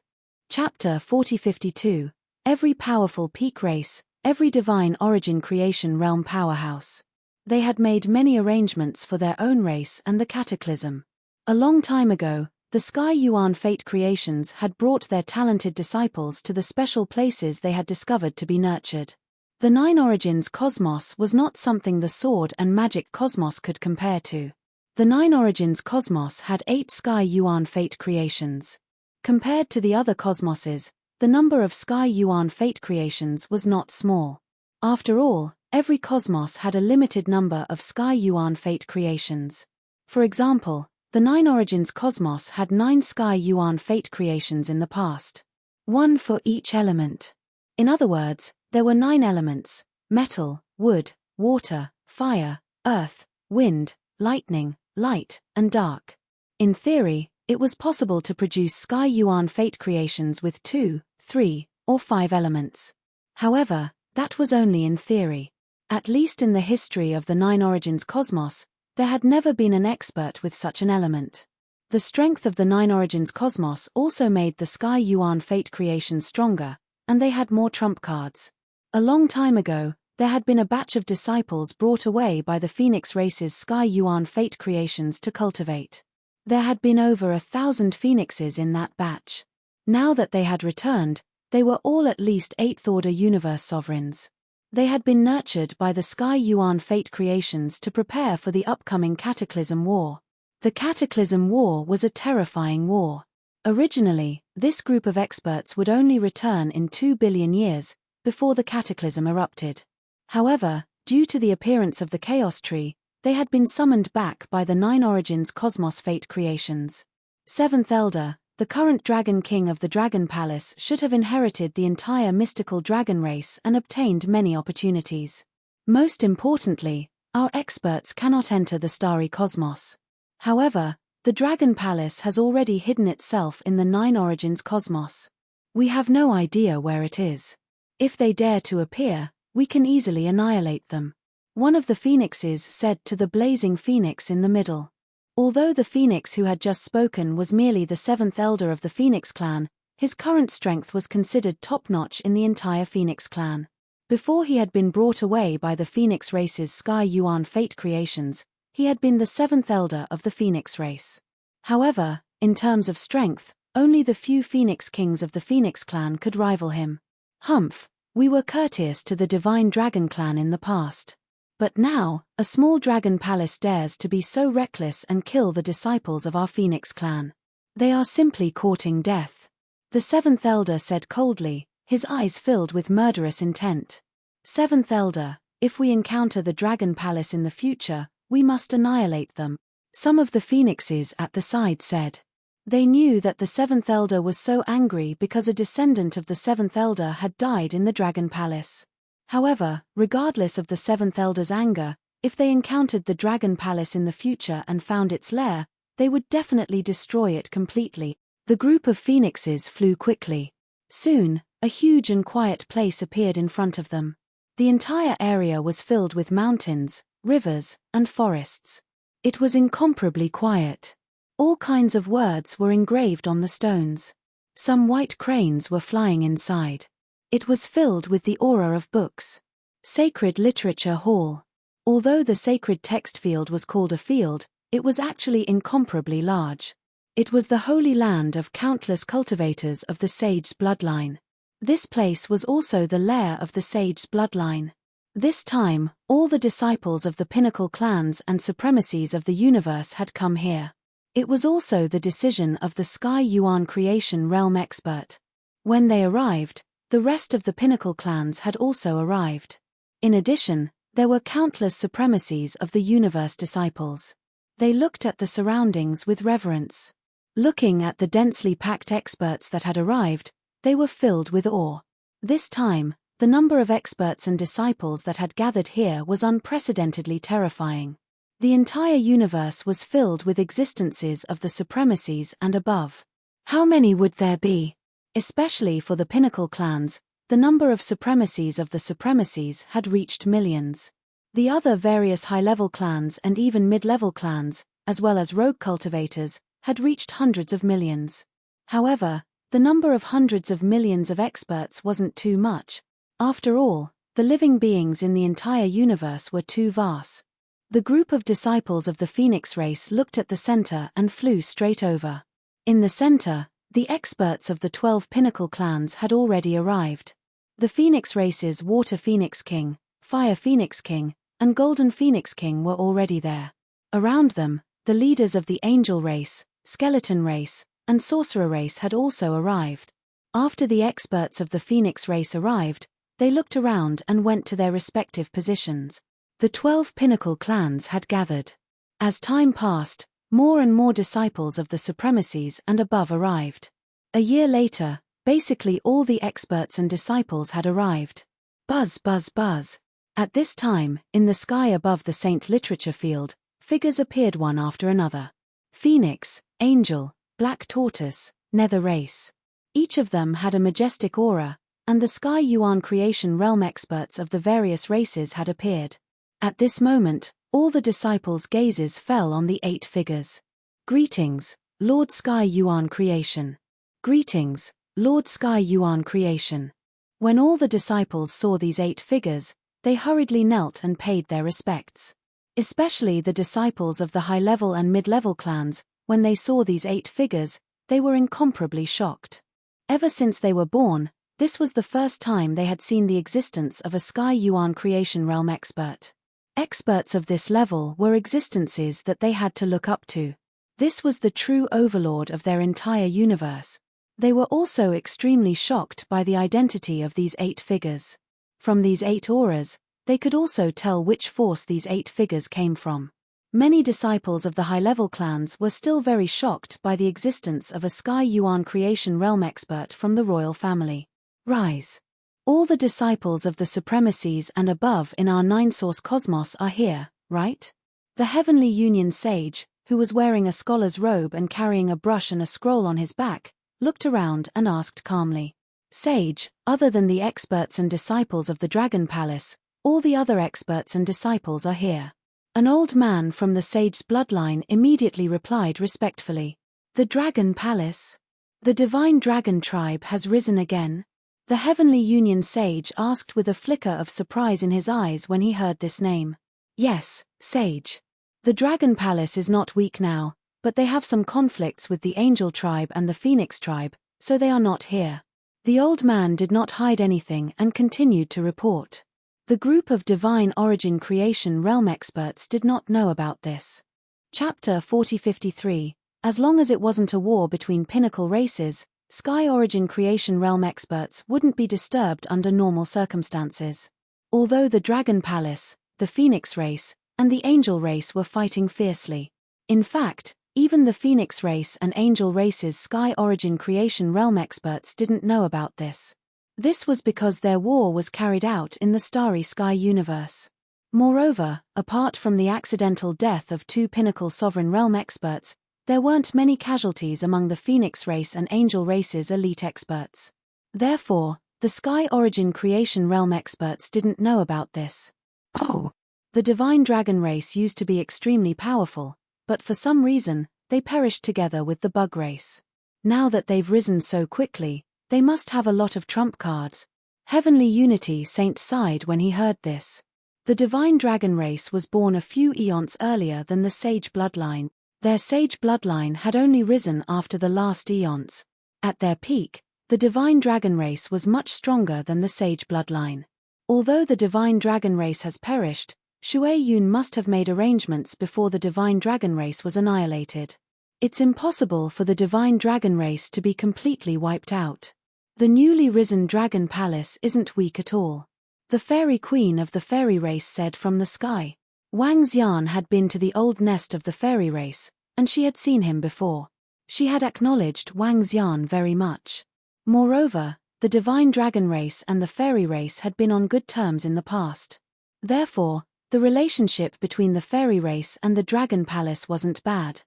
Chapter 4052. Every powerful peak race, every divine origin creation realm powerhouse. They had made many arrangements for their own race and the cataclysm. A long time ago, the Sky Yuan Fate creations had brought their talented disciples to the special places they had discovered to be nurtured. The Nine Origins cosmos was not something the sword and magic cosmos could compare to. The Nine Origins cosmos had 8 Sky Yuan Fate creations. Compared to the other cosmoses, the number of Sky Yuan Fate creations was not small. After all, every cosmos had a limited number of Sky Yuan Fate creations. For example, the Nine Origins cosmos had 9 Sky Yuan Fate creations in the past. 1 for each element. In other words, there were 9 elements: metal, wood, water, fire, earth, wind, lightning, light, and dark. In theory, it was possible to produce Sky Yuan Fate creations with 2, 3, or 5 elements. However, that was only in theory. At least in the history of the Nine Origins cosmos, there had never been an expert with such an element. The strength of the Nine Origins cosmos also made the Sky Yuan Fate creations stronger, and they had more trump cards. A long time ago, there had been a batch of disciples brought away by the Phoenix race's Sky Yuan Fate creations to cultivate. There had been over 1,000 phoenixes in that batch. Now that they had returned, they were all at least 8th Order Universe sovereigns. They had been nurtured by the Sky Yuan Fate creations to prepare for the upcoming Cataclysm War. The Cataclysm War was a terrifying war. Originally, this group of experts would only return in 2 billion years, before the Cataclysm erupted. However, due to the appearance of the Chaos Tree, they had been summoned back by the 9 Origins Cosmos Fate creations. 7th Elder, the current Dragon King of the Dragon Palace, should have inherited the entire mystical dragon race and obtained many opportunities. Most importantly, our experts cannot enter the starry cosmos. However, the Dragon Palace has already hidden itself in the 9 Origins cosmos. We have no idea where it is. If they dare to appear, we can easily annihilate them. One of the phoenixes said to the blazing phoenix in the middle. Although the phoenix who had just spoken was merely the 7th elder of the Phoenix clan, his current strength was considered top-notch in the entire Phoenix clan. Before he had been brought away by the Phoenix race's Sky Yuan Fate creations, he had been the 7th elder of the Phoenix race. However, in terms of strength, only the few Phoenix kings of the Phoenix clan could rival him. Humph, we were courteous to the Divine Dragon clan in the past. But now, a small dragon palace dares to be so reckless and kill the disciples of our Phoenix clan. They are simply courting death. The 7th elder said coldly, his eyes filled with murderous intent. 7th elder, if we encounter the dragon palace in the future, we must annihilate them. Some of the phoenixes at the side said. They knew that the 7th elder was so angry because a descendant of the 7th elder had died in the dragon palace. However, regardless of the 7th elder's anger, if they encountered the dragon palace in the future and found its lair, they would definitely destroy it completely. The group of phoenixes flew quickly. Soon, a huge and quiet place appeared in front of them. The entire area was filled with mountains, rivers, and forests. It was incomparably quiet. All kinds of words were engraved on the stones. Some white cranes were flying inside. It was filled with the aura of books. Sacred Literature Hall. Although the sacred text field was called a field, it was actually incomparably large. It was the holy land of countless cultivators of the sage's bloodline. This place was also the lair of the sage's bloodline. This time, all the disciples of the pinnacle clans and supremacies of the universe had come here. It was also the decision of the Sky Yuan creation realm expert. When they arrived, the rest of the pinnacle clans had also arrived. In addition, there were countless supremacies of the universe disciples. They looked at the surroundings with reverence. Looking at the densely packed experts that had arrived, they were filled with awe. This time, the number of experts and disciples that had gathered here was unprecedentedly terrifying. The entire universe was filled with existences of the supremacies and above. How many would there be? Especially for the pinnacle clans, the number of supremacies of the supremacies had reached millions. The other various high-level clans and even mid-level clans, as well as rogue cultivators, had reached hundreds of millions. However, the number of hundreds of millions of experts wasn't too much. After all, the living beings in the entire universe were too vast. The group of disciples of the Phoenix race looked at the center and flew straight over. In the center, the experts of the 12 pinnacle clans had already arrived. The Phoenix race's Water Phoenix King, Fire Phoenix King, and Golden Phoenix King were already there. Around them, the leaders of the Angel race, Skeleton race, and Sorcerer race had also arrived. After the experts of the Phoenix race arrived, they looked around and went to their respective positions. The 12 pinnacle clans had gathered. As time passed, more and more disciples of the supremacies and above arrived. A year later, basically all the experts and disciples had arrived. Buzz, buzz, buzz. At this time, in the sky above the Saint Literature field, figures appeared one after another. Phoenix, Angel, Black Tortoise, Nether Race. Each of them had a majestic aura, and the Sky Yuan creation realm experts of the various races had appeared. At this moment, all the disciples' gazes fell on the 8 figures. Greetings, Lord Sky Yuan creation. Greetings, Lord Sky Yuan creation. When all the disciples saw these 8 figures, they hurriedly knelt and paid their respects. Especially the disciples of the high-level and mid-level clans, when they saw these 8 figures, they were incomparably shocked. Ever since they were born, this was the first time they had seen the existence of a Sky Yuan creation realm expert. Experts of this level were existences that they had to look up to. This was the true overlord of their entire universe. They were also extremely shocked by the identity of these 8 figures. From these 8 auras, they could also tell which force these 8 figures came from. Many disciples of the high-level clans were still very shocked by the existence of a Sky Yuan creation realm expert from the royal family. Rise. All the disciples of the supremacies and above in our 9-source cosmos are here, right? The Heavenly Union sage, who was wearing a scholar's robe and carrying a brush and a scroll on his back, looked around and asked calmly. Sage, other than the experts and disciples of the Dragon Palace, all the other experts and disciples are here. An old man from the sage's bloodline immediately replied respectfully. The Dragon Palace? The Divine Dragon Tribe has risen again? The Heavenly Union sage asked with a flicker of surprise in his eyes when he heard this name. Yes, sage. The Dragon Palace is not weak now, but they have some conflicts with the Angel Tribe and the Phoenix Tribe, so they are not here. The old man did not hide anything and continued to report. The group of Divine Origin Creation Realm experts did not know about this. Chapter 4053. As long as it wasn't a war between pinnacle races, Sky Origin Creation Realm experts wouldn't be disturbed under normal circumstances. Although the Dragon Palace, the Phoenix race, and the Angel race were fighting fiercely. In fact, even the Phoenix race and Angel race's Sky Origin Creation Realm experts didn't know about this. This was because their war was carried out in the Starry Sky universe. Moreover, apart from the accidental death of 2 pinnacle sovereign realm experts, there weren't many casualties among the Phoenix race and Angel race's elite experts. Therefore, the Sky Origin Creation Realm experts didn't know about this. Oh! The Divine Dragon race used to be extremely powerful, but for some reason, they perished together with the Bug race. Now that they've risen so quickly, they must have a lot of trump cards. Heavenly Unity Saint sighed when he heard this. The Divine Dragon race was born a few eons earlier than the Sage bloodline. Their Sage bloodline had only risen after the last eons. At their peak, the Divine Dragon race was much stronger than the Sage bloodline. Although the Divine Dragon race has perished, Shui Yun must have made arrangements before the Divine Dragon race was annihilated. It's impossible for the Divine Dragon race to be completely wiped out. The newly risen Dragon Palace isn't weak at all. The Fairy Queen of the Fairy race said from the sky. Wang Xian had been to the old nest of the fairy race, and she had seen him before. She had acknowledged Wang Xian very much. Moreover, the Divine Dragon race and the fairy race had been on good terms in the past. Therefore, the relationship between the fairy race and the Dragon Palace wasn't bad.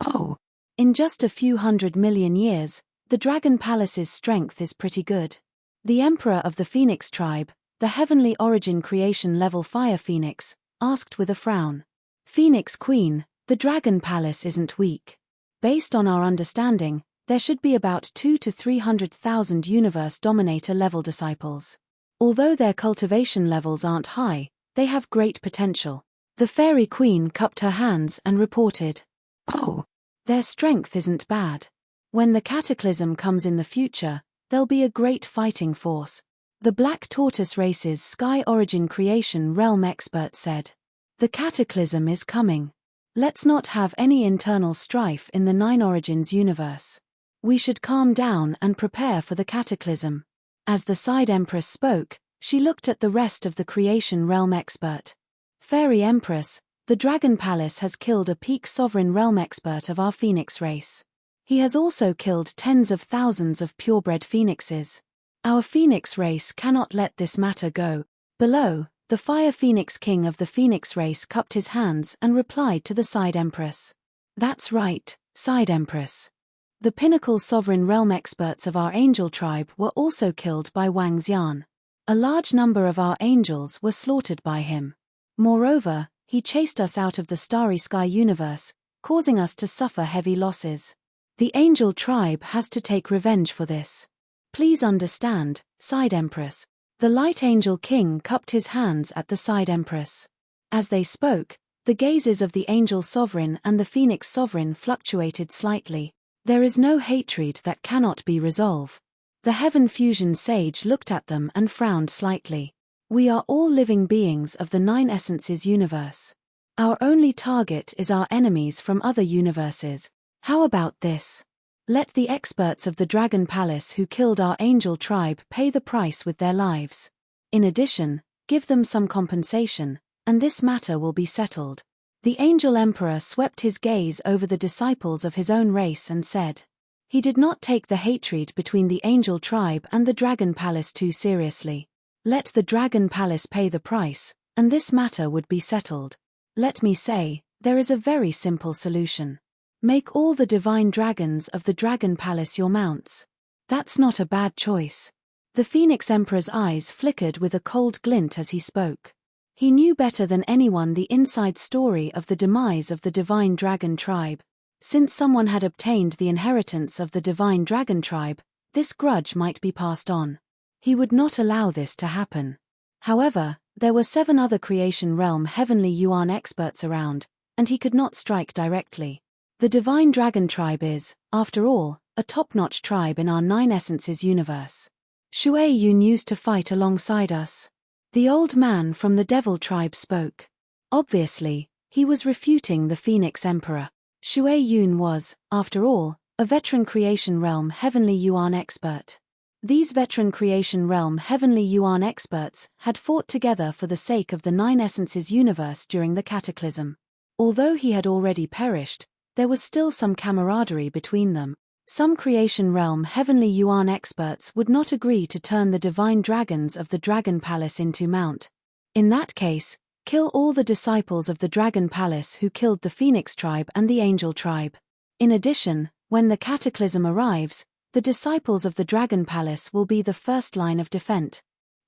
Oh! In just a few 100 million years, the Dragon Palace's strength is pretty good. The Emperor of the Phoenix tribe, the Heavenly Origin Creation level Fire Phoenix, asked with a frown. Phoenix Queen, the Dragon Palace isn't weak. Based on our understanding, there should be about 200,000 to 300,000 Universe Dominator level disciples. Although their cultivation levels aren't high, they have great potential. The Fairy Queen cupped her hands and reported. Oh! Their strength isn't bad. When the cataclysm comes in the future, they'll be a great fighting force. The Black Tortoise race's Sky Origin Creation Realm expert said. The cataclysm is coming. Let's not have any internal strife in the 9 Origins universe. We should calm down and prepare for the cataclysm. As the Side Empress spoke, she looked at the rest of the Creation Realm expert. Fairy Empress, the Dragon Palace has killed a peak sovereign realm expert of our Phoenix race. He has also killed tens of thousands of purebred phoenixes. Our Phoenix race cannot let this matter go. Below, the Fire Phoenix King of the Phoenix race cupped his hands and replied to the Side Empress. That's right, Side Empress. The pinnacle sovereign realm experts of our Angel tribe were also killed by Wang Xian. A large number of our angels were slaughtered by him. Moreover, he chased us out of the Starry Sky universe, causing us to suffer heavy losses. The Angel tribe has to take revenge for this. Please understand, Side Empress. The Light Angel King cupped his hands at the Side Empress. As they spoke, The gazes of the angel sovereign and the phoenix sovereign fluctuated slightly. There is no hatred that cannot be resolved. The heaven fusion sage looked at them and frowned slightly. We are all living beings of the nine essences universe. Our only target is our enemies from other universes. How about this? Let the experts of the Dragon Palace who killed our angel tribe pay the price with their lives. In addition, give them some compensation, and this matter will be settled. The angel emperor swept his gaze over the disciples of his own race and said, he did not take the hatred between the angel tribe and the Dragon Palace too seriously. Let the Dragon Palace pay the price, and this matter would be settled. Let me say, there is a very simple solution. Make all the divine dragons of the Dragon Palace your mounts. That's not a bad choice. The Phoenix Emperor's eyes flickered with a cold glint as he spoke. He knew better than anyone the inside story of the demise of the Divine Dragon Tribe. Since someone had obtained the inheritance of the Divine Dragon Tribe, this grudge might be passed on. He would not allow this to happen. However, there were 7 other Creation Realm Heavenly Yuan experts around, and he could not strike directly. The Divine Dragon Tribe is, after all, a top-notch tribe in our Nine Essences universe. Shui Yun used to fight alongside us. The old man from the Devil Tribe spoke. Obviously, he was refuting the Phoenix Emperor. Shui Yun was, after all, a veteran Creation Realm Heavenly Yuan expert. These veteran Creation Realm Heavenly Yuan experts had fought together for the sake of the Nine Essences universe during the Cataclysm. Although he had already perished, there was still some camaraderie between them. Some Creation Realm Heavenly Yuan experts would not agree to turn the divine dragons of the Dragon Palace into mount. In that case, kill all the disciples of the Dragon Palace who killed the Phoenix Tribe and the Angel Tribe. In addition, when the Cataclysm arrives, the disciples of the Dragon Palace will be the first line of defense.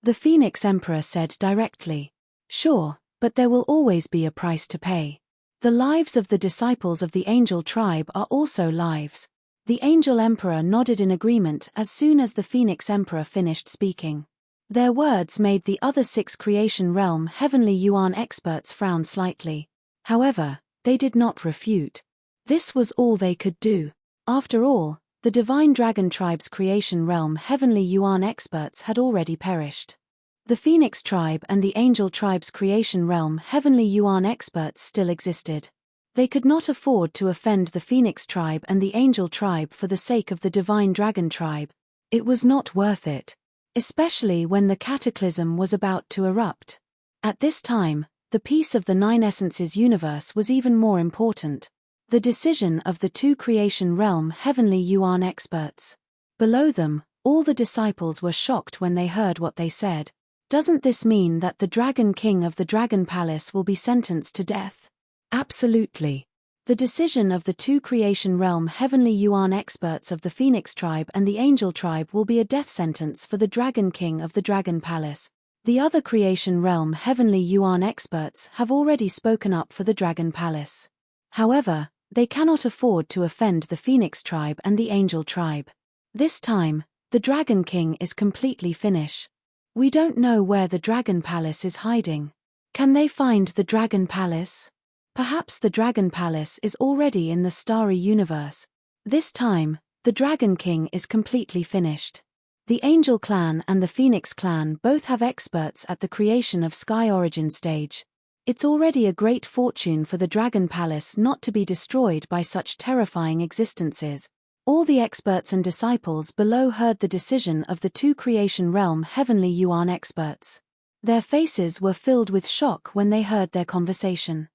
The Phoenix Emperor said directly. Sure, but there will always be a price to pay. The lives of the disciples of the Angel Tribe are also lives. The Angel Emperor nodded in agreement as soon as the Phoenix Emperor finished speaking. Their words made the other 6 Creation Realm Heavenly Yuan experts frown slightly. However, they did not refute. This was all they could do. After all, the Divine Dragon Tribe's Creation Realm Heavenly Yuan experts had already perished. The Phoenix Tribe and the Angel Tribe's Creation Realm Heavenly Yuan experts still existed. They could not afford to offend the Phoenix Tribe and the Angel Tribe for the sake of the Divine Dragon Tribe. It was not worth it. Especially when the Cataclysm was about to erupt. At this time, the peace of the Nine Essences universe was even more important. The decision of the 2 Creation Realm Heavenly Yuan experts. Below them, all the disciples were shocked when they heard what they said. Doesn't this mean that the Dragon King of the Dragon Palace will be sentenced to death? Absolutely. The decision of the 2 Creation Realm Heavenly Yuan experts of the Phoenix Tribe and the Angel Tribe will be a death sentence for the Dragon King of the Dragon Palace. The other Creation Realm Heavenly Yuan experts have already spoken up for the Dragon Palace. However, they cannot afford to offend the Phoenix Tribe and the Angel Tribe. This time, the Dragon King is completely finished. We don't know where the Dragon Palace is hiding. Can they find the Dragon Palace? Perhaps the Dragon Palace is already in the starry universe. This time, the Dragon King is completely finished. The Angel Clan and the Phoenix Clan both have experts at the creation of Sky Origin stage. It's already a great fortune for the Dragon Palace not to be destroyed by such terrifying existences. All the experts and disciples below heard the decision of the 2 Creation Realm Heavenly Yuan experts. Their faces were filled with shock when they heard their conversation.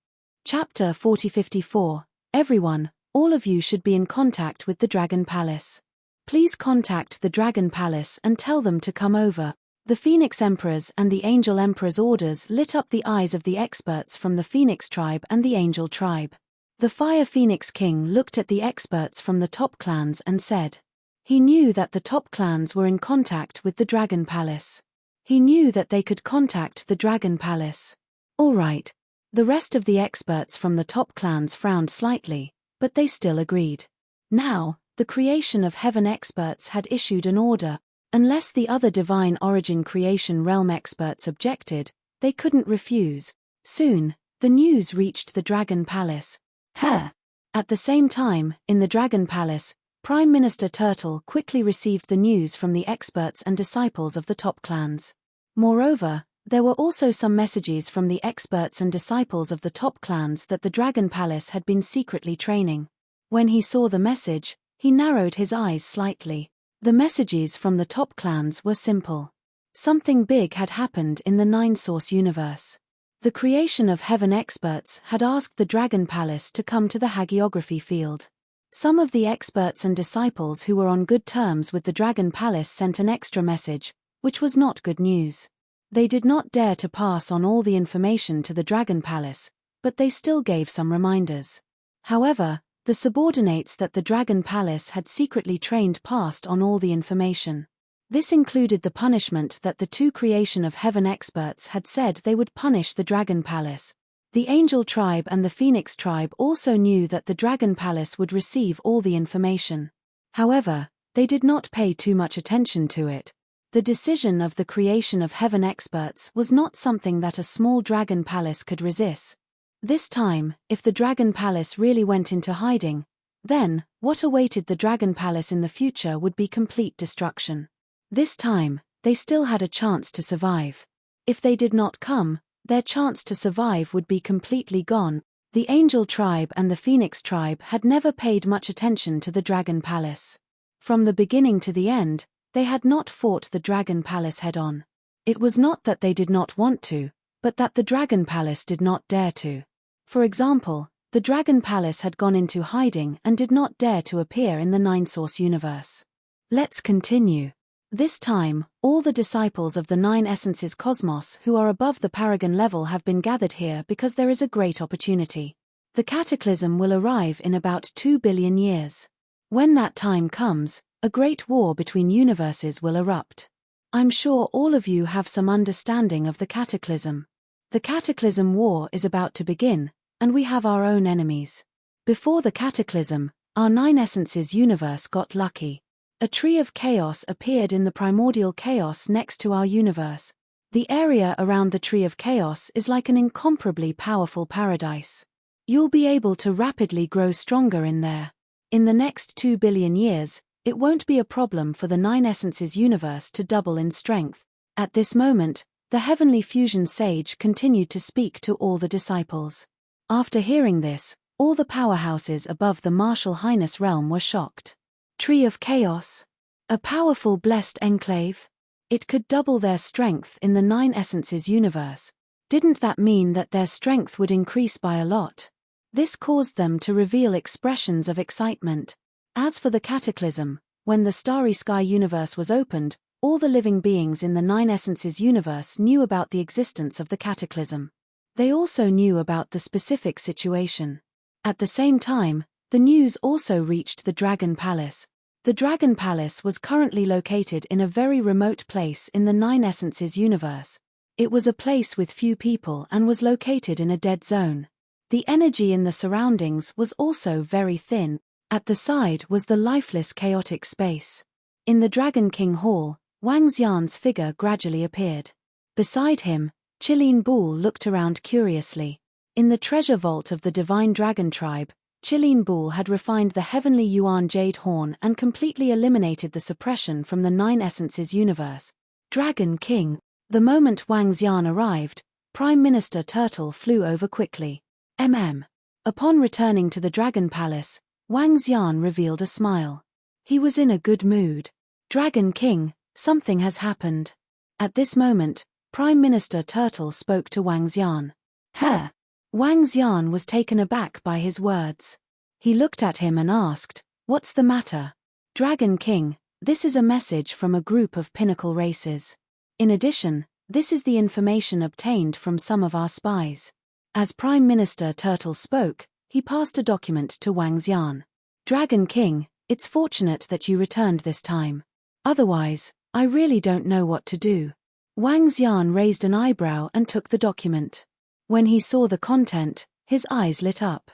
Chapter 4054. Everyone, all of you should be in contact with the Dragon Palace. Please contact the Dragon Palace and tell them to come over. The Phoenix Emperor's and the Angel Emperor's orders lit up the eyes of the experts from the Phoenix Tribe and the Angel Tribe. The Fire Phoenix King looked at the experts from the top clans and said. He knew that the top clans were in contact with the Dragon Palace. He knew that they could contact the Dragon Palace. All right. The rest of the experts from the top clans frowned slightly, but they still agreed. Now, the Creation of Heaven experts had issued an order. Unless the other Divine Origin Creation Realm experts objected, they couldn't refuse. Soon, The news reached the Dragon Palace. At the same time, in the Dragon Palace, Prime Minister Turtle quickly received the news from the experts and disciples of the top clans. Moreover, there were also some messages from the experts and disciples of the top clans that the Dragon Palace had been secretly training. When he saw the message, he narrowed his eyes slightly. The messages from the top clans were simple. Something big had happened in the Nine-Source universe. The creation of heaven experts had asked the Dragon Palace to come to the hagiography field. Some of the experts and disciples who were on good terms with the Dragon Palace sent an extra message, which was not good news. They did not dare to pass on all the information to the Dragon Palace, but they still gave some reminders. However, the subordinates that the Dragon Palace had secretly trained passed on all the information. This included the punishment that the two creation of heaven experts had said they would punish the Dragon Palace. The Angel Tribe and the Phoenix Tribe also knew that the Dragon Palace would receive all the information. However, they did not pay too much attention to it. The decision of the creation of heaven experts was not something that a small Dragon Palace could resist. This time, if the Dragon Palace really went into hiding, then, what awaited the Dragon Palace in the future would be complete destruction. This time, they still had a chance to survive. If they did not come, their chance to survive would be completely gone. The Angel Tribe and the Phoenix Tribe had never paid much attention to the Dragon Palace. From the beginning to the end, they had not fought the Dragon Palace head-on. It was not that they did not want to, but that the Dragon Palace did not dare to. For example, the Dragon Palace had gone into hiding and did not dare to appear in the Nine-Source universe. Let's continue. This time, all the disciples of the Nine Essences Cosmos who are above the Paragon level have been gathered here because there is a great opportunity. The cataclysm will arrive in about 2 billion years. When that time comes, a great war between universes will erupt. I'm sure all of you have some understanding of the cataclysm. The cataclysm war is about to begin, and we have our own enemies. Before the cataclysm, our Nine Essences universe got lucky. A tree of chaos appeared in the primordial chaos next to our universe. The area around the tree of chaos is like an incomparably powerful paradise. You'll be able to rapidly grow stronger in there. In the next 2 billion years, it won't be a problem for the Nine Essences universe to double in strength. At this moment, the Heavenly Fusion Sage continued to speak to all the disciples. After hearing this, all the powerhouses above the Martial Highness realm were shocked. Tree of Chaos. A powerful blessed enclave? It could double their strength in the Nine Essences universe. Didn't that mean that their strength would increase by a lot? This caused them to reveal expressions of excitement. As for the cataclysm, when the Starry Sky universe was opened, all the living beings in the Nine Essences universe knew about the existence of the cataclysm. They also knew about the specific situation. At the same time, the news also reached the Dragon Palace. The Dragon Palace was currently located in a very remote place in the Nine Essences universe. It was a place with few people and was located in a dead zone. The energy in the surroundings was also very thin. At the side was the lifeless chaotic space. In the Dragon King Hall, Wang Xian's figure gradually appeared. Beside him, Qilin Bull looked around curiously. In the treasure vault of the Divine Dragon Tribe, Qilin Bull had refined the Heavenly Yuan Jade Horn and completely eliminated the suppression from the Nine Essences universe. Dragon King. The moment Wang Xian arrived, Prime Minister Turtle flew over quickly. Upon returning to the Dragon Palace, Wang Xian revealed a smile. He was in a good mood. Dragon King, something has happened. At this moment, Prime Minister Turtle spoke to Wang Xian. Wang Xian was taken aback by his words. He looked at him and asked, "What's the matter?" Dragon King, this is a message from a group of pinnacle races. In addition, this is the information obtained from some of our spies. As Prime Minister Turtle spoke, he passed a document to Wang Xian. Dragon King, it's fortunate that you returned this time. Otherwise, I really don't know what to do. Wang Xian raised an eyebrow and took the document. When he saw the content, his eyes lit up.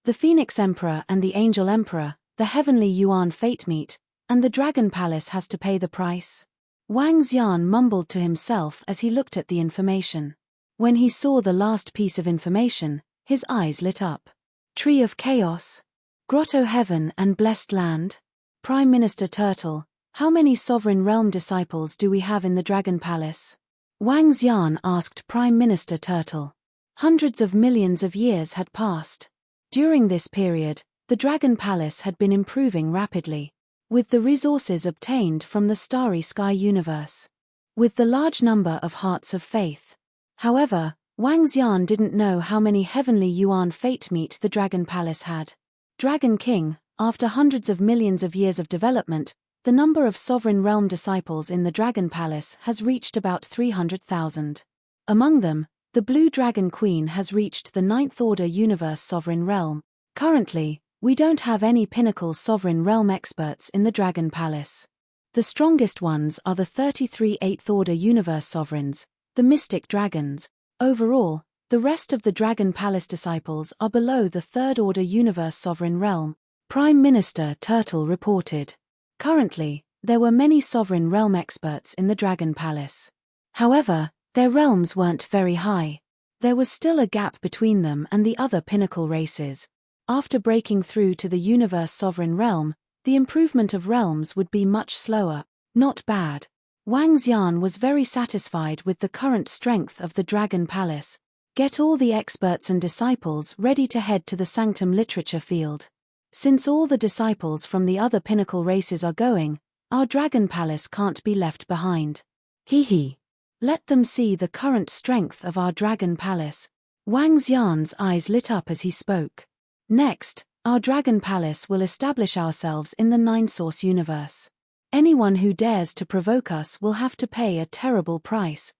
The Phoenix Emperor and the Angel Emperor, the Heavenly Yuan fate meet, and the Dragon Palace has to pay the price. Wang Xian mumbled to himself as he looked at the information. When he saw the last piece of information, his eyes lit up. Tree of Chaos. Grotto Heaven and Blessed Land. Prime Minister Turtle, how many Sovereign Realm disciples do we have in the Dragon Palace? Wang Xian asked Prime Minister Turtle. Hundreds of millions of years had passed. During this period, the Dragon Palace had been improving rapidly, with the resources obtained from the starry sky universe, with the large number of hearts of faith. However, Wang Xian didn't know how many heavenly Yuan fate meat the Dragon Palace had. Dragon King, after hundreds of millions of years of development, the number of Sovereign Realm disciples in the Dragon Palace has reached about 300,000. Among them, the Blue Dragon Queen has reached the 9th Order Universe Sovereign Realm. Currently, we don't have any pinnacle Sovereign Realm experts in the Dragon Palace. The strongest ones are the 33 8th Order Universe Sovereigns, the Mystic Dragons. Overall, the rest of the Dragon Palace disciples are below the 3rd Order Universe Sovereign Realm, Prime Minister Turtle reported. Currently, there were many Sovereign Realm experts in the Dragon Palace. However, their realms weren't very high. There was still a gap between them and the other pinnacle races. After breaking through to the Universe Sovereign Realm, the improvement of realms would be much slower. Not bad. Wang Xian was very satisfied with the current strength of the Dragon Palace. Get all the experts and disciples ready to head to the Sanctum Literature field. Since all the disciples from the other pinnacle races are going, our Dragon Palace can't be left behind. Hee. Let them see the current strength of our Dragon Palace. Wang Xian's eyes lit up as he spoke. Next, our Dragon Palace will establish ourselves in the Nine-Source universe. Anyone who dares to provoke us will have to pay a terrible price.